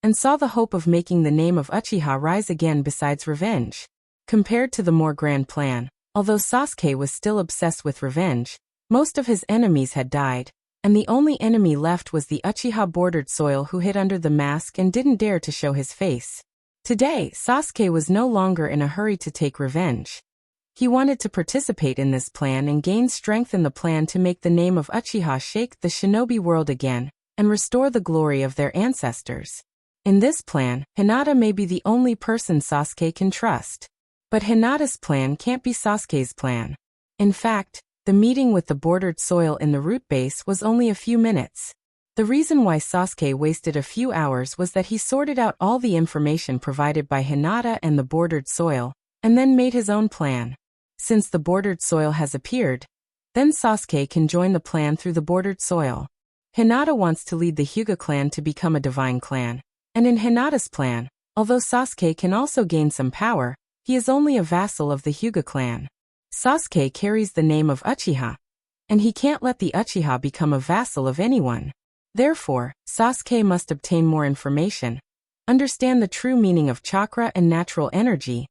[SPEAKER 1] and saw the hope of making the name of Uchiha rise again besides revenge. Compared to the more grand plan, although Sasuke was still obsessed with revenge, most of his enemies had died, and the only enemy left was the Uchiha bordered soil who hid under the mask and didn't dare to show his face. Today, Sasuke was no longer in a hurry to take revenge. He wanted to participate in this plan and gain strength in the plan to make the name of Uchiha shake the shinobi world again, and restore the glory of their ancestors. In this plan, Hinata may be the only person Sasuke can trust. But Hinata's plan can't be Sasuke's plan. In fact, the meeting with the bordered soil in the root base was only a few minutes. The reason why Sasuke wasted a few hours was that he sorted out all the information provided by Hinata and the bordered soil, and then made his own plan. Since the bordered soil has appeared, then Sasuke can join the plan through the bordered soil. Hinata wants to lead the Hyuga clan to become a divine clan, and in Hinata's plan, although Sasuke can also gain some power, he is only a vassal of the Hyuga clan. Sasuke carries the name of Uchiha, and he can't let the Uchiha become a vassal of anyone. Therefore, Sasuke must obtain more information, understand the true meaning of chakra and natural energy,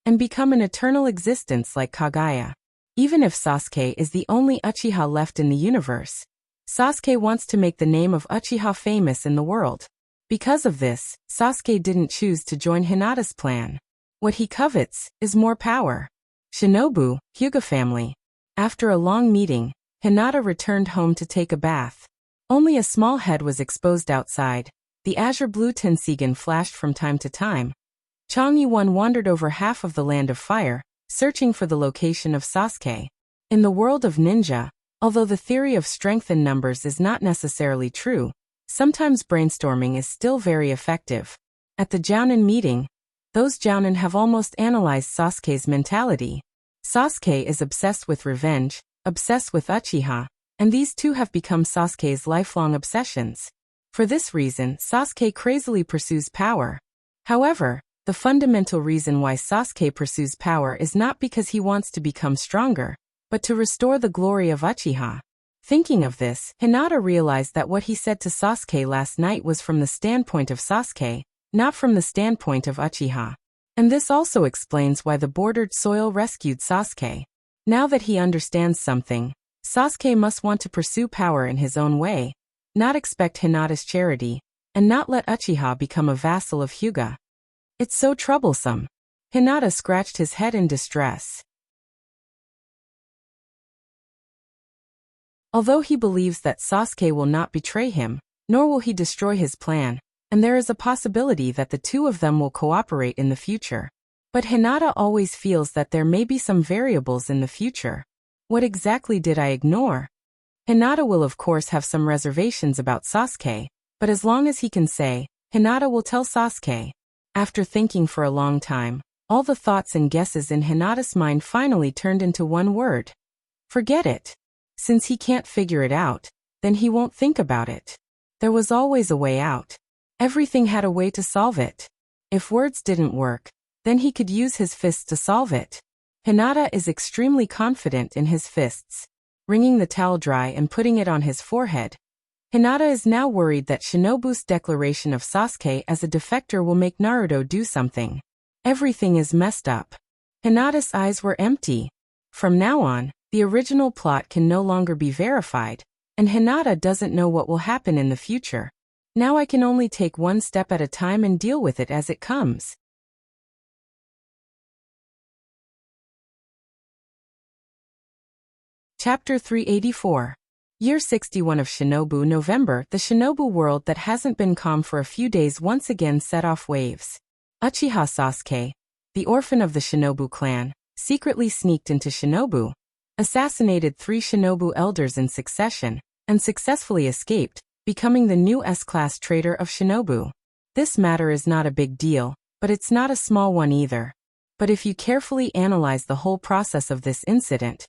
[SPEAKER 1] and become an eternal existence like Kaguya. Even if Sasuke is the only Uchiha left in the universe, Sasuke wants to make the name of Uchiha famous in the world. Because of this, Sasuke didn't choose to join Hinata's plan. What he covets is more power. Shinobu, Hyuga family. After a long meeting, Hinata returned home to take a bath. Only a small head was exposed outside. The azure blue Tensigan flashed from time to time. Chang Yuan wandered over half of the land of fire, searching for the location of Sasuke. In the world of ninja, although the theory of strength in numbers is not necessarily true, sometimes brainstorming is still very effective. At the Jounin meeting, those Jounin have almost analyzed Sasuke's mentality. Sasuke is obsessed with revenge, obsessed with Uchiha, and these two have become Sasuke's lifelong obsessions. For this reason, Sasuke crazily pursues power. However, the fundamental reason why Sasuke pursues power is not because he wants to become stronger, but to restore the glory of Uchiha. Thinking of this, Hinata realized that what he said to Sasuke last night was from the standpoint of Sasuke, not from the standpoint of Uchiha. And this also explains why the bordered soil rescued Sasuke. Now that he understands something, Sasuke must want to pursue power in his own way, not expect Hinata's charity, and not let Uchiha become a vassal of Hyuga. It's so troublesome. Hinata scratched his head in distress. Although he believes that Sasuke will not betray him, nor will he destroy his plan, and there is a possibility that the two of them will cooperate in the future. But Hinata always feels that there may be some variables in the future. What exactly did I ignore? Hinata will of course have some reservations about Sasuke, but as long as he can say, Hinata will tell Sasuke. After thinking for a long time, all the thoughts and guesses in Hinata's mind finally turned into one word. Forget it. Since he can't figure it out, then he won't think about it. There was always a way out. Everything had a way to solve it. If words didn't work, then he could use his fists to solve it. Hinata is extremely confident in his fists. Wringing the towel dry and putting it on his forehead, Hinata is now worried that Shinobu's declaration of Sasuke as a defector will make Naruto do something. Everything is messed up. Hinata's eyes were empty. From now on, the original plot can no longer be verified, and Hinata doesn't know what will happen in the future. Now I can only take one step at a time and deal with it as it comes. Chapter 384. Year 61 of Shinobu November. The Shinobu world that hasn't been calm for a few days once again set off waves. Uchiha Sasuke, the orphan of the Shinobu clan, secretly sneaked into Shinobu, assassinated 3 Shinobu elders in succession, and successfully escaped, becoming the new S-class traitor of Shinobu. This matter is not a big deal, but it's not a small one either. But if you carefully analyze the whole process of this incident,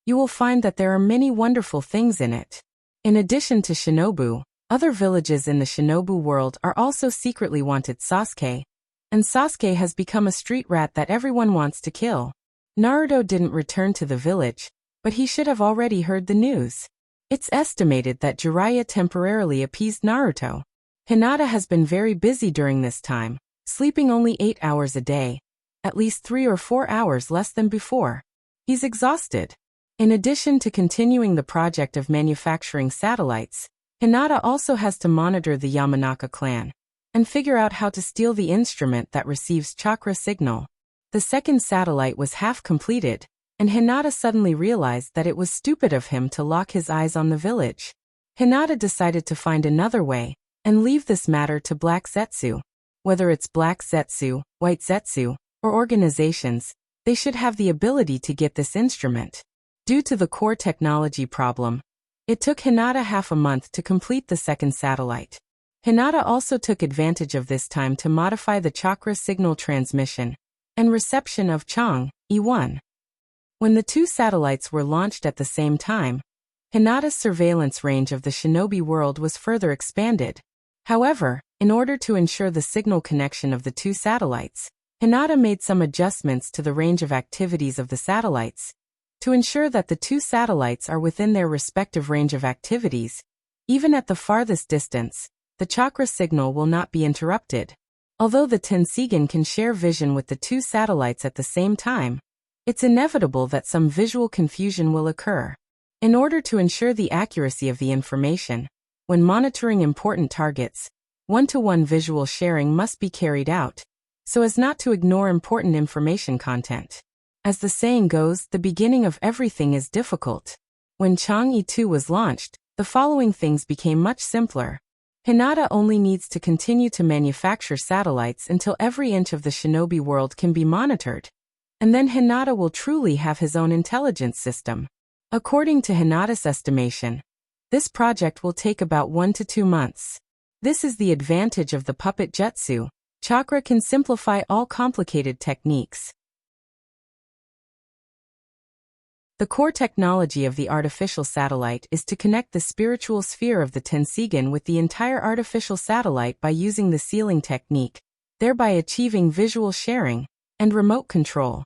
[SPEAKER 1] you will find that there are many wonderful things in it. In addition to Shinobu, other villages in the Shinobu world are also secretly wanted Sasuke, and Sasuke has become a street rat that everyone wants to kill. Naruto didn't return to the village, but he should have already heard the news. It's estimated that Jiraiya temporarily appeased Naruto. Hinata has been very busy during this time, sleeping only 8 hours a day, at least 3 or 4 hours less than before. He's exhausted. In addition to continuing the project of manufacturing satellites, Hinata also has to monitor the Yamanaka clan and figure out how to steal the instrument that receives chakra signal. The second satellite was half completed, and Hinata suddenly realized that it was stupid of him to lock his eyes on the village. Hinata decided to find another way and leave this matter to Black Zetsu. Whether it's Black Zetsu, White Zetsu, or organizations, they should have the ability to get this instrument. Due to the core technology problem, it took Hinata half a month to complete the second satellite. Hinata also took advantage of this time to modify the chakra signal transmission and reception of Chang, E1. When the 2 satellites were launched at the same time, Hinata's surveillance range of the shinobi world was further expanded. However, in order to ensure the signal connection of the 2 satellites, Hinata made some adjustments to the range of activities of the satellites, to ensure that the 2 satellites are within their respective range of activities. Even at the farthest distance, the chakra signal will not be interrupted. Although the Tensigan can share vision with the two satellites at the same time, it's inevitable that some visual confusion will occur. In order to ensure the accuracy of the information, when monitoring important targets, one-to-one visual sharing must be carried out, so as not to ignore important information content. As the saying goes, the beginning of everything is difficult. When Chang'e 2 was launched, the following things became much simpler. Hinata only needs to continue to manufacture satellites until every inch of the shinobi world can be monitored. And then Hinata will truly have his own intelligence system. According to Hinata's estimation, this project will take about 1 to 2 months. This is the advantage of the puppet jutsu. Chakra can simplify all complicated techniques. The core technology of the artificial satellite is to connect the spiritual sphere of the Tensigan with the entire artificial satellite by using the sealing technique, thereby achieving visual sharing and remote control.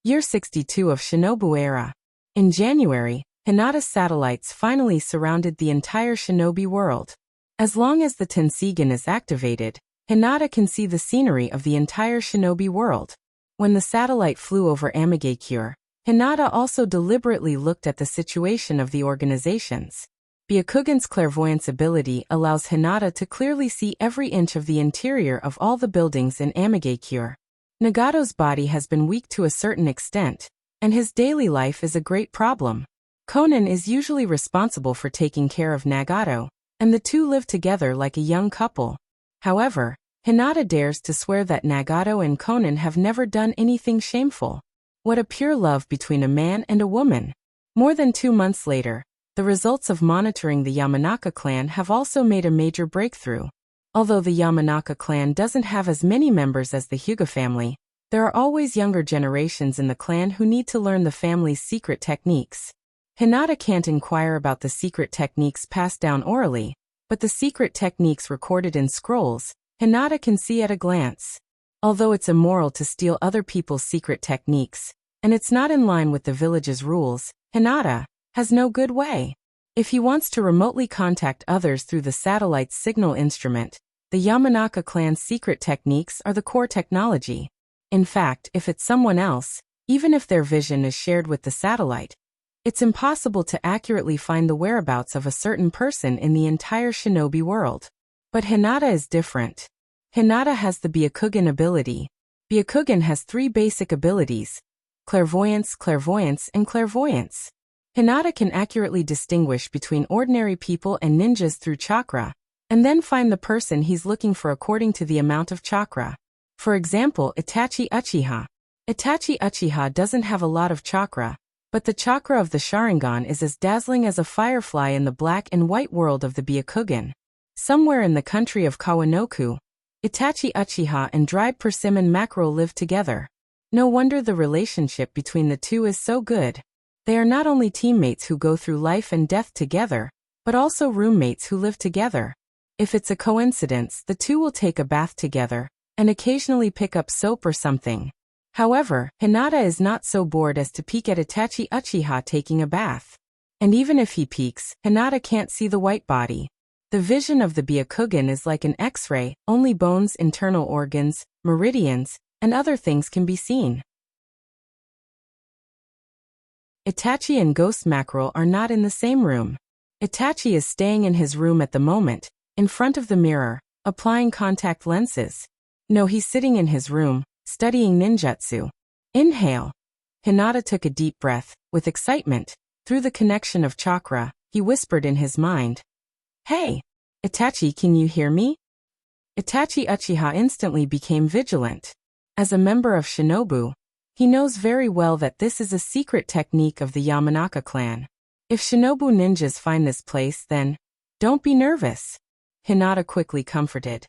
[SPEAKER 1] Year 62 of Shinobu era. In January, Hinata's satellites finally surrounded the entire shinobi world. As long as the Tensigan is activated, Hinata can see the scenery of the entire shinobi world. When the satellite flew over Amigakure, Hinata also deliberately looked at the situation of the organizations. Byakugan's clairvoyance ability allows Hinata to clearly see every inch of the interior of all the buildings in Amigakure. Nagato's body has been weak to a certain extent, and his daily life is a great problem. Konan is usually responsible for taking care of Nagato, and the two live together like a young couple. However, Hinata dares to swear that Nagato and Konan have never done anything shameful. What a pure love between a man and a woman. More than 2 months later, the results of monitoring the Yamanaka clan have also made a major breakthrough. Although the Yamanaka clan doesn't have as many members as the Hyuga family, there are always younger generations in the clan who need to learn the family's secret techniques. Hinata can't inquire about the secret techniques passed down orally, but the secret techniques recorded in scrolls, Hinata can see at a glance. Although it's immoral to steal other people's secret techniques, and it's not in line with the village's rules, Hinata has no good way. If he wants to remotely contact others through the satellite's signal instrument, the Yamanaka clan's secret techniques are the core technology. In fact, if it's someone else, even if their vision is shared with the satellite, it's impossible to accurately find the whereabouts of a certain person in the entire shinobi world. But Hinata is different. Hinata has the Byakugan ability. Byakugan has 3 basic abilities: clairvoyance, clairvoyance, and clairvoyance. Hinata can accurately distinguish between ordinary people and ninjas through chakra, and then find the person he's looking for according to the amount of chakra. For example, Itachi Uchiha. Itachi Uchiha doesn't have a lot of chakra, but the chakra of the Sharingan is as dazzling as a firefly in the black and white world of the Byakugan. Somewhere in the country of Kawanoku, Itachi Uchiha and dried persimmon mackerel live together. No wonder the relationship between the two is so good. They are not only teammates who go through life and death together, but also roommates who live together. If it's a coincidence, the two will take a bath together, and occasionally pick up soap or something. However, Hinata is not so bored as to peek at Itachi Uchiha taking a bath. And even if he peeks, Hinata can't see the white body. The vision of the Byakugan is like an X-ray, only bones, internal organs, meridians, and other things can be seen. Itachi and Ghost Mackerel are not in the same room. Itachi is staying in his room at the moment, in front of the mirror, applying contact lenses. No, he's sitting in his room, studying ninjutsu. Inhale. Hinata took a deep breath, with excitement. Through the connection of chakra, he whispered in his mind, "Hey, Itachi, can you hear me?" Itachi Uchiha instantly became vigilant. As a member of Shinobu, he knows very well that this is a secret technique of the Yamanaka clan. If Shinobu ninjas find this place, then don't be nervous. Hinata quickly comforted.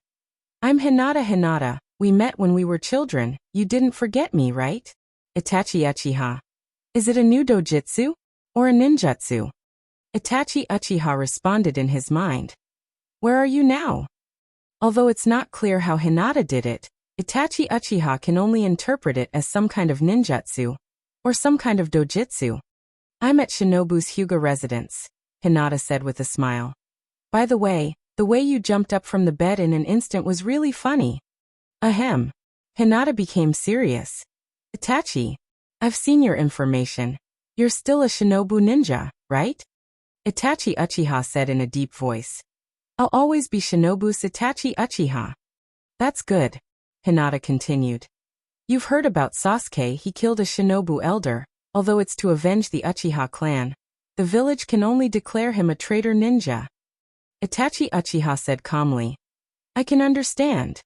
[SPEAKER 1] "I'm Hinata. We met when we were children. You didn't forget me, right?" Itachi Uchiha. "Is it a new dojutsu? Or a ninjutsu?" Itachi Uchiha responded in his mind. "Where are you now?" Although it's not clear how Hinata did it, Itachi Uchiha can only interpret it as some kind of ninjutsu, or some kind of dojutsu. "I'm at Shinobu's Hyuga residence," Hinata said with a smile. "By the way you jumped up from the bed in an instant was really funny." Ahem. Hinata became serious. Itachi, I've seen your information. You're still a shinobu ninja, right? Itachi Uchiha said in a deep voice. I'll always be Shinobu's Itachi Uchiha. That's good, Hinata continued. You've heard about Sasuke. He killed a shinobu elder, although it's to avenge the Uchiha clan. The village can only declare him a traitor ninja. Itachi Uchiha said calmly. I can understand.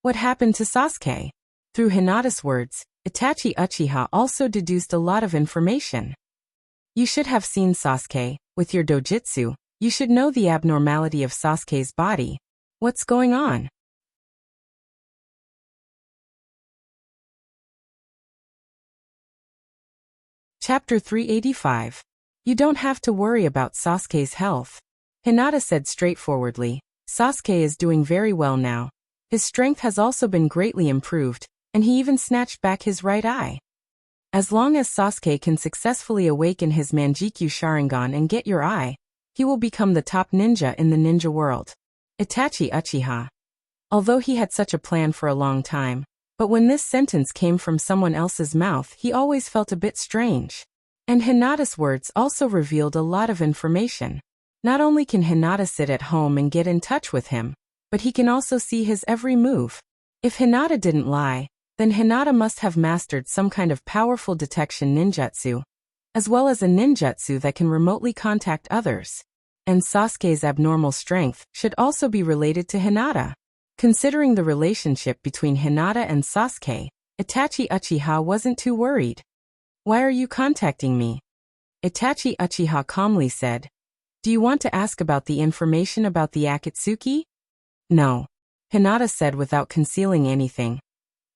[SPEAKER 1] What happened to Sasuke? Through Hinata's words, Itachi Uchiha also deduced a lot of information. You should have seen Sasuke. With your dojutsu, you should know the abnormality of Sasuke's body. What's going on? Chapter 385. You don't have to worry about Sasuke's health. Hinata said straightforwardly. Sasuke is doing very well now. His strength has also been greatly improved, and he even snatched back his right eye. As long as Sasuke can successfully awaken his Manjikyu Sharingan and get your eye, he will become the top ninja in the ninja world. Itachi Uchiha. Although he had such a plan for a long time, but when this sentence came from someone else's mouth, he always felt a bit strange. And Hinata's words also revealed a lot of information. Not only can Hinata sit at home and get in touch with him, but he can also see his every move. If Hinata didn't lie, then Hinata must have mastered some kind of powerful detection ninjutsu, as well as a ninjutsu that can remotely contact others. And Sasuke's abnormal strength should also be related to Hinata. Considering the relationship between Hinata and Sasuke, Itachi Uchiha wasn't too worried. Why are you contacting me? Itachi Uchiha calmly said. Do you want to ask about the information about the Akatsuki? No, Hinata said without concealing anything.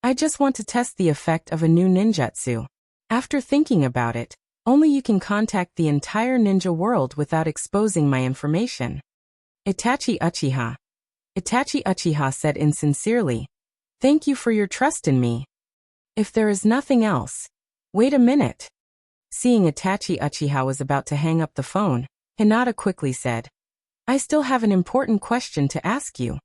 [SPEAKER 1] I just want to test the effect of a new ninjutsu. After thinking about it, only you can contact the entire ninja world without exposing my information. Itachi Uchiha. Itachi Uchiha said insincerely. Thank you for your trust in me. If there is nothing else. Wait a minute. Seeing Itachi Uchiha was about to hang up the phone, Hinata quickly said. I still have an important question to ask you.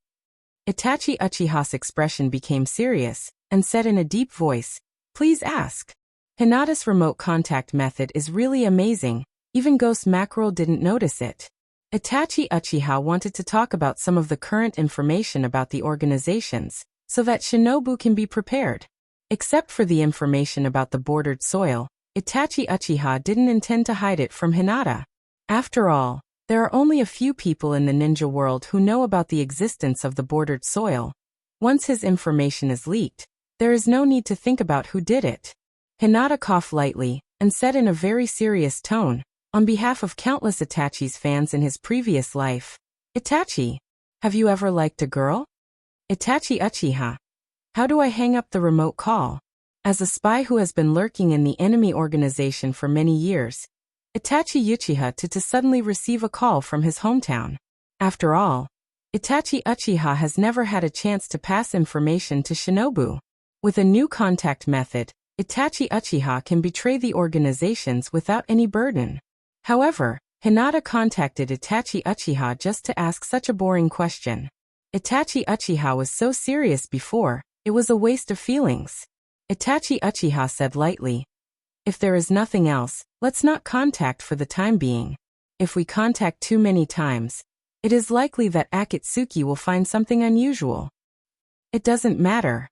[SPEAKER 1] Itachi Uchiha's expression became serious, and said in a deep voice, Please ask. Hinata's remote contact method is really amazing, even Ghost Mackerel didn't notice it. Itachi Uchiha wanted to talk about some of the current information about the organizations, so that Shinobu can be prepared. Except for the information about the bordered soil, Itachi Uchiha didn't intend to hide it from Hinata. After all, there are only a few people in the ninja world who know about the existence of the bordered soil. Once his information is leaked, there is no need to think about who did it. Hinata coughed lightly, and said in a very serious tone, on behalf of countless Itachi's fans in his previous life, Itachi, have you ever liked a girl? Itachi Uchiha. How do I hang up the remote call? As a spy who has been lurking in the enemy organization for many years, Itachi Uchiha to suddenly receive a call from his hometown. After all, Itachi Uchiha has never had a chance to pass information to Shinobu. With a new contact method, Itachi Uchiha can betray the organizations without any burden. However, Hinata contacted Itachi Uchiha just to ask such a boring question. Itachi Uchiha was so serious before, it was a waste of feelings. Itachi Uchiha said lightly, If there is nothing else, let's not contact for the time being. If we contact too many times, it is likely that Akatsuki will find something unusual. It doesn't matter.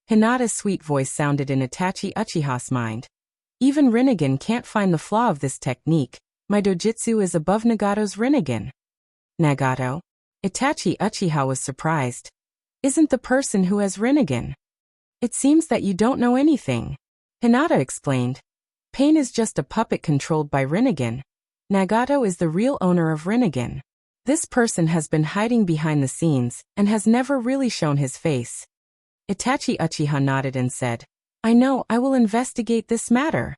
[SPEAKER 1] Hinata's sweet voice sounded in Itachi Uchiha's mind. Even Rinnegan can't find the flaw of this technique. My dojutsu is above Nagato's Rinnegan. Nagato? Itachi Uchiha was surprised. Isn't the person who has Rinnegan? It seems that you don't know anything. Hinata explained. Pain is just a puppet controlled by Rinnegan. Nagato is the real owner of Rinnegan. This person has been hiding behind the scenes, and has never really shown his face. Itachi Uchiha nodded and said, I know, I will investigate this matter.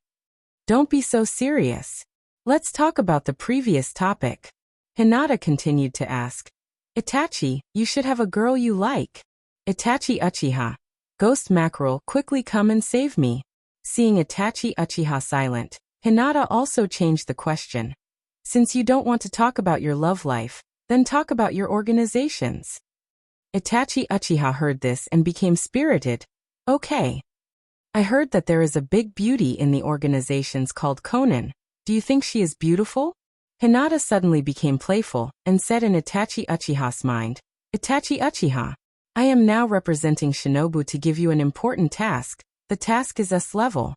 [SPEAKER 1] Don't be so serious. Let's talk about the previous topic. Hinata continued to ask. Itachi, you should have a girl you like. Itachi Uchiha. Ghost Mackerel, quickly come and save me. Seeing Itachi Uchiha silent, Hinata also changed the question. Since you don't want to talk about your love life, then talk about your organizations. Itachi Uchiha heard this and became spirited. Okay. I heard that there is a big beauty in the organizations called Konan. Do you think she is beautiful? Hinata suddenly became playful and said in Itachi Uchiha's mind, Itachi Uchiha, I am now representing Shinobu to give you an important task. The task is S-level.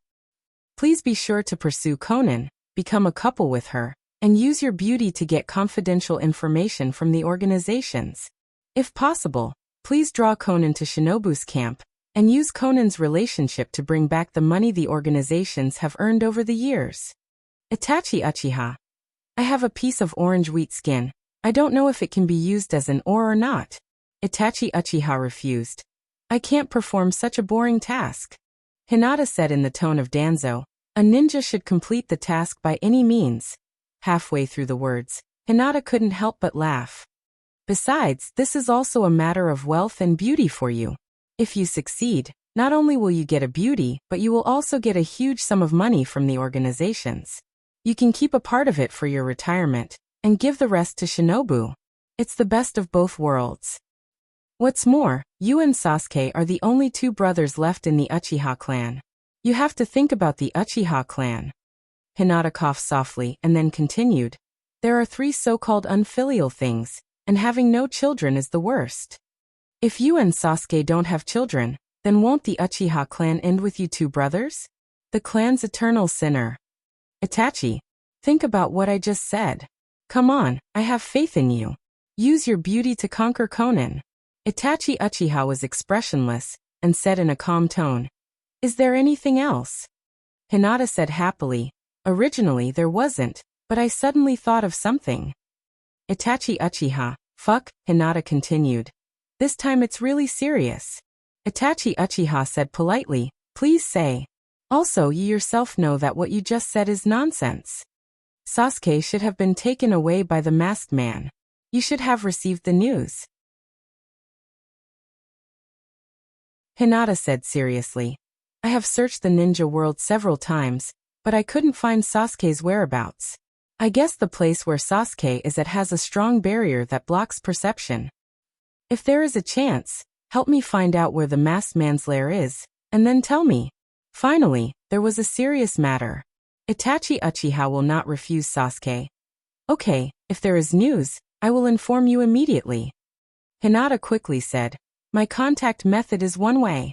[SPEAKER 1] Please be sure to pursue Konan, become a couple with her, and use your beauty to get confidential information from the organizations. If possible, please draw Konan to Shinobu's camp, and use Konan's relationship to bring back the money the organizations have earned over the years. Itachi Uchiha, I have a piece of orange wheat skin. I don't know if it can be used as an ore or not. Itachi Uchiha refused. I can't perform such a boring task. Hinata said in the tone of Danzo, a ninja should complete the task by any means. Halfway through the words, Hinata couldn't help but laugh. Besides, this is also a matter of wealth and beauty for you. If you succeed, not only will you get a beauty, but you will also get a huge sum of money from the organizations. You can keep a part of it for your retirement, and give the rest to Shinobu. It's the best of both worlds. What's more, you and Sasuke are the only two brothers left in the Uchiha clan. You have to think about the Uchiha clan. Hinata coughed softly and then continued. There are 3 so-called unfilial things, and having no children is the worst. If you and Sasuke don't have children, then won't the Uchiha clan end with you 2 brothers? The clan's eternal sinner. Itachi, think about what I just said. Come on, I have faith in you. Use your beauty to conquer Konan. Itachi Uchiha was expressionless, and said in a calm tone, Is there anything else? Hinata said happily, Originally there wasn't, but I suddenly thought of something. Itachi Uchiha, fuck, Hinata continued. This time it's really serious. Itachi Uchiha said politely, Please say. Also, you yourself know that what you just said is nonsense. Sasuke should have been taken away by the masked man. You should have received the news. Hinata said seriously. I have searched the ninja world several times, but I couldn't find Sasuke's whereabouts. I guess the place where Sasuke is at has a strong barrier that blocks perception. If there is a chance, help me find out where the masked man's lair is, and then tell me. Finally, there was a serious matter. Itachi Uchiha will not refuse Sasuke. Okay, if there is news, I will inform you immediately. Hinata quickly said, My contact method is one way.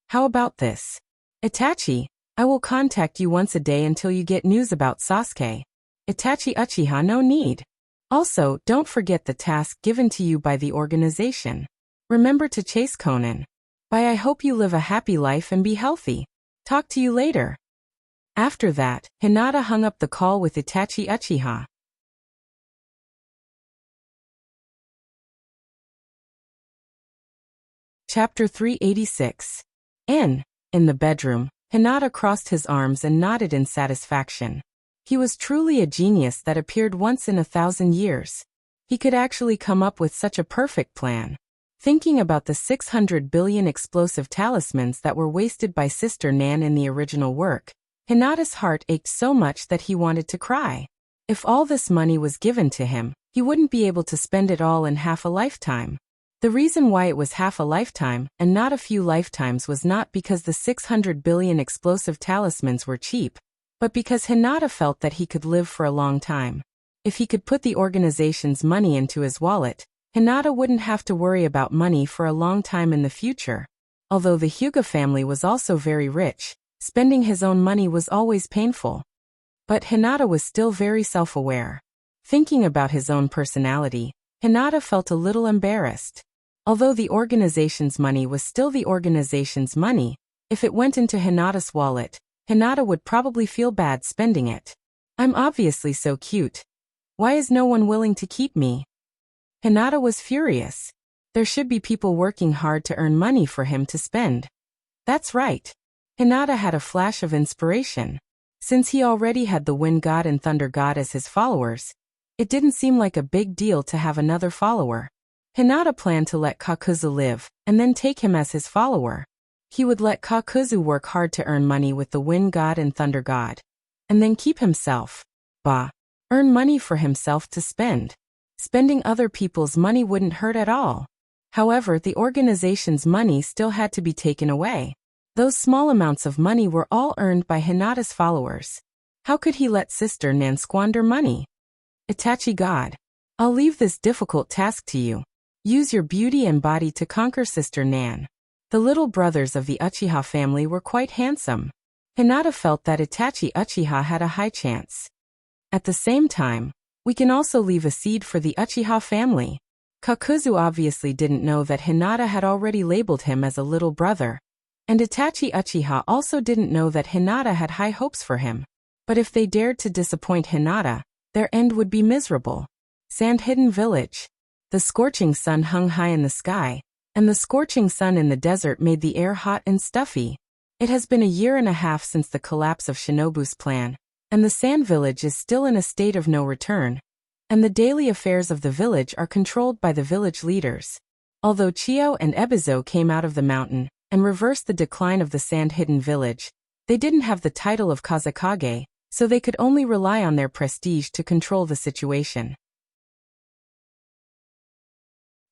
[SPEAKER 1] How about this? Itachi, I will contact you once a day until you get news about Sasuke. Itachi Uchiha, no need. Also, don't forget the task given to you by the organization. Remember to chase Konan. Bye, I hope you live a happy life and be healthy. Talk to you later. After that, Hinata hung up the call with Itachi Uchiha. Chapter 386. In the bedroom, Hinata crossed his arms and nodded in satisfaction. He was truly a genius that appeared once in 1,000 years. He could actually come up with such a perfect plan. Thinking about the 600 billion explosive talismans that were wasted by Sister Nan in the original work, Hinata's heart ached so much that he wanted to cry. If all this money was given to him, he wouldn't be able to spend it all in half a lifetime. The reason why it was half a lifetime and not a few lifetimes was not because the 600 billion explosive talismans were cheap, but because Hinata felt that he could live for a long time. If he could put the organization's money into his wallet, Hinata wouldn't have to worry about money for a long time in the future. Although the Hyuga family was also very rich, spending his own money was always painful. But Hinata was still very self-aware. Thinking about his own personality, Hinata felt a little embarrassed. Although the organization's money was still the organization's money, if it went into Hinata's wallet, Hinata would probably feel bad spending it. I'm obviously so cute. Why is no one willing to keep me? Hinata was furious. There should be people working hard to earn money for him to spend. That's right. Hinata had a flash of inspiration. Since he already had the Wind God and Thunder God as his followers, it didn't seem like a big deal to have another follower. Hinata planned to let Kakuzu live, and then take him as his follower. He would let Kakuzu work hard to earn money with the Wind God and Thunder God, and then keep himself. Earn money for himself to spend. Spending other people's money wouldn't hurt at all. However, the organization's money still had to be taken away. Those small amounts of money were all earned by Hinata's followers. How could he let Sister Nan squander money? Itachi God, I'll leave this difficult task to you. Use your beauty and body to conquer Sister Nan. The little brothers of the Uchiha family were quite handsome. Hinata felt that Itachi Uchiha had a high chance. At the same time, we can also leave a seed for the Uchiha family. Kakuzu obviously didn't know that Hinata had already labeled him as a little brother, and Itachi Uchiha also didn't know that Hinata had high hopes for him. But if they dared to disappoint Hinata, their end would be miserable. Sand-hidden village. The scorching sun hung high in the sky, and the scorching sun in the desert made the air hot and stuffy. It has been a year and a half since the collapse of Shinobu's plan, and the sand village is still in a state of no return, and the daily affairs of the village are controlled by the village leaders. Although Chiyo and Ebizo came out of the mountain and reversed the decline of the sand-hidden village, they didn't have the title of Kazekage, so they could only rely on their prestige to control the situation.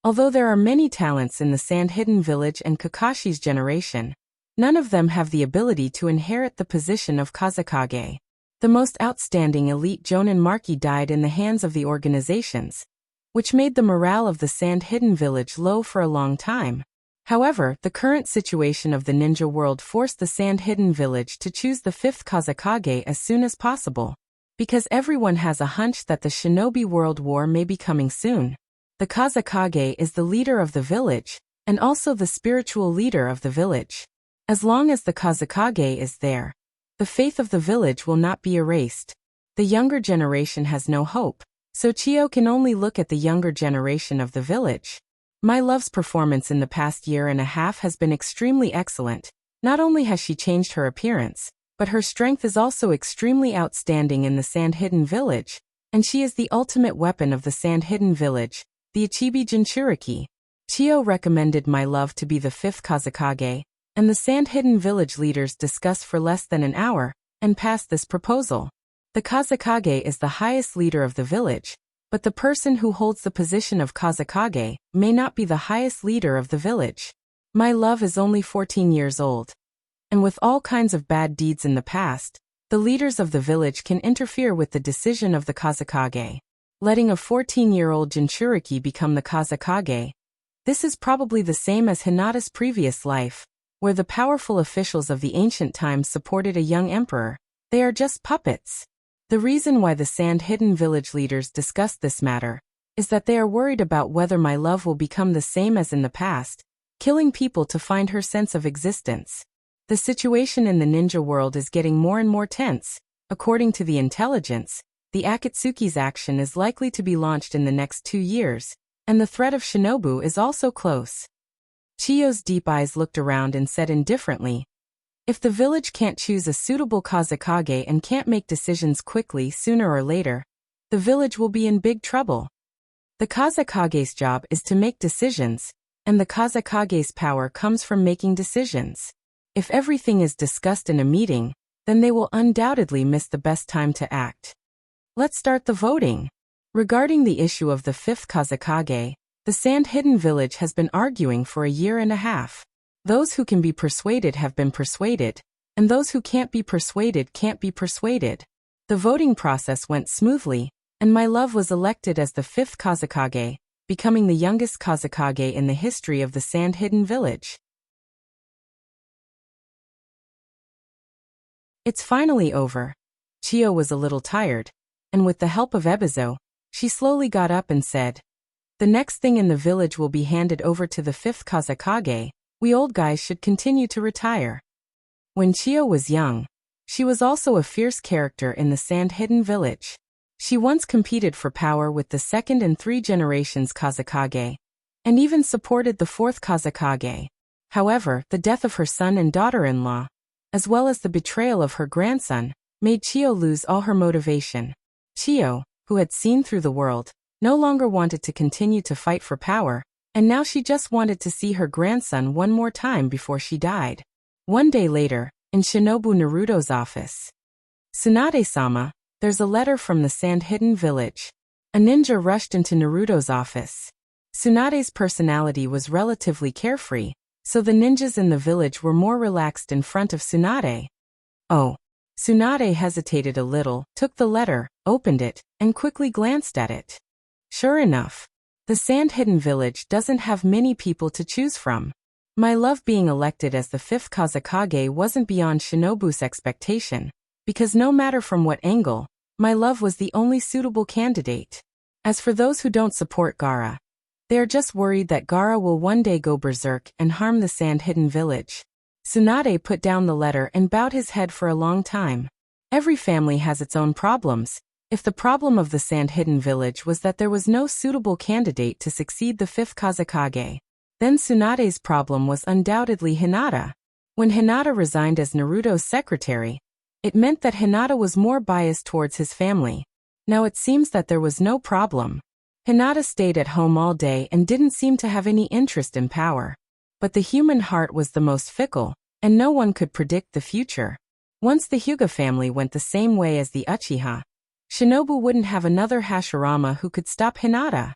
[SPEAKER 1] Although there are many talents in the sand-hidden village and Kakashi's generation, none of them have the ability to inherit the position of Kazekage. The most outstanding elite Jonin Marki died in the hands of the organizations, which made the morale of the sand-hidden village low for a long time. However, the current situation of the ninja world forced the sand-hidden village to choose the fifth Kazekage as soon as possible, because everyone has a hunch that the Shinobi World War may be coming soon. The Kazekage is the leader of the village, and also the spiritual leader of the village. As long as the Kazekage is there, the faith of the village will not be erased. The younger generation has no hope, so Chiyo can only look at the younger generation of the village. My love's performance in the past year and a half has been extremely excellent. Not only has she changed her appearance, but her strength is also extremely outstanding in the sand-hidden village, and she is the ultimate weapon of the sand-hidden village, the Ichibi Jinchuriki. Chiyo recommended my love to be the fifth Kazekage, and the sand-hidden village leaders discussed for less than an hour, and passed this proposal. The Kazekage is the highest leader of the village, but the person who holds the position of Kazekage may not be the highest leader of the village. My love is only 14 years old, and with all kinds of bad deeds in the past, the leaders of the village can interfere with the decision of the Kazekage. Letting a 14-year-old Jinchuriki become the Kazekage. This is probably the same as Hinata's previous life, where the powerful officials of the ancient times supported a young emperor. They are just puppets. The reason why the sand-hidden village leaders discussed this matter is that they are worried about whether my love will become the same as in the past, killing people to find her sense of existence. The situation in the ninja world is getting more and more tense. According to the intelligence, the Akatsuki's action is likely to be launched in the next 2 years, and the threat of Shinobu is also close. Chiyo's deep eyes looked around and said indifferently, if the village can't choose a suitable Kazekage and can't make decisions quickly sooner or later, the village will be in big trouble. The Kazekage's job is to make decisions, and the Kazekage's power comes from making decisions. If everything is discussed in a meeting, then they will undoubtedly miss the best time to act. Let's start the voting. Regarding the issue of the fifth Kazekage, the sand-hidden village has been arguing for a year and a half. Those who can be persuaded have been persuaded, and those who can't be persuaded can't be persuaded. The voting process went smoothly, and my love was elected as the fifth Kazekage, becoming the youngest Kazekage in the history of the sand-hidden village. It's finally over. Chiyo was a little tired, and with the help of Ebizo, she slowly got up and said, the next thing in the village will be handed over to the fifth Kazekage. We old guys should continue to retire. When Chiyo was young, she was also a fierce character in the sand-hidden village. She once competed for power with the second and 3 generations Kazekage, and even supported the fourth Kazekage. However, the death of her son and daughter-in-law, as well as the betrayal of her grandson, made Chiyo lose all her motivation. Chiyo, who had seen through the world, no longer wanted to continue to fight for power, and now she just wanted to see her grandson one more time before she died. One day later, in Shinobu Naruto's office. Tsunade-sama, there's a letter from the sand-hidden village. A ninja rushed into Naruto's office. Tsunade's personality was relatively carefree, so the ninjas in the village were more relaxed in front of Tsunade. Oh. Tsunade hesitated a little, took the letter, opened it, and quickly glanced at it. Sure enough, the sand-hidden village doesn't have many people to choose from. My love being elected as the 5th Kazekage wasn't beyond Shinobu's expectation, because no matter from what angle, my love was the only suitable candidate. As for those who don't support Gaara, they are just worried that Gaara will one day go berserk and harm the sand-hidden village. Tsunade put down the letter and bowed his head for a long time. Every family has its own problems. If the problem of the sand-hidden village was that there was no suitable candidate to succeed the 5th Kazekage, then Tsunade's problem was undoubtedly Hinata. When Hinata resigned as Naruto's secretary, it meant that Hinata was more biased towards his family. Now it seems that there was no problem. Hinata stayed at home all day and didn't seem to have any interest in power. But the human heart was the most fickle, and no one could predict the future. Once the Hyuga family went the same way as the Uchiha, Shinobu wouldn't have another Hashirama who could stop Hinata.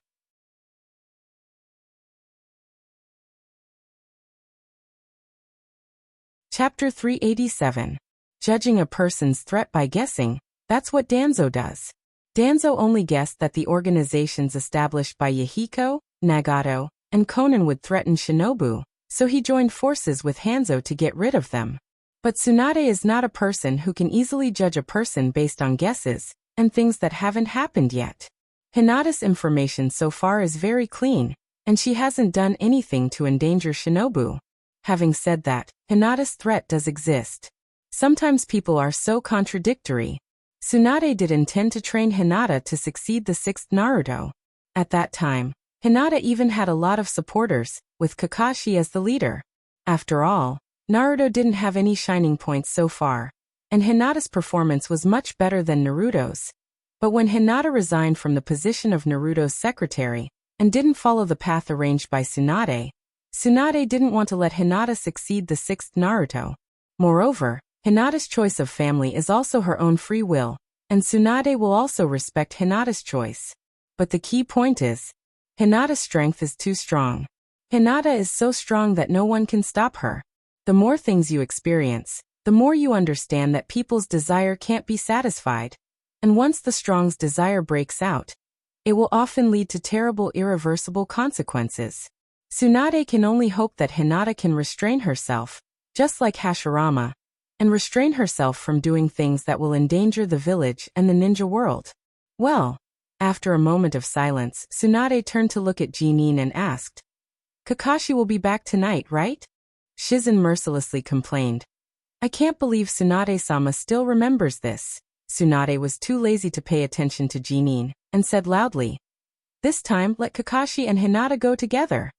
[SPEAKER 1] Chapter 387. Judging a person's threat by guessing, that's what Danzo does. Danzo only guessed that the organizations established by Yahiko, Nagato, and Konan would threaten Shinobu, so he joined forces with Hanzo to get rid of them. But Tsunade is not a person who can easily judge a person based on guesses and things that haven't happened yet. Hinata's information so far is very clean, and she hasn't done anything to endanger Shinobu. Having said that, Hinata's threat does exist. Sometimes people are so contradictory. Tsunade did intend to train Hinata to succeed the 6th Naruto. At that time, Hinata even had a lot of supporters, with Kakashi as the leader. After all, Naruto didn't have any shining points so far, and Hinata's performance was much better than Naruto's. But when Hinata resigned from the position of Naruto's secretary, and didn't follow the path arranged by Tsunade, Tsunade didn't want to let Hinata succeed the 6th Naruto. Moreover, Hinata's choice of family is also her own free will, and Tsunade will also respect Hinata's choice. But the key point is, Hinata's strength is too strong. Hinata is so strong that no one can stop her. The more things you experience, the more you understand that people's desire can't be satisfied. And once the strong's desire breaks out, it will often lead to terrible irreversible consequences. Tsunade can only hope that Hinata can restrain herself, just like Hashirama, and restrain herself from doing things that will endanger the village and the ninja world. Well, after a moment of silence, Tsunade turned to look at Jinin and asked, "Kakashi will be back tonight, right?" Shizen mercilessly complained. "I can't believe Tsunade-sama still remembers this." Tsunade was too lazy to pay attention to Jinin, and said loudly, "This time let Kakashi and Hinata go together.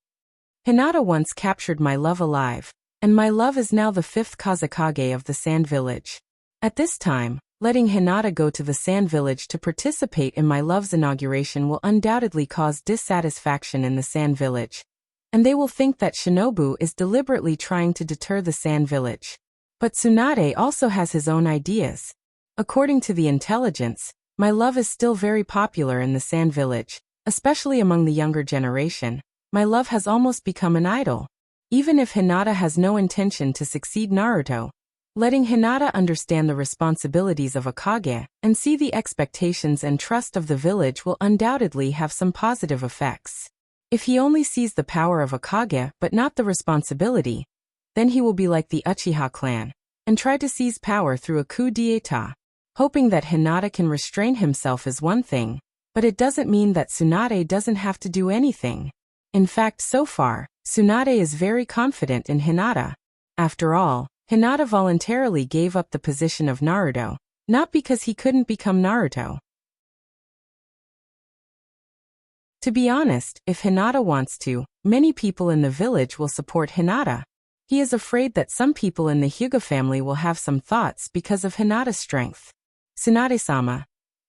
[SPEAKER 1] Hinata once captured my love alive, and my love is now the 5th Kazekage of the Sand Village. At this time, letting Hinata go to the Sand Village to participate in my love's inauguration will undoubtedly cause dissatisfaction in the Sand Village, and they will think that Shinobu is deliberately trying to deter the Sand Village. But Tsunade also has his own ideas. According to the intelligence, my love is still very popular in the Sand Village, especially among the younger generation. My love has almost become an idol. Even if Hinata has no intention to succeed Naruto, letting Hinata understand the responsibilities of a Kage and see the expectations and trust of the village will undoubtedly have some positive effects. If he only sees the power of a Kage but not the responsibility, then he will be like the Uchiha clan, and try to seize power through a coup d'etat. Hoping that Hinata can restrain himself is one thing, but it doesn't mean that Tsunade doesn't have to do anything. In fact, so far, Tsunade is very confident in Hinata. After all, Hinata voluntarily gave up the position of Naruto, not because he couldn't become Naruto. To be honest, if Hinata wants to, many people in the village will support Hinata. He is afraid that some people in the Hyuga family will have some thoughts because of Hinata's strength. Tsunade-sama.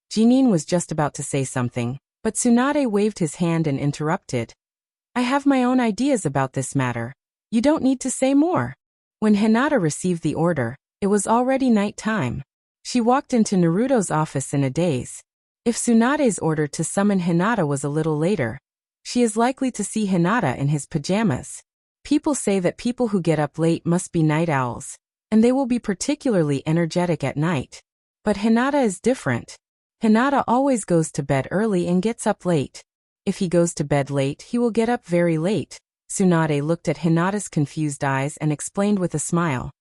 [SPEAKER 1] Jinin was just about to say something, but Tsunade waved his hand and interrupted. "I have my own ideas about this matter. You don't need to say more." When Hinata received the order, it was already night time. She walked into Naruto's office in a daze. If Tsunade's order to summon Hinata was a little later, She is likely to see Hinata in his pajamas. People say that people who get up late must be night owls, and they will be particularly energetic at night. But Hinata is different. Hinata always goes to bed early and gets up late. If he goes to bed late, he will get up very late. Tsunade looked at Hinata's confused eyes and explained with a smile.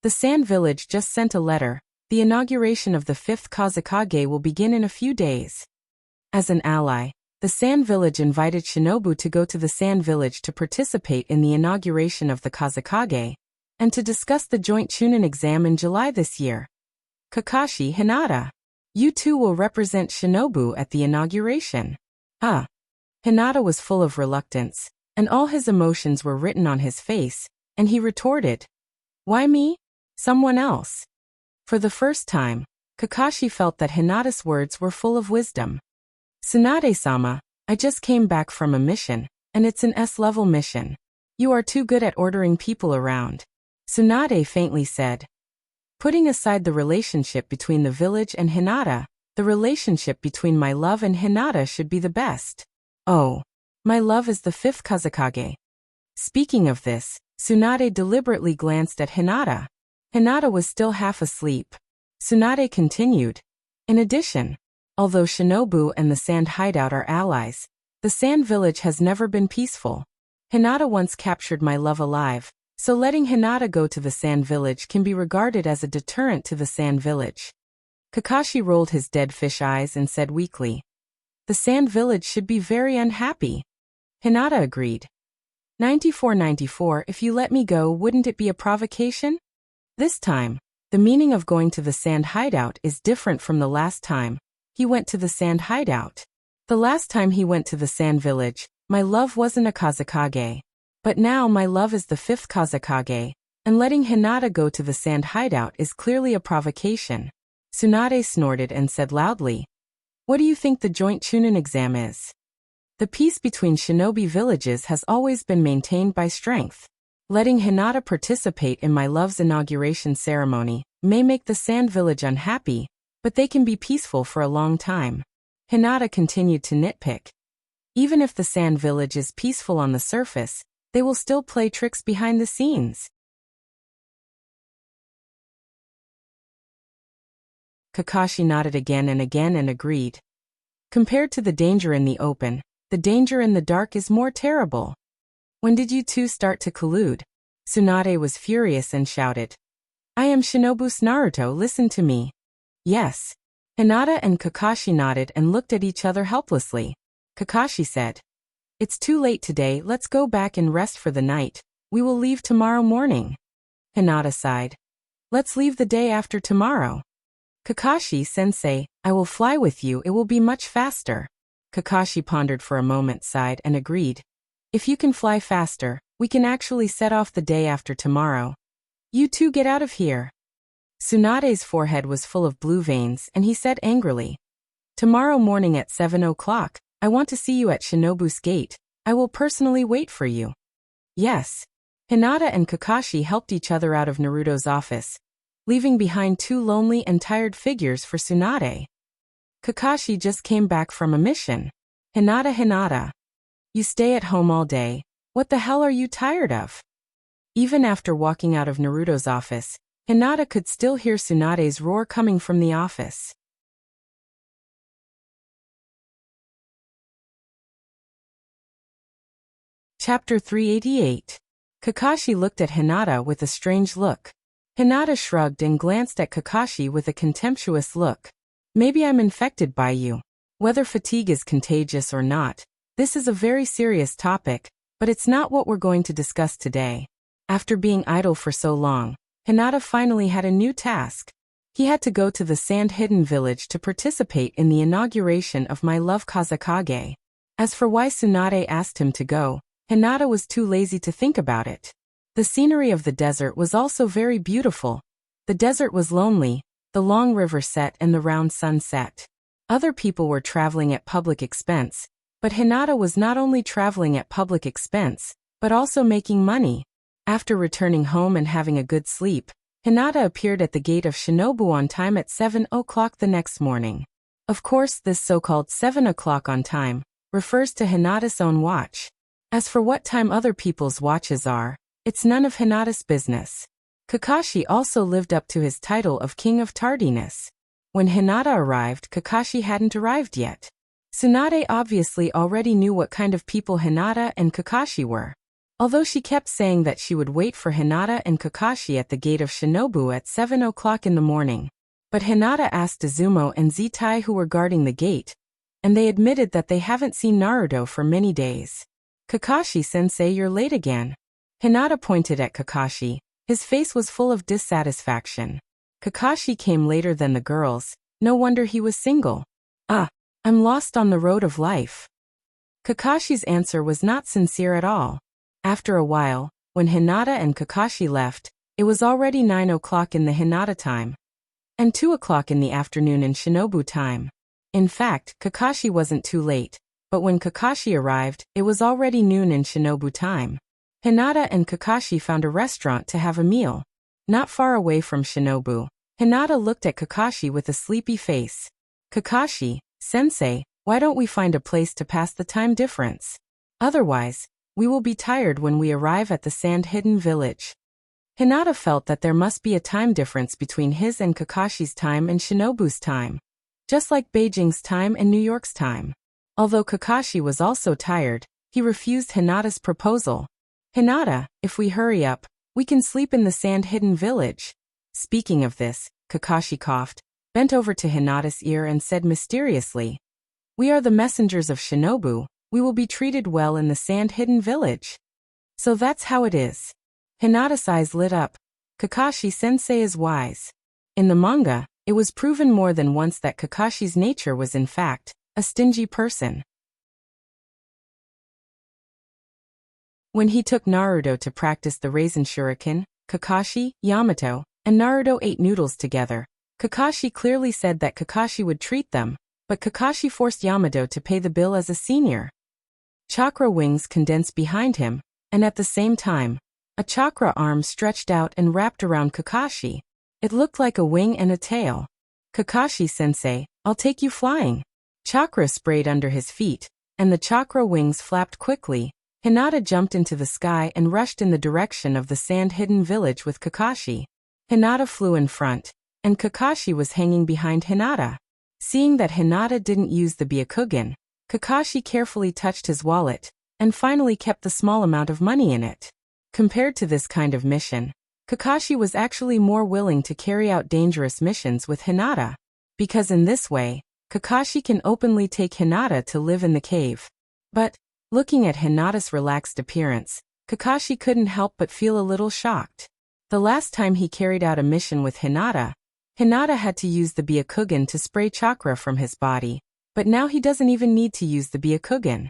[SPEAKER 1] The Sand Village just sent a letter. The inauguration of the 5th Kazekage will begin in a few days. As an ally, the Sand Village invited Shinobu to go to the Sand Village to participate in the inauguration of the Kazekage, and to discuss the joint Chunin exam in July this year. Kakashi, Hinata, you two will represent Shinobu at the inauguration. Hinata was full of reluctance, and all his emotions were written on his face, and he retorted, "Why me? Someone else." For the first time, Kakashi felt that Hinata's words were full of wisdom. "Tsunade-sama, I just came back from a mission, and it's an S-level mission. You are too good at ordering people around," Tsunade faintly said. Putting aside the relationship between the village and Hinata, the relationship between my love and Hinata should be the best. Oh, my love is the 5th Kazekage. Speaking of this, Tsunade deliberately glanced at Hinata. Hinata was still half asleep. Tsunade continued. In addition, although Shinobu and the Sand Hideout are allies, the Sand Village has never been peaceful. Hinata once captured my love alive, so letting Hinata go to the Sand Village can be regarded as a deterrent to the Sand Village. Kakashi rolled his dead fish eyes and said weakly, "The Sand Village should be very unhappy." Hinata agreed. 94. If you let me go, wouldn't it be a provocation? This time, the meaning of going to the Sand Hideout is different from the last time he went to the Sand Hideout. The last time he went to the Sand Village, my love wasn't a Kazekage. But now my love is the 5th Kazekage, and letting Hinata go to the Sand Hideout is clearly a provocation. Tsunade snorted and said loudly, "What do you think the joint Chunin exam is?" The peace between shinobi villages has always been maintained by strength. Letting Hinata participate in my love's inauguration ceremony may make the Sand Village unhappy, but they can be peaceful for a long time. Hinata continued to nitpick. Even if the Sand Village is peaceful on the surface, they will still play tricks behind the scenes. Kakashi nodded again and agreed. Compared to the danger in the open, the danger in the dark is more terrible. When did you two start to collude? Tsunade was furious and shouted. I am Shinobu's Naruto, listen to me. Yes. Hinata and Kakashi nodded and looked at each other helplessly. Kakashi said, It's too late today, let's go back and rest for the night. We will leave tomorrow morning. Hinata sighed. Let's leave the day after tomorrow. Kakashi-sensei, I will fly with you, it will be much faster. Kakashi pondered for a moment, sighed, and agreed. If you can fly faster, we can actually set off the day after tomorrow. You two get out of here. Tsunade's forehead was full of blue veins, and he said angrily. Tomorrow morning at 7 o'clock, I want to see you at Shinobu's gate. I will personally wait for you. Yes. Hinata and Kakashi helped each other out of Naruto's office, leaving behind two lonely and tired figures for Tsunade. Kakashi just came back from a mission. Hinata. You stay at home all day. What the hell are you tired of? Even after walking out of Naruto's office, Hinata could still hear Tsunade's roar coming from the office. Chapter 388. Kakashi looked at Hinata with a strange look. Hinata shrugged and glanced at Kakashi with a contemptuous look. Maybe I'm infected by you. Whether fatigue is contagious or not, this is a very serious topic, but it's not what we're going to discuss today. After being idle for so long, Hinata finally had a new task. He had to go to the Sand Hidden Village to participate in the inauguration of My Love Kazekage. As for why Tsunade asked him to go, Hinata was too lazy to think about it. The scenery of the desert was also very beautiful. The desert was lonely, the long river set and the round sun set. Other people were traveling at public expense, but Hinata was not only traveling at public expense, but also making money. After returning home and having a good sleep, Hinata appeared at the gate of Shinobu on time at 7 o'clock the next morning. Of course, this so-called 7 o'clock on time refers to Hinata's own watch. As for what time other people's watches are, it's none of Hinata's business. Kakashi also lived up to his title of King of Tardiness. When Hinata arrived, Kakashi hadn't arrived yet. Tsunade obviously already knew what kind of people Hinata and Kakashi were. Although she kept saying that she would wait for Hinata and Kakashi at the gate of Shinobu at 7 o'clock in the morning. But Hinata asked Izumo and Zitai who were guarding the gate, and they admitted that they haven't seen Naruto for many days. Kakashi-sensei, you're late again. Hinata pointed at Kakashi. His face was full of dissatisfaction. Kakashi came later than the girls. No wonder he was single. I'm lost on the road of life. Kakashi's answer was not sincere at all. After a while, when Hinata and Kakashi left, it was already 9 o'clock in the Hinata time, and 2 o'clock in the afternoon in Shinobu time. In fact, Kakashi wasn't too late, but when Kakashi arrived, it was already noon in Shinobu time. Hinata and Kakashi found a restaurant to have a meal. Not far away from Shinobu, Hinata looked at Kakashi with a sleepy face. Kakashi-sensei, why don't we find a place to pass the time difference? Otherwise, we will be tired when we arrive at the sand-hidden village. Hinata felt that there must be a time difference between his and Kakashi's time and Shinobu's time, just like Beijing's time and New York's time. Although Kakashi was also tired, he refused Hinata's proposal. Hinata, if we hurry up, we can sleep in the sand-hidden village. Speaking of this, Kakashi coughed, bent over to Hinata's ear and said mysteriously, we are the messengers of Shinobu. We will be treated well in the sand-hidden village. So that's how it is. Hinata's eyes lit up. Kakashi-sensei is wise. In the manga, it was proven more than once that Kakashi's nature was in fact a stingy person. When he took Naruto to practice the Raisin Shuriken, Kakashi, Yamato, and Naruto ate noodles together. Kakashi clearly said that Kakashi would treat them, but Kakashi forced Yamato to pay the bill as a senior. Chakra wings condensed behind him, and at the same time, a chakra arm stretched out and wrapped around Kakashi. It looked like a wing and a tail. Kakashi-sensei, I'll take you flying. Chakra sprayed under his feet, and the chakra wings flapped quickly. Hinata jumped into the sky and rushed in the direction of the sand-hidden village with Kakashi. Hinata flew in front, and Kakashi was hanging behind Hinata. Seeing that Hinata didn't use the Byakugan, Kakashi carefully touched his wallet, and finally kept the small amount of money in it. Compared to this kind of mission, Kakashi was actually more willing to carry out dangerous missions with Hinata, because in this way, Kakashi can openly take Hinata to live in the cave. But, looking at Hinata's relaxed appearance, Kakashi couldn't help but feel a little shocked. The last time he carried out a mission with Hinata, Hinata had to use the Byakugan to spray chakra from his body, but now he doesn't even need to use the Byakugan.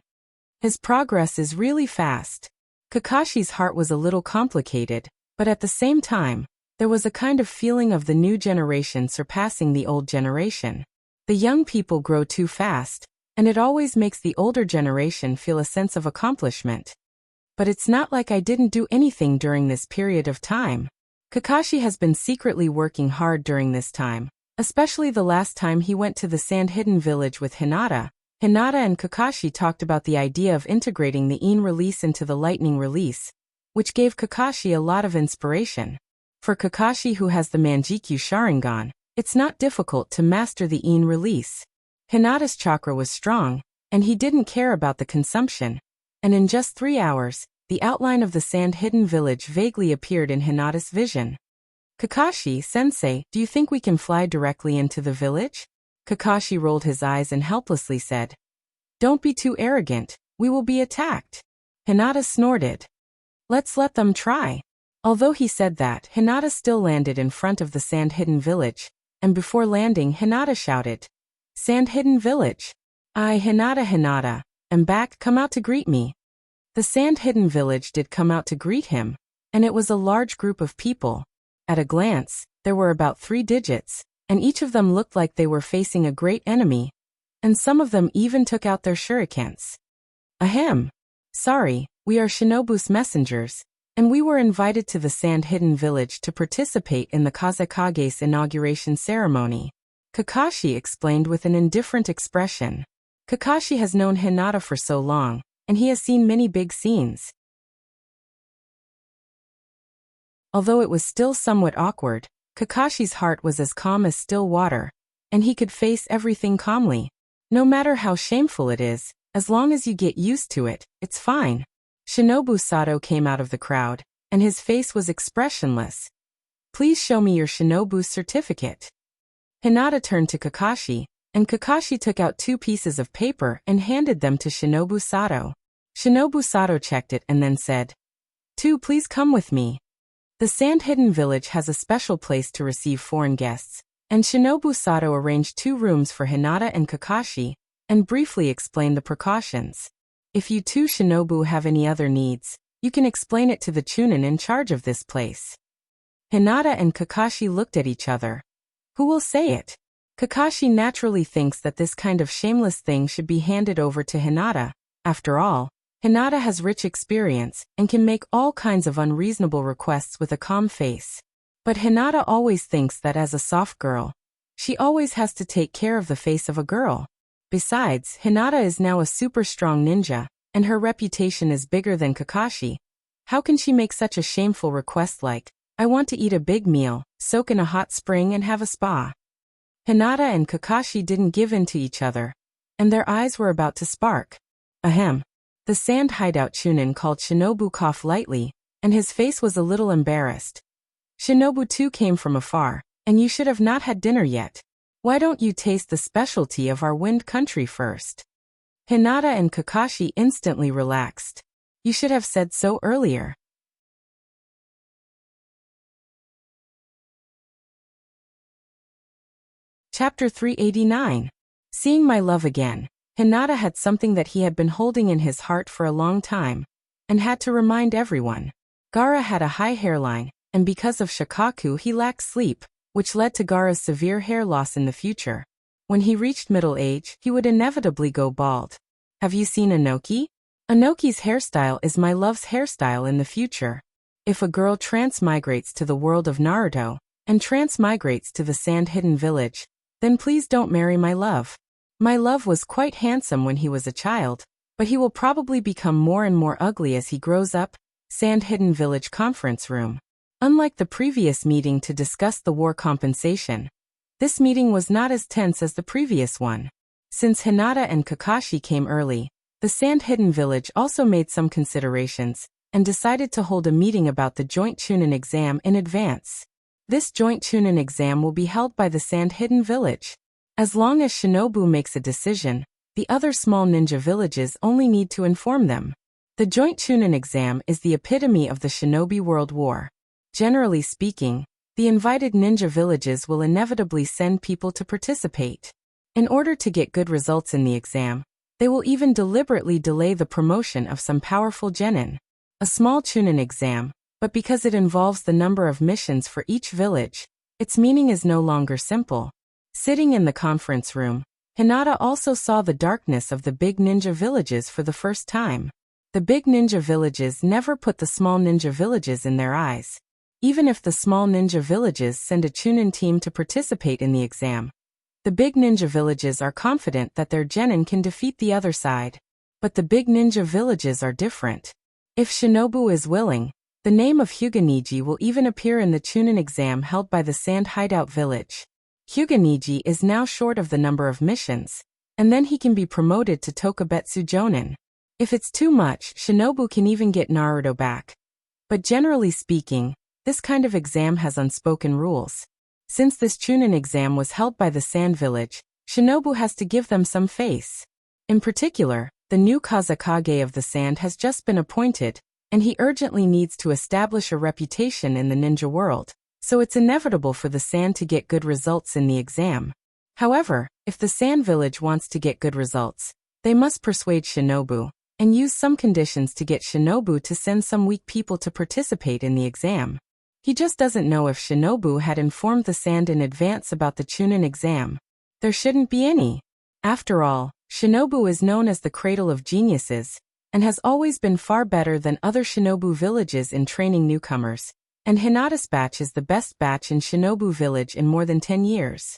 [SPEAKER 1] His progress is really fast. Kakashi's heart was a little complicated, but at the same time, there was a kind of feeling of the new generation surpassing the old generation. The young people grow too fast, and it always makes the older generation feel a sense of accomplishment. But it's not like I didn't do anything during this period of time. Kakashi has been secretly working hard during this time, especially the last time he went to the sand-hidden village with Hinata. Hinata and Kakashi talked about the idea of integrating the Yin release into the lightning release, which gave Kakashi a lot of inspiration. For Kakashi, who has the Manjikyu Sharingan, it's not difficult to master the Yin release. Hinata's chakra was strong, and he didn't care about the consumption. And in just 3 hours, the outline of the sand-hidden village vaguely appeared in Hinata's vision. Kakashi-sensei, do you think we can fly directly into the village? Kakashi rolled his eyes and helplessly said, don't be too arrogant, we will be attacked. Hinata snorted. Let's let them try. Although he said that, Hinata still landed in front of the sand-hidden village, and before landing Hinata shouted, Sand-hidden village. Hinata, am back, come out to greet me. The sand-hidden village did come out to greet him, and it was a large group of people. At a glance, there were about 3 digits, and each of them looked like they were facing a great enemy, and some of them even took out their shurikens. Ahem. Sorry, we are Shinobu's messengers, and we were invited to the sand-hidden village to participate in the Kazekage's inauguration ceremony. Kakashi explained with an indifferent expression. Kakashi has known Hinata for so long, and he has seen many big scenes. Although it was still somewhat awkward, Kakashi's heart was as calm as still water, and he could face everything calmly. No matter how shameful it is, as long as you get used to it, it's fine. Shinobu Sato came out of the crowd, and his face was expressionless. Please show me your Shinobu certificate. Hinata turned to Kakashi, and Kakashi took out 2 pieces of paper and handed them to Shinobu Sato. Shinobu Sato checked it and then said, "2, please come with me." The Sand Hidden Village has a special place to receive foreign guests, and Shinobu Sato arranged 2 rooms for Hinata and Kakashi, and briefly explained the precautions. If you 2 Shinobu have any other needs, you can explain it to the Chunin in charge of this place. Hinata and Kakashi looked at each other. Who will say it? Kakashi naturally thinks that this kind of shameless thing should be handed over to Hinata. After all, Hinata has rich experience and can make all kinds of unreasonable requests with a calm face. But Hinata always thinks that as a soft girl, she always has to take care of the face of a girl. Besides, Hinata is now a super strong ninja, and her reputation is bigger than Kakashi. How can she make such a shameful request like, "I want to eat a big meal, soak in a hot spring and have a spa"? Hinata and Kakashi didn't give in to each other, and their eyes were about to spark. Ahem. The sand hideout Chunin called Shinobu coughed lightly, and his face was a little embarrassed. Shinobu too came from afar, and you should have not had dinner yet. Why don't you taste the specialty of our wind country first? Hinata and Kakashi instantly relaxed. You should have said so earlier. Chapter 389. Seeing my love again. Hinata had something that he had been holding in his heart for a long time, and had to remind everyone. Gaara had a high hairline, and because of Shikaku he lacked sleep, which led to Gaara's severe hair loss in the future. When he reached middle age, he would inevitably go bald. Have you seen Inoki? Inoki's hairstyle is my love's hairstyle in the future. If a girl transmigrates to the world of Naruto, and transmigrates to the Sand Hidden Village, then please don't marry my love. My love was quite handsome when he was a child, but he will probably become more and more ugly as he grows up. Sand Hidden Village Conference Room. Unlike the previous meeting to discuss the war compensation, this meeting was not as tense as the previous one. Since Hinata and Kakashi came early, the Sand Hidden Village also made some considerations, and decided to hold a meeting about the joint Chunin exam in advance. This joint Chunin exam will be held by the Sand Hidden Village. As long as Shinobu makes a decision, the other small ninja villages only need to inform them. The joint Chunin exam is the epitome of the Shinobi World War. Generally speaking, the invited ninja villages will inevitably send people to participate. In order to get good results in the exam, they will even deliberately delay the promotion of some powerful genin. A small Chunin exam, but because it involves the number of missions for each village, its meaning is no longer simple. Sitting in the conference room, Hinata also saw the darkness of the big ninja villages for the first time. The big ninja villages never put the small ninja villages in their eyes. Even if the small ninja villages send a Chunin team to participate in the exam, the big ninja villages are confident that their genin can defeat the other side. But the big ninja villages are different. If Shinobu is willing, the name of Hyuganiji will even appear in the Chunin exam held by the Sand Hideout Village. Hyuganiji is now short of the number of missions, and then he can be promoted to Tokubetsu Jonin. If it's too much, Shinobu can even get Naruto back. But generally speaking, this kind of exam has unspoken rules. Since this Chunin exam was held by the Sand Village, Shinobu has to give them some face. In particular, the new Kazakage of the Sand has just been appointed, and he urgently needs to establish a reputation in the ninja world. So it's inevitable for the Sand to get good results in the exam. However, if the Sand Village wants to get good results, they must persuade Shinobu, and use some conditions to get Shinobu to send some weak people to participate in the exam. He just doesn't know if Shinobu had informed the Sand in advance about the Chunin exam. There shouldn't be any. After all, Shinobu is known as the cradle of geniuses, and has always been far better than other Shinobu villages in training newcomers. And Hinata's batch is the best batch in Shinobu Village in more than 10 years.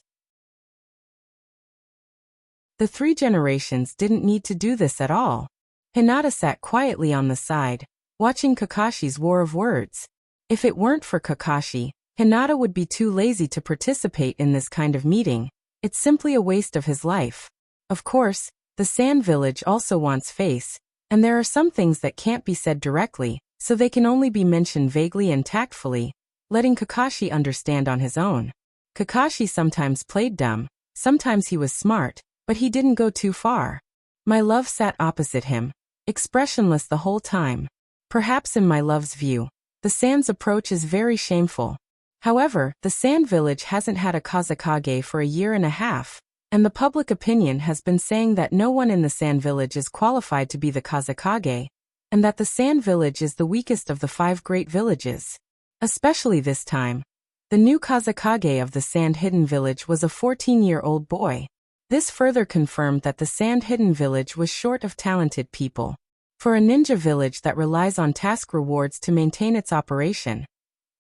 [SPEAKER 1] The 3 generations didn't need to do this at all. Hinata sat quietly on the side, watching Kakashi's war of words. If it weren't for Kakashi, Hinata would be too lazy to participate in this kind of meeting. It's simply a waste of his life. Of course, the Sand Village also wants face, and there are some things that can't be said directly, so they can only be mentioned vaguely and tactfully, letting Kakashi understand on his own. Kakashi sometimes played dumb, sometimes he was smart, but he didn't go too far. My love sat opposite him, expressionless the whole time. Perhaps in my love's view, the Sand's approach is very shameful. However, the Sand Village hasn't had a Kazekage for a year and a half, and the public opinion has been saying that no one in the Sand Village is qualified to be the Kazekage, and that the Sand Village is the weakest of the 5 great villages. Especially this time. The new Kazekage of the Sand Hidden Village was a 14-year-old boy. This further confirmed that the Sand Hidden Village was short of talented people. For a ninja village that relies on task rewards to maintain its operation,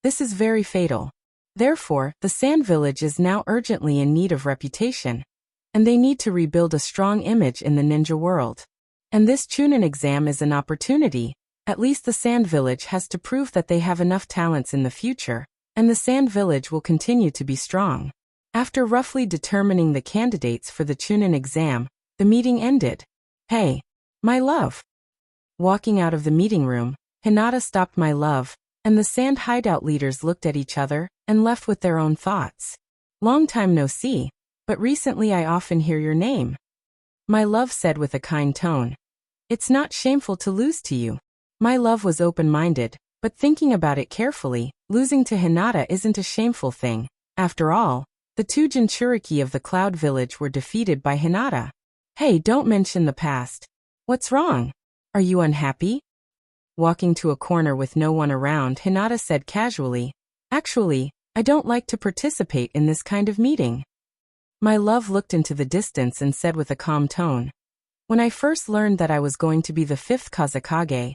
[SPEAKER 1] this is very fatal. Therefore, the Sand Village is now urgently in need of reputation, and they need to rebuild a strong image in the ninja world. And this Chunin exam is an opportunity. At least the Sand Village has to prove that they have enough talents in the future, and the Sand Village will continue to be strong. After roughly determining the candidates for the Chunin exam, the meeting ended. Hey, my love. Walking out of the meeting room, Hinata stopped my love, and the Sand Hideout leaders looked at each other and left with their own thoughts. Long time no see, but recently I often hear your name. My love said with a kind tone. It's not shameful to lose to you. My love was open-minded, but thinking about it carefully, losing to Hinata isn't a shameful thing. After all, the 2 Jinchuriki of the Cloud Village were defeated by Hinata. Hey, don't mention the past. What's wrong? Are you unhappy? Walking to a corner with no one around, Hinata said casually, Actually, I don't like to participate in this kind of meeting. My love looked into the distance and said with a calm tone, When I first learned that I was going to be the 5th Kazekage,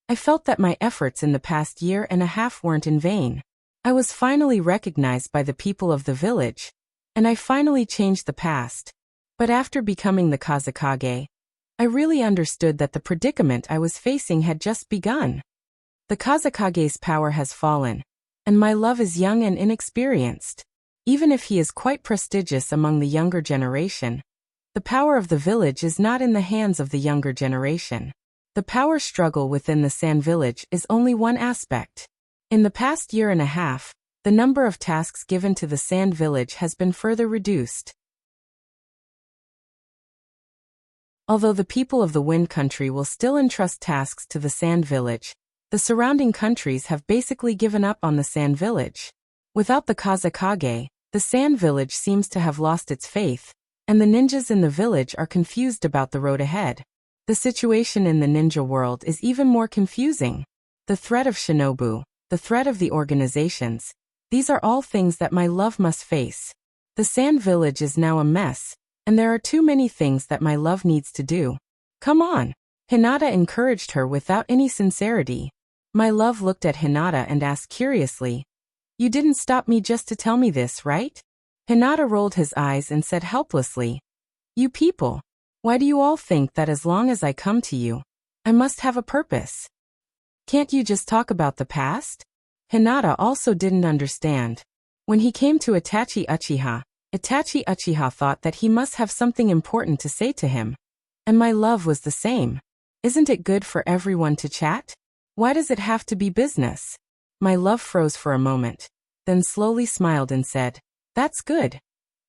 [SPEAKER 1] I felt that my efforts in the past year and a half weren't in vain. I was finally recognized by the people of the village, and I finally changed the past. But after becoming the Kazekage, I really understood that the predicament I was facing had just begun. The Kazekage's power has fallen, and my love is young and inexperienced. Even if he is quite prestigious among the younger generation, the power of the village is not in the hands of the younger generation. The power struggle within the Sand Village is only one aspect. In the past year and a half, the number of tasks given to the Sand Village has been further reduced. Although the people of the Wind Country will still entrust tasks to the Sand Village, the surrounding countries have basically given up on the Sand Village. Without the Kazekage, the Sand Village seems to have lost its faith, and the ninjas in the village are confused about the road ahead. The situation in the ninja world is even more confusing. The threat of shinobu, the threat of the organizations, these are all things that my love must face. The Sand Village is now a mess, and there are too many things that my love needs to do. Come on. Hinata encouraged her without any sincerity. My love looked at Hinata and asked curiously, You didn't stop me just to tell me this, right? Hinata rolled his eyes and said helplessly, You people, why do you all think that as long as I come to you, I must have a purpose? Can't you just talk about the past? Hinata also didn't understand. When he came to Itachi Uchiha thought that he must have something important to say to him. And my love was the same. Isn't it good for everyone to chat? Why does it have to be business? My love froze for a moment, then slowly smiled and said, That's good.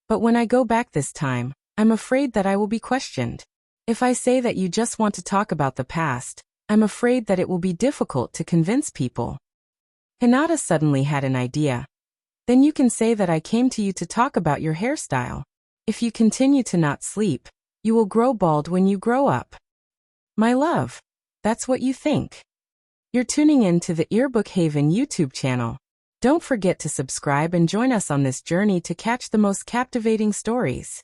[SPEAKER 1] But when I go back this time, I'm afraid that I will be questioned. If I say that you just want to talk about the past, I'm afraid that it will be difficult to convince people. Hinata suddenly had an idea. Then you can say that I came to you to talk about your hairstyle. If you continue to not sleep, you will grow bald when you grow up. My love, that's what you think. You're tuning in to the Earbook Haven YouTube channel. Don't forget to subscribe and join us on this journey to catch the most captivating stories.